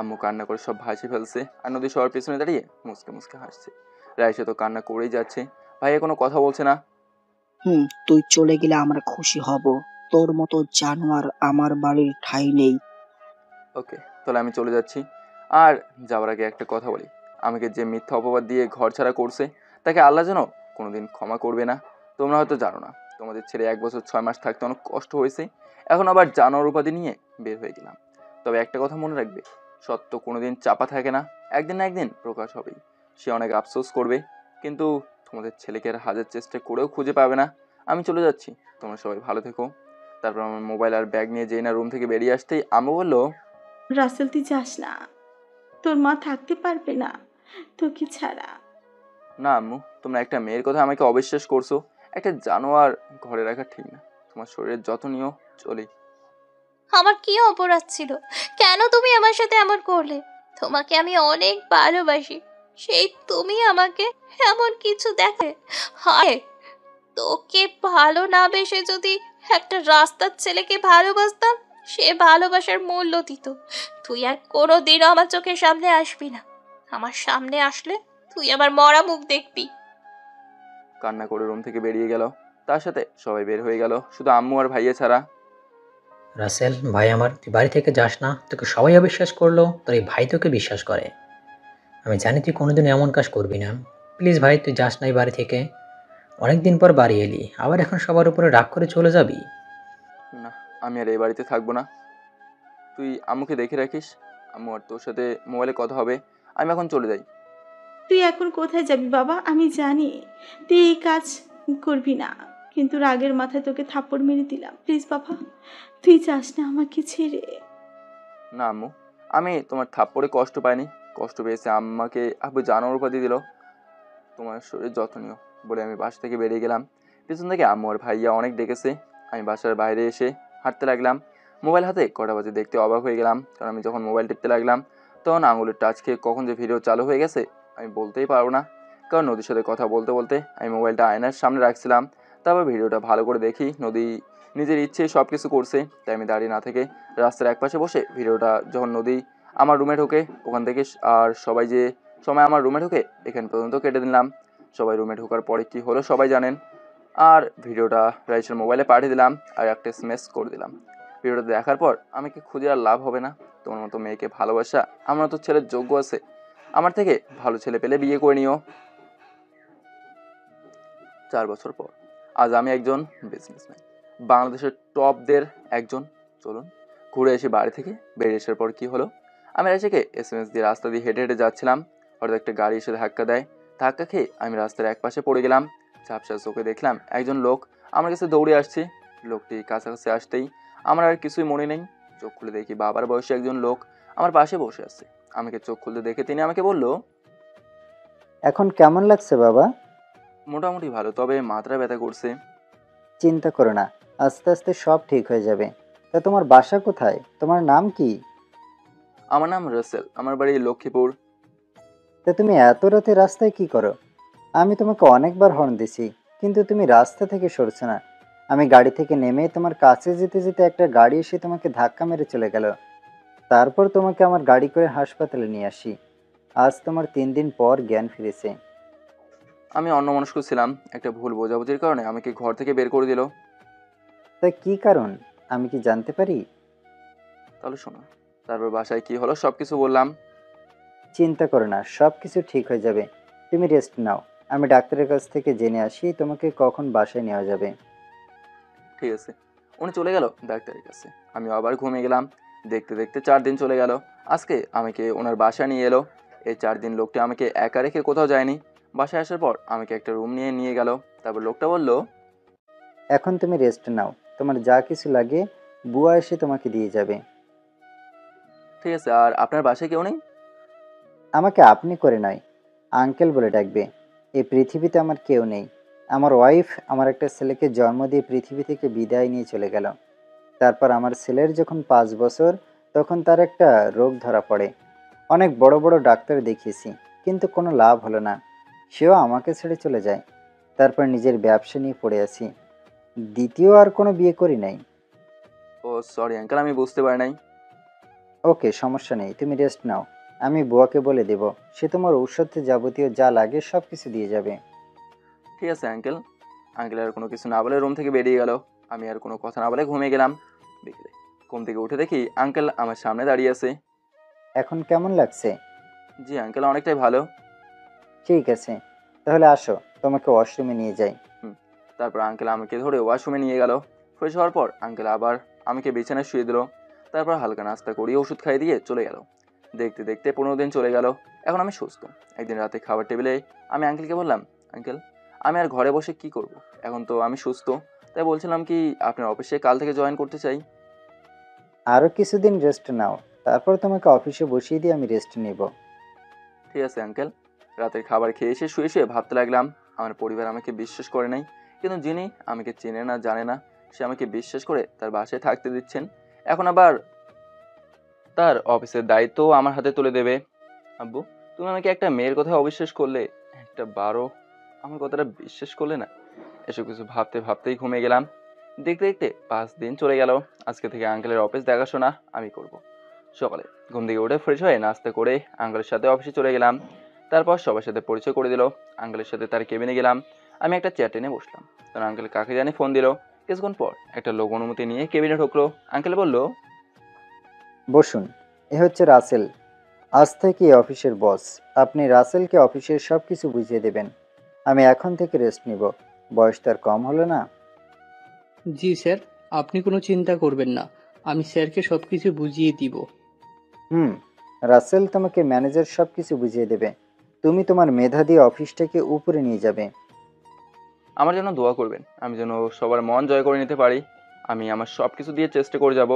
আম্মু কান্না করে সব ভাসিয়ে ফেলছে আর নদী সবার পেছনে দাঁড়িয়ে মুসকে মুসকে হাসছে। রাইসা তো কান্না করেই যাচ্ছে। ভাইয়া কোনো কথা বলছে না। তুই চলে গেলে আমরা খুশি হব। তোর মতো জানোয়ার আমার বাড়ির ঠাঁই নেই। ওকে, তাহলে আমি চলে যাচ্ছি। আর যাওয়ার আগে একটা কথা বলি, আমাকে যে মিথ্যা অপবাদ দিয়ে ঘর ছাড়া করছে তাকে আল্লাহ যেন কোনোদিন ক্ষমা করবে না। তোমরা হয়তো জানো না, তোমাদের ছেলে 1 বছর 6 মাস থাকতে অনেক কষ্ট হয়েছে। এখন আবার জানোয়ার উপাধি নিয়ে বের হয়ে গেলাম। তবে একটা কথা মনে রাখবে, সত্য কোনোদিন চাপা থাকে না, একদিন না একদিন প্রকাশ হবেই। সে অনেক আফসোস করবে, কিন্তু তোমাদের ছেলেকে আর হাজার চেষ্টা করেও খুঁজে পাবে না। আমি চলে যাচ্ছি, তোমরা সবাই ভালো থেকো। তারপর আমার মোবাইল আর ব্যাগ নিয়ে যেই না রুম থেকে বেরিয়ে আসতেই আম্মু বললো, রাসেল তুই যাস না, তোর মা থাকতে পারবে না তোকে ছাড়া। না আম্মু, তোমরা একটা মেয়ের কথা আমাকে অবিশ্বাস করছো। একটা জানোয়ার ঘরে রাখা ঠিক না। তোমার শরীরের যত্ন নিও। চলি। আমার কি অপরাধ ছিল? কেন তুমি আমার সাথে এমন করলে? তোমাকে আমি অনেক ভালোবাসি, সেই তুমি আমাকে এমন কিছু দেখে। হায়, তোকে ভালো না বেসে যদি একটা রাস্তার ছেলেকে ভালোবাসতাম, সে ভালোবাসার মূল্য দিত। তুই আর কোনোদিনও আমার চোখের সামনে আসবি না। আমার সামনে আসলে তুই আমার মরা মুখ দেখবি। কান্না করে রুম থেকে বেরিয়ে গেল। তার সাথে সবাই বের হয়ে গেল, শুধু আম্মু আর ভাইয়া ছাড়া। রাসেল ভাই আমার, তুই বাড়ি থেকে যাস না। তোকে সবাই অবিশ্বাস করলো, তোর এই ভাই তোকে বিশ্বাস করে। আমি জানি তুই কোনোদিন এমন কাজ করবি না। প্লিজ ভাই, তুই যাস না এই বাড়ি থেকে। অনেকদিন পর বাড়ি এলি, আবার এখন সবার উপরে রাগ করে চলে যাবি? না, আমি আর এই বাড়িতে থাকবো না। তুই আম্মুকে দেখে রাখিস, আম্মু আর তোর সাথে মোবাইলে কথা হবে। আমি এখন চলে যাই। তুই এখন কোথায় যাবি বাবা? আমি জানি তুই এই কাজ করবি না, কিন্তু রাগের মাথায় তোকে থাপ্পড় মেরে দিলাম। প্লিজ বাবা, তুই যাস না আমাকে ছেড়ে। না আম্মু, আমি তোমার থাপ্পড়ে কষ্ট পাইনি, কষ্ট পেয়েছে আম্মাকে আব্বু জানোয়ার উপাধি দিল। তোমার শরীর যত্ন নিও বলে আমি বাসা থেকে বেরিয়ে গেলাম। পিছন থেকে আম্মু আর ভাইয়া অনেক ডেকেছে। আমি বাসার বাইরে এসে হাঁটতে লাগলাম, মোবাইল হাতে কটা বাজে দেখতে অবাক হয়ে গেলাম। কারণ আমি যখন মোবাইল টিপতে লাগলাম তখন আঙুলের টাচ খেয়ে কখন যে ভিডিও চালু হয়ে গেছে আমি বলতেই পারবো না। কারণ নদীর সাথে কথা বলতে বলতে আমি মোবাইলটা আয়নার সামনে রাখছিলাম। তারপর ভিডিওটা ভালো করে দেখি নদী নিজের ইচ্ছে সব কিছু করছে। তাই আমি দাঁড়িয়ে না থেকে রাস্তার একপাশে বসে ভিডিওটা যখন নদী আমার রুমে ঢোকে ওখান থেকে আর সবাই যে সময় আমার রুমে ঢোকে এখান পর্যন্ত কেটে দিলাম। সবাই রুমে ঢোকার পরে কী হলো সবাই জানেন। আর ভিডিওটা রাইসের মোবাইলে পাঠিয়ে দিলাম আর একটা এসএমএস করে দিলাম। ভিডিওটা দেখার পর আমাকে খুঁজে আর লাভ হবে না। তোমার মতো মেয়েকে ভালোবাসা আমার মতো ছেলের যোগ্য আছে, আমার থেকে ভালো ছেলে পেলে বিয়ে করে নিও। 4 বছর পর আজ আমি একজন বিজনেসম্যান, বাংলাদেশের টপদের একজন। চলুন ঘুরে এসে বাড়ি থেকে বেরিয়ে আসার পর কি হলো, আমি রাইসাকে এসএমএস দিয়ে রাস্তা দিয়ে হেঁটে হেঁটে যাচ্ছিলাম। হঠাৎ একটা গাড়ি এসে ধাক্কা দেয়। ধাক্কা খেয়ে আমি রাস্তার এক পাশে পড়ে গেলাম। ঝাপসা চোখে দেখলাম একজন লোক আমার কাছে দৌড়ে আসছে। লোকটি কাছাকাছি আসতেই আমার আর কিছুই মনে নেই। চোখ খুলে দেখি বাবার বয়সী একজন লোক আমার পাশে বসে আছে। আমাকে চোখ খুলতে দেখে তিনি আমাকে বলল, এখন কেমন লাগছে বাবা? মোটামুটি ভালো, তবে মাথাটা ব্যথা করছে। চিন্তা করো না, আস্তে আস্তে সব ঠিক হয়ে যাবে। তা তোমার বাসা কোথায়? তোমার নাম কি? আমার নাম রাসেল, আমার বাড়ি লক্ষ্মীপুর। তা তুমি এত রাতে রাস্তায় কি করো? আমি তোমাকে অনেকবার হর্ন দিছি, কিন্তু তুমি রাস্তা থেকে সরছো না। আমি গাড়ি থেকে নেমে তোমার কাছে যেতে যেতে একটা গাড়ি এসে তোমাকে ধাক্কা মেরে চলে গেল। তারপর তোমাকে আমার গাড়ি করে হাসপাতালে নিয়ে আসি। আজ তোমার 3 দিন পর জ্ঞান ফিরেছে। আমি অন্যমনস্ক ছিলাম, একটা ভুল বোঝাবুঝির কারণে আমাকে ঘর থেকে বের করে দিল। তা কি কারণ আমি কি জানতে পারি? তাহলে শোনো, তারপর বাসায় কি হলো সব কিছু বললাম। চিন্তা করো না, সব কিছু ঠিক হয়ে যাবে। তুমি রেস্ট নাও, আমি ডাক্তারের কাছ থেকে জেনে আসি তোমাকে কখন বাসায় নেওয়া যাবে। ঠিক আছে। উনি চলে গেল ডাক্তারের কাছে, আমি আবার ঘুমিয়ে গেলাম। দেখতে দেখতে 4 দিন চলে গেল। আজকে আমাকে ওনার বাসায় নিয়ে এলো। এই 4 দিন লোকটি আমাকে একা রেখে কোথাও যায়নি। বাসায় আসার পর আমাকে একটা রুম নিয়ে গেল। তারপর লোকটা বলল, এখন তুমি রেস্ট নাও, তোমার যা কিছু লাগে বুয়া এসে তোমাকে দিয়ে যাবে। ঠিক আছে। আর আপনার বাসায় কেউ নেই? আমাকে আপনি করে নয়, আঙ্কেল বলে ডাকবে। এই পৃথিবীতে আমার কেউ নেই। আমার ওয়াইফ আমার একটা ছেলেকে জন্ম দিয়ে পৃথিবী থেকে বিদায় নিয়ে চলে গেল। তারপর আমার ছেলের যখন 5 বছর তখন তার একটা রোগ ধরা পড়ে। অনেক বড় বড় ডাক্তার দেখিয়েছি, কিন্তু কোনো লাভ হলো না। সেও আমাকে ছেড়ে চলে যায়। তারপর নিজের ব্যবসা নিয়ে পড়ে আছি। দ্বিতীয় আর কোনো বিয়ে করি নাই। ও সরি আঙ্কেল, আমি বুঝতে পারি নাই। ওকে, সমস্যা নেই, তুমি রেস্ট নাও। আমি বুয়াকে বলে দেব, সে তোমার ঔষধ যাবতীয় যা লাগে সব কিছু দিয়ে যাবে। ঠিক আছে আঙ্কেল। আঙ্কেল আর কোনো কিছু না বলে রুম থেকে বেরিয়ে গেল। আমি আর কোনো কথা না বলে ঘুমিয়ে গেলাম। বিকেলে ঘুম থেকে উঠে দেখি আঙ্কেল আমার সামনে দাঁড়িয়ে আছে। এখন কেমন লাগছে? জি আঙ্কেল, অনেকটাই ভালো। ঠিক আছে, তাহলে আসো তোমাকে ওয়াশরুমে নিয়ে যাই। তারপর আঙ্কেল আমাকে ধরে ওয়াশরুমে নিয়ে গেল। ফ্রেশ হওয়ার পর আঙ্কেল আবার আমাকে বিছানায় শুয়ে দিল। তারপর হালকা নাস্তা করিয়ে ওষুধ খাইয়ে দিয়ে চলে গেল। দেখতে দেখতে 15 দিন চলে গেল। এখন আমি সুস্থ। একদিন রাতে খাবার টেবিলে আমি আঙ্কেলকে বললাম, আঙ্কেল আমি আর ঘরে বসে কি করব, এখন তো আমি সুস্থ, তাই বলছিলাম কি আপনার অফিসে কাল থেকে জয়েন করতে চাই। আরও কিছুদিন রেস্ট নাও, তারপর তোমাকে অফিসে বসিয়ে দিয়ে আমি রেস্ট নিব। ঠিক আছে আঙ্কেল। রাতের খাবার খেয়ে এসে শুয়ে শুয়ে ভাবতে লাগলাম, আমার পরিবার আমাকে বিশ্বাস করে নাই, কিন্তু যিনি আমাকে চেনে না জানে না সে আমাকে বিশ্বাস করে তার বাসায় থাকতে দিচ্ছেন। এখন আবার তার অফিসের দায়িত্ব আমার হাতে তুলে দেবে। আব্বু, তুমি আমাকে একটা মেয়ের কথা অবিশ্বাস করলে, একটা 12 আমার কথাটা বিশ্বাস করলে না। এসব কিছু ভাবতে ভাবতেই ঘুমিয়ে গেলাম। দেখতে দেখতে 5 দিন চলে গেল। আজকে থেকে আঙ্কেলের অফিস দেখাশোনা আমি করব। সকালে ঘুম থেকে উঠে ফ্রেশ হয়ে নাস্তা করে আঙ্কেলের সাথে অফিসে চলে গেলাম। তারপর সবার সাথে পরিচয় করে দিল। আঙ্কেলের সাথে তার কেবিনে গেলাম। আমি একটা চেয়ার টেনে বসলাম। তখন আঙ্কেল কাকে জানি ফোন দিল। কিছুক্ষণ পর একটা লোক অনুমতি নিয়ে কেবিনে ঢুকলো। আঙ্কেল বলল, বসুন, এ হচ্ছে রাসেল, আজ থেকে এই অফিসের বস। আপনি রাসেলকে অফিসের সব কিছু বুঝিয়ে দেবেন। আমি এখন থেকে রেস্ট নিব। বয়স তার কম হলো না? জি স্যার, আপনি কোনো চিন্তা করবেন না, আমি স্যারকে সব কিছু বুঝিয়ে দিব। রাসেল তোমাকে ম্যানেজার সব কিছু বুঝিয়ে দেবে। তুমি তোমার মেধা দিয়ে অফিসটাকে উপরে নিয়ে যাবে। আমার জন্য দোয়া করবেন, আমি যেন সবার মন জয় করে নিতে পারি। আমি আমার সব কিছু দিয়ে চেষ্টা করে যাব।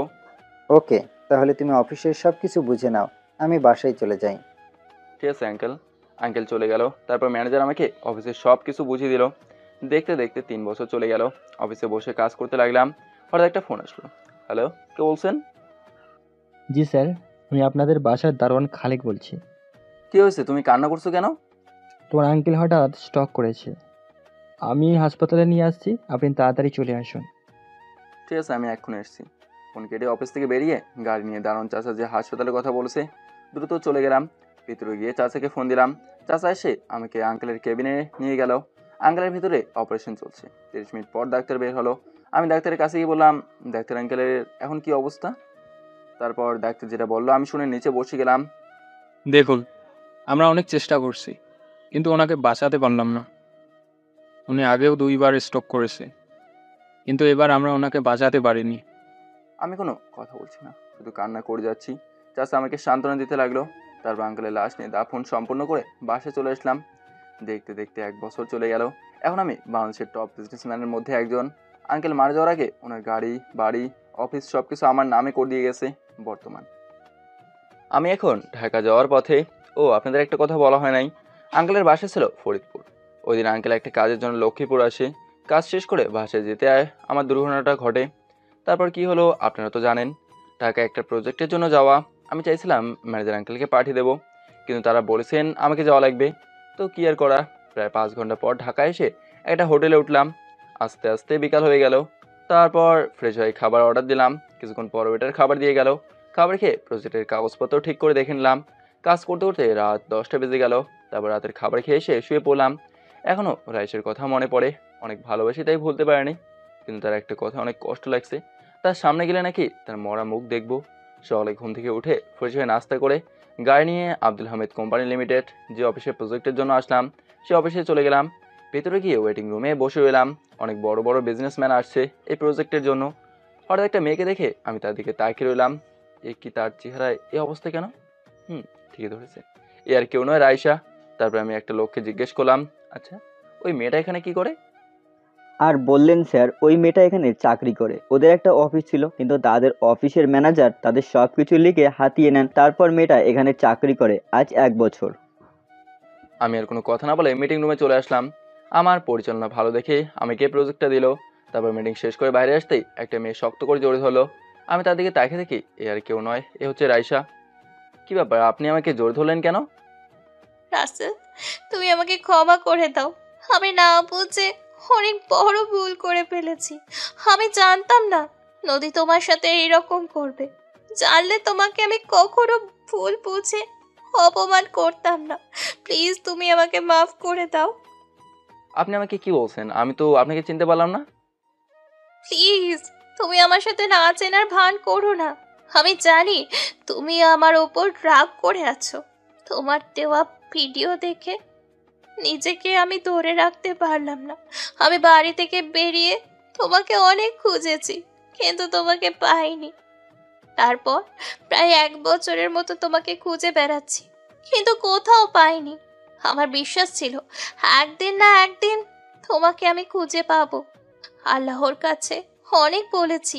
ওকে, তাহলে তুমি অফিসের সব কিছু বুঝে নাও, আমি বাসায় চলে যাই। ঠিক আছে আঙ্কেল। আঙ্কেল চলে গেল। তারপর ম্যানেজার আমাকে অফিসের সব কিছু বুঝিয়ে দিল। দেখতে দেখতে 3 বছর চলে গেল। অফিসে বসে কাজ করতে লাগলাম। হঠাৎ একটা ফোন আসলো। হ্যালো, কে বলছেন? জি স্যার, আমি আপনাদের বাসার দারোয়ান খালেক বলছি। কি হয়েছে, তুমি কান্না করছো কেন? তোমার আঙ্কেল হঠাৎ স্ট্রোক করেছে, আমি হাসপাতালে নিয়ে আসছি, আপনি তাড়াতাড়ি চলে আসুন। ঠিক আছে, আমি এক্ষুনি এসেছি। ফোন কেটে অফিস থেকে বেরিয়ে গাড়ি নিয়ে দারুণ চাচা যে হাসপাতালের কথা বলেছে দ্রুত চলে গেলাম। ভিতরে গিয়ে চাচাকে ফোন দিলাম। চাচা এসে আমাকে আঙ্কেলের কেবিনে নিয়ে গেল। আঙ্কেলের ভিতরে অপারেশন চলছে। 30 মিনিট পর ডাক্তার বের হলো। আমি ডাক্তারের কাছে গিয়ে বললাম, ডাক্তার আঙ্কেলের এখন কি অবস্থা? তারপর ডাক্তার যেটা বললো আমি শুনে নিচে বসে গেলাম। দেখুন, আমরা অনেক চেষ্টা করছি, কিন্তু ওনাকে বাঁচাতে পারলাম না। উনি আগেও 2বার স্ট্রোক করেছে, কিন্তু এবার আমরা ওনাকে বাঁচাতে পারিনি। আমি কোনো কথা বলছি না, শুধু কান্না করে যাচ্ছি। চাচা আমাকে সান্ত্বনা দিতে লাগলো। তারপর আঙ্কেলের লাশ নিয়ে দাফন সম্পূর্ণ করে বাসায় চলে আসলাম। দেখতে দেখতে 1 বছর চলে গেল। এখন আমি বাংলাদেশের টপ বিজনেসম্যানের মধ্যে একজন। আঙ্কেল মারা যাওয়ার আগে ওনার গাড়ি, বাড়ি, অফিস সব কিছু আমার নামে করে দিয়ে গেছে। বর্তমান আমি এখন ঢাকা যাওয়ার পথে। ও, আপনাদের একটা কথা বলা হয় নাই, আঙ্কেলের বাসা ছিল ফরিদপুর। ওই দিন আঙ্কেল একটা কাজের জন্য লক্ষ্মীপুর আসে। কাজ শেষ করে বাসায় যেতে আমার দুর্ঘটনাটা ঘটে। তারপর কি হলো আপনারা তো জানেন। ঢাকা একটা প্রজেক্টের জন্য যাওয়া। আমি চাইছিলাম ম্যানেজার আঙ্কেলকে পাঠিয়ে দেবো, কিন্তু তারা বলেছেন আমাকে যাওয়া লাগবে। তো কি আর করা, প্রায় 5 ঘন্টা পর ঢাকায় এসে একটা হোটেলে উঠলাম। আস্তে আস্তে বিকাল হয়ে গেল। তারপর ফ্রেশ হয়ে খাবার অর্ডার দিলাম। কিছুক্ষণ পর ওয়েটার খাবার দিয়ে গেল। খাবার খেয়ে প্রজেক্টের কাগজপত্র ঠিক করে দেখে নিলাম। কাজ করতে করতে রাত 10টা বেজে গেল। তারপর রাতের খাবার খেয়ে এসে শুয়ে পড়লাম। এখনও রাইসের কথা মনে পড়ে। অনেক ভালোবাসি তাই ভুলতে পারিনি, কিন্তু তার একটা কথা অনেক কষ্ট লাগছে। তার সামনে গেলে নাকি তার মরা মুখ দেখবো। সকালে ঘুম থেকে উঠে ফ্রেশ হয়ে নাস্তা করে গাড়ি নিয়ে আব্দুল হামিদ কোম্পানি লিমিটেড যে অফিসে প্রজেক্টের জন্য আসলাম সে অফিসে চলে গেলাম। ভেতরে গিয়ে ওয়েটিং রুমে বসে রইলাম। অনেক বড় বড় বিজনেসম্যান আসছে এই প্রজেক্টের জন্য। হঠাৎ একটা মেয়েকে দেখে আমি তার দিকে তাকিয়ে রইলাম। এ কি, তার চেহারায় এই অবস্থা কেন? ঠিকই ধরেছে, এ আর কেউ নয়, রাইসা। তারপর আমি একটা লোককে জিজ্ঞেস করলাম, আচ্ছা ওই মেয়েটা এখানে কি করে? আর বললেন স্যার, ওই মেয়েটা এখানে চাকরি করে। ওদের একটা অফিস ছিল, কিন্তু তাদের অফিসের ম্যানেজার তাদের সব কিছু লিখে হাতিয়ে নেন। তারপর মেয়েটা এখানে চাকরি করে আজ 1 বছর। আমি আর কোনো কথা না বলে মিটিং রুমে চলে আসলাম। আমার পরিচালনা ভালো দেখে আমাকে প্রজেক্টটা দিল। তারপর মিটিং শেষ করে বাইরে আসতেই একটা মেয়ে শক্ত করে জড়িত হলো। আমি তার দিকে তাকিয়ে দেখি এ আর কেউ নয়, এ হচ্ছে রাইসা। কি ব্যাপার, আপনি আমাকে জোর ধরলেন কেন? রাসেল, তুমি আমাকে ক্ষমা করে দাও। আমি না বুঝে অনেক বড় ভুল করে ফেলেছি। আমি জানতাম না নদী তোমার সাথে এইরকম করবে। জানলে তোমাকে আমি কখনো ভুল বুঝে অপমান করতাম না। প্লিজ তুমি আমাকে মাফ করে দাও। আপনি আমাকে কি বলছেন? আমি তো আপনাকে চিনতে পারলাম না। প্লিজ তুমি আমার সাথে না চেনার ভান করো না। আমি জানি তুমি আমার ওপর রাগ করে আছো। তোমার দেওয়া ভিডিও দেখে নিজেকে আমি ধরে রাখতে পারলাম না। আমি বাড়ি থেকে বেরিয়ে তোমাকে অনেক খুঁজেছি, কিন্তু তোমাকে পাইনি। তারপর প্রায় 1 বছরের মতো তোমাকে খুঁজে বেড়াচ্ছি, কিন্তু কোথাও পাইনি। আমার বিশ্বাস ছিল একদিন না একদিন তোমাকে আমি খুঁজে পাবো। আল্লাহর কাছে অনেক বলেছি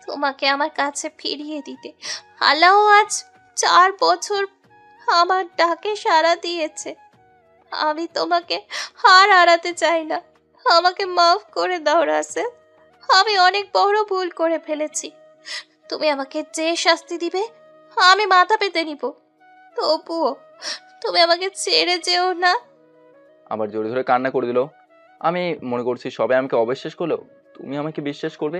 তোমাকে আমার কাছে ফিরিয়ে দিতে। আল্লাহ আজ 4 বছর আমার ডাকে সাড়া দিয়েছে। আমি তোমাকে আর হারাতে চাই না। আমাকে মাফ করে দাও রাসেল। আমি অনেক বড় ভুল করে ফেলেছি। তুমি আমাকে যে শাস্তি দিবে আমি মাথা পেতে নিব। তবুও তুমি আমাকে ছেড়ে যেও না। আবার জোরে ধরে কান্না করে দিল। আমি মনে করছি সবাই আমাকে অবিশ্বাস করলেও তুমি আমাকে বিশ্বাস করবে,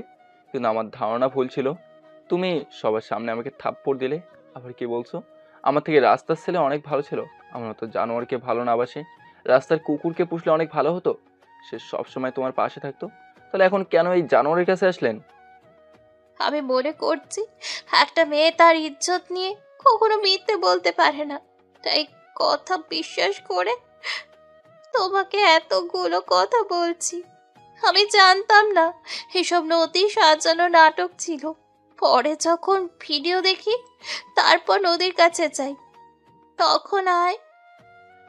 কিন্তু আমার ধারণা ভুল ছিল। তুমি সবার সামনে আমাকে থাপ্পড় দিলে। আবার কি বলছো? আমার থেকে রাস্তার ছেলে অনেক ভালো ছিল। আমার মতো জানোয়ারকে ভালো না বাসে। রাস্তার কুকুরকে পুষলে অনেক ভালো হতো, সে সবসময় তোমার পাশে থাকতো। তাহলে এখন কেন এই জানোয়ারের কাছে আসলেন? আমি মনে করছি একটা মেয়ে তার ইজ্জত নিয়ে কখনো মিথ্যে বলতে পারে না, তাই কথা বিশ্বাস করে তোমাকে এতগুলো কথা বলছি। আমি জানতাম না এসব নদী সাজানো নাটক ছিল। পরে যখন ভিডিও দেখি, তারপর নদীর কাছে যাই, তখন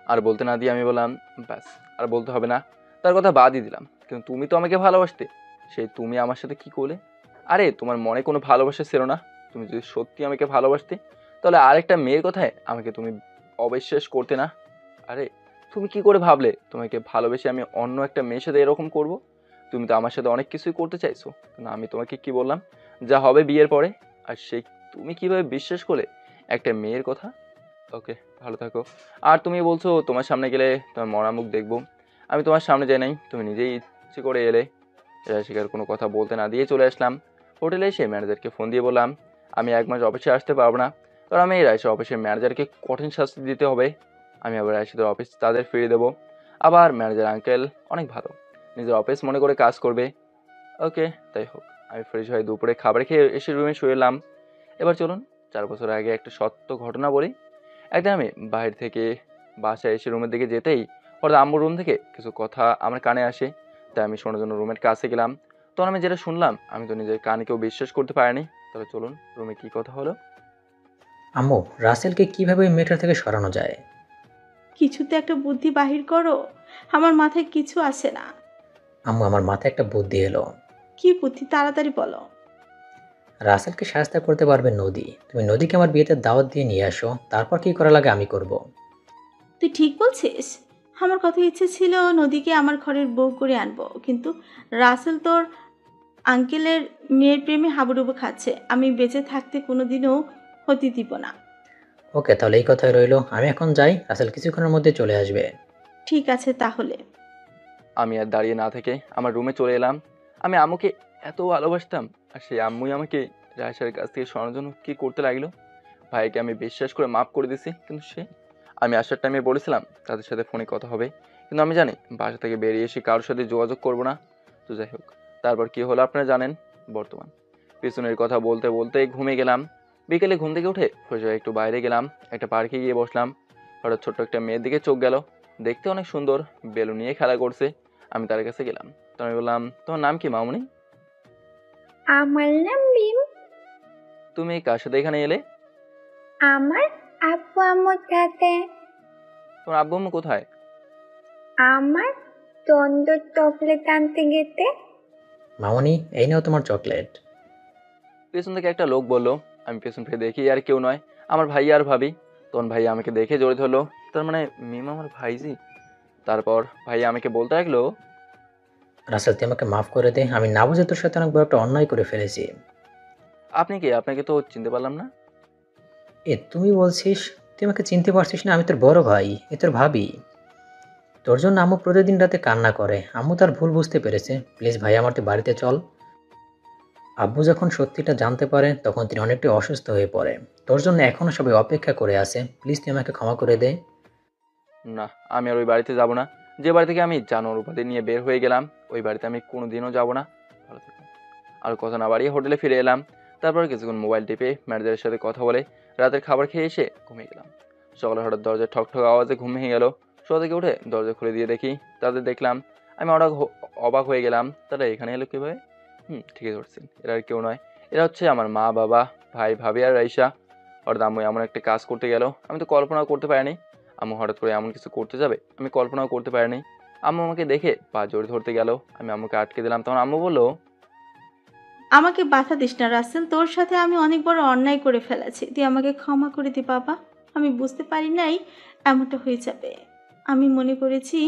আর বলতে না দিয়ে আমি বললাম, ব্যাস আর বলতে হবে না, তার কথা বাদই দিলাম। কিন্তু তুমি তো আমাকে ভালোবাসতে, সেই তুমি আমার সাথে কি করলে? আরে তোমার মনে কোনো ভালোবাসা ছিল না? তুমি যদি সত্যি আমাকে ভালোবাসতে, তাহলে আরেকটা মেয়ের কথায় আমাকে তুমি অবিশ্বাস করতে না। আরে তুমি কি করে ভাবলে তোমাকে ভালোবেসে আমি অন্য একটা মেয়ের সাথে এরকম করব? তুমি তো আমার সাথে অনেক কিছুই করতে চাইছো, কিন্তু আমি তোমাকে কি বললাম, যা হবে বিয়ের পরে। আর সেই তুমি কিভাবে বিশ্বাস করলে একটা মেয়ের কথা? ওকে, ভালো থাকো। আর তুমি বলছো তোমার সামনে গেলে তোমার মরা মুখ দেখবো, আমি তোমার সামনে যাই নাই, তুমি নিজেই ইচ্ছে করে এলে। রাশিকার কোনো কথা বলতে না দিয়ে চলে আসলাম। হোটেলে এসে ম্যানেজারকে ফোন দিয়ে বললাম আমি 1 মাস অফিসে আসতে পারবো না, কারণ আমি রাইসের অফিসের ম্যানেজারকে কঠিন শাস্তি দিতে হবে। আমি আবার রাইসের অফিস তাদের ফিরিয়ে দেবো। আবার ম্যানেজার আঙ্কেল অনেক ভালো, নিজের অফিস মনে করে কাজ করবে। ওকে, তাই হোক। আমি ফ্রেশ হয়ে দুপুরে খাবার খেয়ে এসে রুমে শুয়ে এলাম। এবার চলুন 4 বছর আগে একটা সত্য ঘটনা বলি। একদিন আমি বাইরে থেকে বাসায় এসে রুমের দিকে যেতেই হঠাৎ আম্মুর রুম থেকে কিছু কথা আমার কানে আসে। তাই আমি শোনার জন্য রুমের কাছে গেলাম। তখন আমি যেটা শুনলাম আমি তো নিজের কানকেও বিশ্বাস করতে পারিনি। তবে চলুন রুমে কি কথা হলো। আম্মু, রাসেলকে কিভাবে মেয়েটার থেকে সরানো যায়? কিছুতে একটা বুদ্ধি বাহির করো, আমার মাথায় কিছু আসে না। আম্মু, আমার মাথায় একটা বুদ্ধি এলো। কি বুদ্ধি, তাড়াতাড়ি বলো। রাসেলকে সাহায্য করতে পারবে নদী। তুমি নদীকে আমার বিয়েতে দাওয়াত দিয়ে নিয়ে আসো, তারপর কি করা লাগে আমি করব। তুই ঠিক বলছিস। আমার কত ইচ্ছে ছিল নদীকে আমার ঘরের বউ করে আনবো, কিন্তু রাসেল তোর আঙ্কেলের মেয়ের প্রেমে হাবুডুবু খাচ্ছে। আমি বেঁচে থাকতে কোনোদিনও হতে দিব না। ওকে, তাহলে এই কথাই রইলো। আমি এখন যাই, রাসেল কিছুক্ষণের মধ্যে চলে আসবে। ঠিক আছে তাহলে। আমি আর দাঁড়িয়ে না থেকে আমার রুমে চলে এলাম। আমি আম্মুকে এত ভালোবাসতাম, আর সেই আম্মুই আমাকে রায়সার কাছ থেকে সরানোর জন্য কী করতে লাগলো। ভাইকে আমি বিশ্বাস করে মাফ করে দিছি, কিন্তু আমি আসার টাইমে বলেছিলাম তাদের সাথে ফোনে কথা হবে, কিন্তু আমি জানি বাসা থেকে বেরিয়ে এসে কারোর সাথে যোগাযোগ করব না। তো যাই হোক, তারপর কী হলো আপনারা জানেন। বর্তমান পিছনের কথা বলতে বলতে ঘুমিয়ে গেলাম। বিকেলে ঘুম থেকে উঠে ফ্রেশ হয়ে একটু বাইরে গেলাম, একটা পার্কে গিয়ে বসলাম। হঠাৎ ছোট্ট একটা মেয়ের দিকে চোখ গেল, দেখতে অনেক সুন্দর, বেলুন নিয়ে খেলা করছে। আমি তার কাছে গেলাম, তো আমি বললাম তোমার নাম কি মামুনি? আমার নাম মিম। তুমি কার সাথে এখানে এলে? আমার আব্বু আম্মুর সাথে। তোমার আব্বু আম্মু কোথায়? আমার তন্দুর চকলেট আনতে গেতে। মামনি, এই নাও তোমার চকলেট। পেছন থেকে একটা লোক বললো। আমি পেছন ফিরে দেখি আর কেউ নয়, আমার ভাই আর ভাবি। তখন ভাই আমাকে দেখে জড়িত হলো, তার মানে মিম আমার ভাইজি। তারপর ভাই আমাকে বলতে লাগলো, রাসেল, তুই আমাকে মাফ করে দে, আমি না বুঝে তোর সাথে অনেক বড় একটা অন্যায় করে ফেলেছি। আপনি কে? আপনাকে তো চিনতে পারলাম না। তুমি বলছিস তুই আমাকে চিনতে পারছিস না? আমি তোর বড় ভাই, তোর ভাবি। তোর জন্য আম্মু প্রতিদিন রাতে কান্না করে। আম্মু তার ভুল বুঝতে পেরেছে। প্লিজ ভাই, আমার তুই বাড়িতে চল। আব্বু যখন সত্যিটা জানতে পারে তখন তিনি অনেকটাই অসুস্থ হয়ে পড়ে। তোর জন্য এখনো সবাই অপেক্ষা করে আছে। প্লিজ তুই আমাকে ক্ষমা করে দে। না, আমি আর ওই বাড়িতে যাব না। যে বাড়ি থেকে আমি জানোয়ার উপাধি নিয়ে বের হয়ে গেলাম, ওই বাড়িতে আমি কোনোদিনও যাব না। ভালো থাকুন। আর কথা না বাড়িয়ে হোটেলে ফিরে এলাম। তারপর কিছুক্ষণ মোবাইল টিপে ম্যানেজারের সাথে কথা বলে রাতের খাবার খেয়ে এসে ঘুমিয়ে গেলাম। সকালে হঠাৎ দরজার ঠক ঠক আওয়াজে ঘুম ভেঙে গেল। শোয়া থেকে উঠে দরজা খুলে দিয়ে দেখি তাদের দেখলাম। আমি অবাক হয়ে গেলাম, তারা এখানে এলো কীভাবে? ঠিকই ধরছেন, এরা আর কেউ নয়, এরা হচ্ছে আমার মা, বাবা, ভাই, ভাবি আর রাইসা। হঠাৎ আম্মু এমন একটা কাজ করতে গেল, আমি তো কল্পনাও করতে পারিনি। আম্মু হঠাৎ করে এমন কিছু করতে যাবে আমি কল্পনাও করতে পারিনি। আম্মু আমাকে দেখে পা জোরে ধরতে গেল, আমি আম্মুকে আটকে দিলাম। তখন আম্মু বললো, আমাকে বাধা দিস না রাসেল, তোর সাথে আমি অনেক বড় অন্যায় করে ফেলেছি। তুই আমাকে ক্ষমা করে দি বাবা। আমি বুঝতে পারি নাই এমনটা হয়ে যাবে। আমি মনে করেছি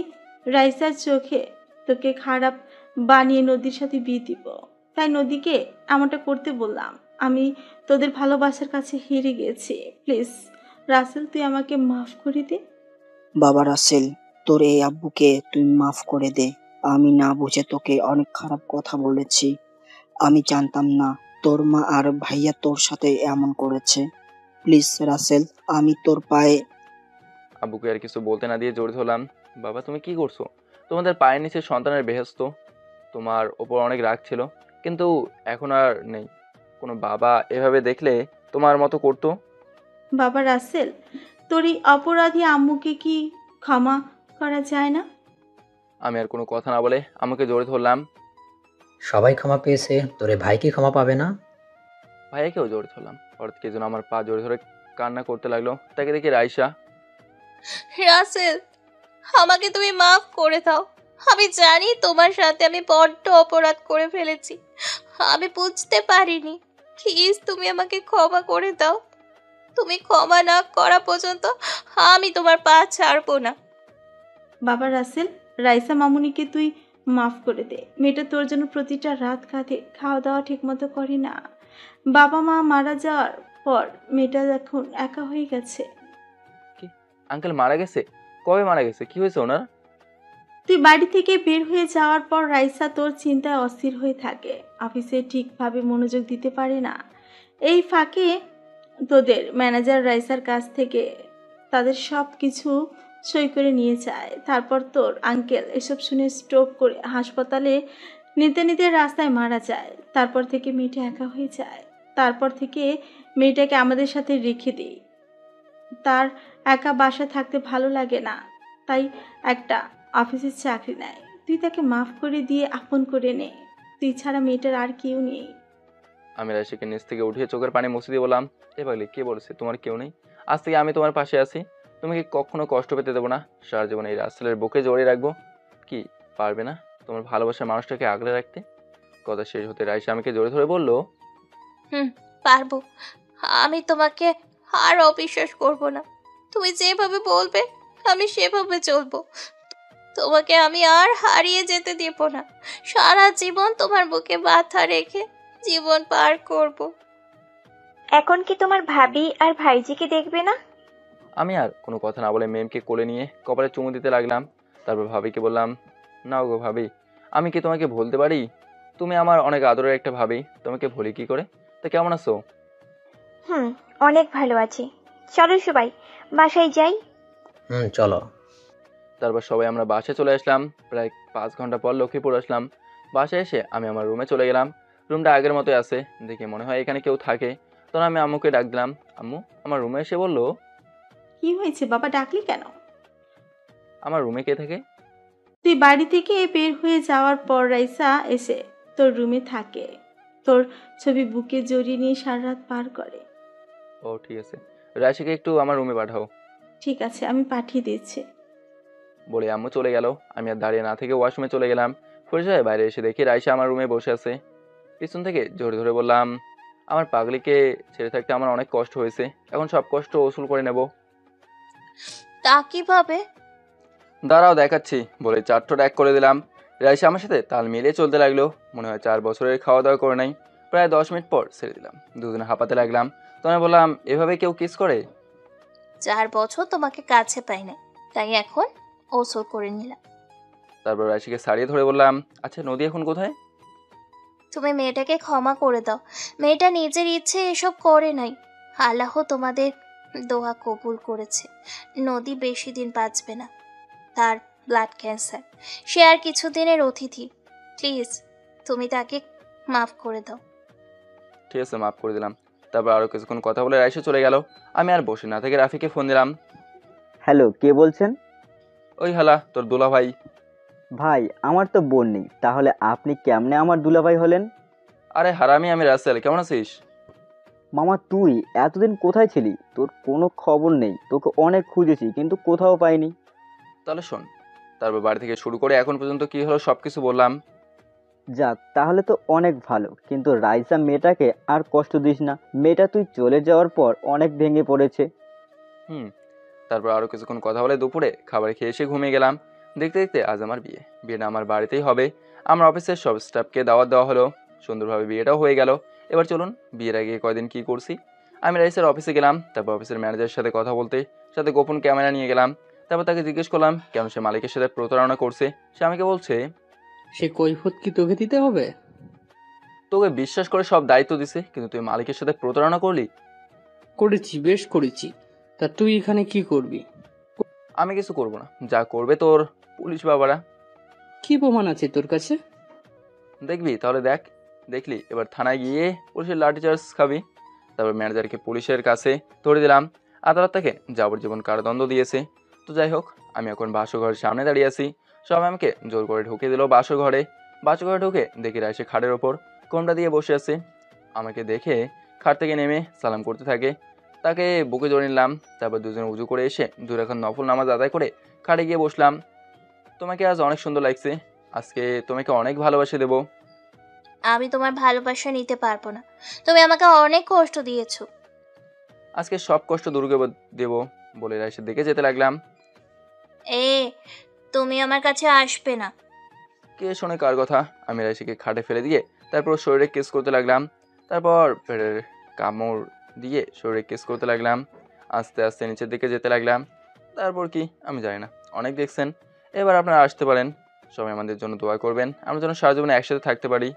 রাইসার চোখে তোকে খারাপ বানিয়ে নদীর সাথে বিয়ে দিব, তাই নদীকে এমনটা করতে বললাম। আমি তোদের ভালোবাসার কাছে হেরে গেছি। প্লিজ রাসেল, তুই আমাকে মাফ করে দে। বাবা রাসেল, তোর এই আব্বুকে তুই মাফ করে দে। আমি না বুঝে তোকে অনেক খারাপ কথা বলেছি। আমি জানতাম না তোর মা আর ভাইয়া তোর সাথে এমন করেছে। প্লিজ রাসেল, আমি তোর পায়ে। আব্বুকে আর কিছু বলতে না দিয়ে জোরে ধরলাম, বাবা তুমি কি করছো? তোমাদের পায়ের নিচে সন্তানের বেহেস্ত, তোমার ওপর অনেক রাগ ছিল, কিন্তু এখন আর নেই। কোনো বাবা এভাবে দেখলে তোমার মতো করতো? বাবা রাসেল, তোর এই অপরাধী আম্মুকে কি ক্ষমা করা যায় না? আমি আর কোনো কথা না বলে আমাকে জড়িয়ে ধরলাম। সবাই ক্ষমা পেয়েছে, তোর এই ভাই কি ক্ষমা পাবে না? ভাইয়াকেও জড়িয়ে ধরলাম। হঠাৎ কে যেন আমার পা জড়িয়ে ধরে কান্না করতে লাগলো। তাকে দেখি রাইসা। রাসেল, আমাকে তুমি মাফ করে দাও। আমি জানি তোমার সাথে আমি বড্ড অপরাধ করে ফেলেছি। আমি বুঝতে পারিনি। প্লিজ তুমি আমাকে ক্ষমা করে দাও। তুমি ক্ষমা না করা পর্যন্ত আমি তোমার পা ছাড়বো না। বাবা রাসেল, রাইসা মামুনিকে তুই মাফ করে দে। মেয়েটা তোর জন্য প্রতিটা রাত কাঁদে, খাওয়া দাওয়া ঠিকমতো করে না। বাবা মা মারা যাওয়ার পর মেয়েটা এখন একা হয়ে গেছে। কি আঙ্কেল মারা গেছে? কবে মারা গেছে? কি হয়েছে ওনার? তুই বাড়ি থেকে বের হয়ে যাওয়ার পর রাইসা তোর চিন্তায় অস্থির হয়ে থাকে। অফিসে ঠিকভাবে মনোযোগ দিতে পারে না। এই ফাঁকে তোদের ম্যানেজার রাইসার কাছ থেকে তাদের সব কিছু সই করে নিয়ে যায়। তারপর তোর আঙ্কেল এসব শুনে স্ট্রোক করে হাসপাতালে নিতে নিতে রাস্তায় মারা যায়। তারপর থেকে মেয়েটা একা হয়ে যায়। তারপর থেকে মেয়েটাকে আমাদের সাথে রেখে দিই। তার একা বাসা থাকতে ভালো লাগে না, তাই একটা অফিসের চাকরি নেয়। তুই তাকে মাফ করে দিয়ে আপন করে নে। তুই ছাড়া মেয়েটার আর কেউ নেই। আমি রাইসাকে নিচ থেকে উঠিয়ে চোখের পানি মুছে দিয়ে বললাম, এ পাগলি কে বলেছে তোমার কেউ নেই? আজ থেকে আমি তোমার পাশে আছি। তোমাকে কখনো কষ্ট পেতে দেবো না। সারা জীবন এই রাসেলের বুকে জড়িয়ে রাখবো। কি পারবে না তোমার ভালোবাসার মানুষটাকে আগলে রাখতে? কথা শেষ হতে রাইসা আমাকে জড়িয়ে ধরে বলল, পারবো। আমি তোমাকে আর অবিশ্বাস করব না। তুমি যেভাবে বলবে আমি সেভাবে চলবো। তোমাকে আমি আর হারিয়ে যেতে দেব না। সারা জীবন তোমার বুকে মাথা রেখে জীবন পার করব। এখন কি তোমার ভাবি আর ভাইজিকে দেখবে না? আমি আর কোনো কথা না বলে মেমকে কোলে নিয়ে কপালে চুমু দিতে লাগলাম। তারপর ভাবিকে বললাম, নাও গো ভাবি, আমি কি তোমাকে ভুলতে পারি? তুমি আমার অনেক আদরের একটা ভাবি, তোমাকে ভুলি কি করে? তা কেমন আছো? অনেক ভালো আছি। চলো সবাই বাসায় যাই। চলো। তারপর সবাই আমরা বাসায় চলে আসলাম। প্রায় 5 ঘন্টা পর লক্ষ্মীপুর আসলাম। বাসায় এসে আমি আমার রুমে চলে গেলাম। রুমটা আগের মতোই আছে, দেখে মনে হয় এখানে কেউ থাকে। তখন আমি আম্মুকে ডাক দিলাম। আম্মু আমার রুমে এসে বলল, কি হয়েছে বাবা, ডাকলি কেন? আমার রুমে কে থাকে? তুই বাড়ি থেকে বের হয়ে যাওয়ার পর রাইসা এসে তোর রুমে থাকে। তোর ছবি বুকে জড়িয়ে নিয়ে সারা রাত পার করে। ও ঠিক আছে, রাইসাকে একটু আমার রুমে পাঠাও। ঠিক আছে, আমি পাঠিয়ে দিচ্ছি। বলে আম্মু চলে গেল। আমি আর দাঁড়িয়ে না থেকে ওয়াশরুমে চলে গেলাম। ফ্রেশ হয়ে বাইরে এসে দেখি রাইসা আমার রুমে বসে আছে। পিছন থেকে জোরে ধরে বললাম, আমার পাগলিকে ছেড়ে থাকতে আমার অনেক কষ্ট হয়েছে, এখন সব কষ্ট ওসুল করে নেব। তা কিভাবে? দাঁড়াও দেখাচ্ছি বলে চারটো এক করে দিলাম। রাইসা আমার সাথে তাল মিলিয়ে চলতে লাগলো। মনে হয় 4 বছরের খাওয়া দাওয়া করে নাই। প্রায় 10 মিনিট পর ছেড়ে দিলাম। দুজনে হাঁপাতে লাগলাম। তখন বললাম, এভাবে কেউ কিস করে? 4 বছর তোমাকে কাছে পাই না, তাই এখন ওসল করে নিলাম। তারপর রাইসাকে ছাড়িয়ে ধরে বললাম, আচ্ছা নদী এখন কোথায়? তুমি মেয়েটাকে ক্ষমা করে দাও। মেয়েটা নিজের ইচ্ছে এসব করে নাই। আল্লাহ তোমাদের দোয়া কবুল করেছে। নদী বেশি দিন বাঁচবে না, তার ব্লাড ক্যান্সার। সে আর কিছুদিনের অতিথি। প্লিজ তুমি তাকে মাফ করে দাও। ঠিক আছে, মাফ করে দিলাম। তারপর আরও কিছুক্ষণ কথা বলে রাইসা চলে গেল। আমি আর বসে না থেকে রাফিকে ফোন দিলাম। হ্যালো, কে বলছেন? ওই হালা তোর দুলা ভাই। ভাই আমার তো বোন নেই, তাহলে আপনি কেমনে আমার দুলাভাই হলেন? আরে হারামি, আমি রাসেল। কেমন আছিস? মামা তুই এতদিন কোথায় ছিলি? তোর কোনো খবর নেই। তোকে অনেক খুঁজেছি কিন্তু কোথাও পাইনি। তাহলে শোন, তারপর বাড়ি থেকে শুরু করে এখন পর্যন্ত কি হলো সব কিছু বললাম। যাক, তাহলে তো অনেক ভালো। কিন্তু রাইসা মেয়েটাকে আর কষ্ট দিস না। মেয়েটা তুই চলে যাওয়ার পর অনেক ভেঙে পড়েছে। তারপর আরও কিছুক্ষণ কথা বলে দুপুরে খাবার খেয়ে এসে ঘুমিয়ে গেলাম। দেখতে দেখতে আজ আমার বিয়েটা আমার বাড়িতেই হবে। আমার অফিসের সব স্টাফকে দাওয়াত দেওয়া হলো। সুন্দরভাবে বিয়েটাও হয়ে গেল। এবার চলুন বিয়ের আগে কয়দিন কি করছি। আমি রাইসের অফিসে গেলাম। তারপর অফিসের ম্যানেজারের সাথে কথা বলতে, সাথে গোপন ক্যামেরা নিয়ে গেলাম। তারপর তাকে জিজ্ঞেস করলাম কেন সে মালিকের সাথে প্রতারণা করছে। সে আমাকে বলছে, সে কৈফিয়ত কি তোকে দিতে হবে? তোকে বিশ্বাস করে সব দায়িত্ব দিছে, কিন্তু তুই মালিকের সাথে প্রতারণা করলি। করেছি, বেশ করেছি। তা তুই এখানে কি করবি? আমি কিছু করব না, যা করবে তোর পুলিশ বাবারা। কি প্রমাণ আছে তোর কাছে? দেখবি তাহলে দেখ। দেখলি এবার থানায় গিয়ে পুলিশের লাঠিচার্জ খাবি। তারপর ম্যানেজারকে পুলিশের কাছে ধরে দিলাম। আদালত তাকে যাবজ্জীবন কারাদণ্ড দিয়েছে। তো যাই হোক, আমি এখন বাসঘরের সামনে দাঁড়িয়ে আছি। সবাই আমাকে জোর করে ঢুকিয়ে দিল বাসর ঘরে। বাসর ঘরে ঢুকে দেখি রাইসা খাটের ওপর কোমটা দিয়ে বসে আছে। আমাকে দেখে খাট থেকে নেমে সালাম করতে থাকে। তাকে বুকে জড়িয়ে নিলাম। তারপর দুজনে উজু করে এসে 2 রাকাত নফল নামাজ আদায় করে খাটে গিয়ে বসলাম। তোমাকে আজ অনেক সুন্দর লাগছে। আজকে তোমাকে অনেক ভালোবাসে দেবো। আমি তোমার ভালোবাসা নিতে পারবো না, তুমি আমাকে অনেক কষ্ট দিয়েছো। আজকে সব কষ্ট দূর করে দেবো বলে রাইসার দিকে যেতে লাগলাম। তুমি আমার কাছে আসবে না। কে শোনে কার কথা। আমি রাইসাকে খাটে ফেলে দিয়ে তারপর শরীরে কিস করতে লাগলাম। তারপর পেটের কামড় দিয়ে শরীরে কিস করতে লাগলাম। আস্তে আস্তে নিচের দিকে যেতে লাগলাম। তারপর কি আমি জানি না, অনেক দেখছেন। এবার আপনারা আসতে পারেন। সবাই আমাদের জন্য দোয়া করবেন, আমরা যেন সারা জীবনে একসাথে থাকতে পারি।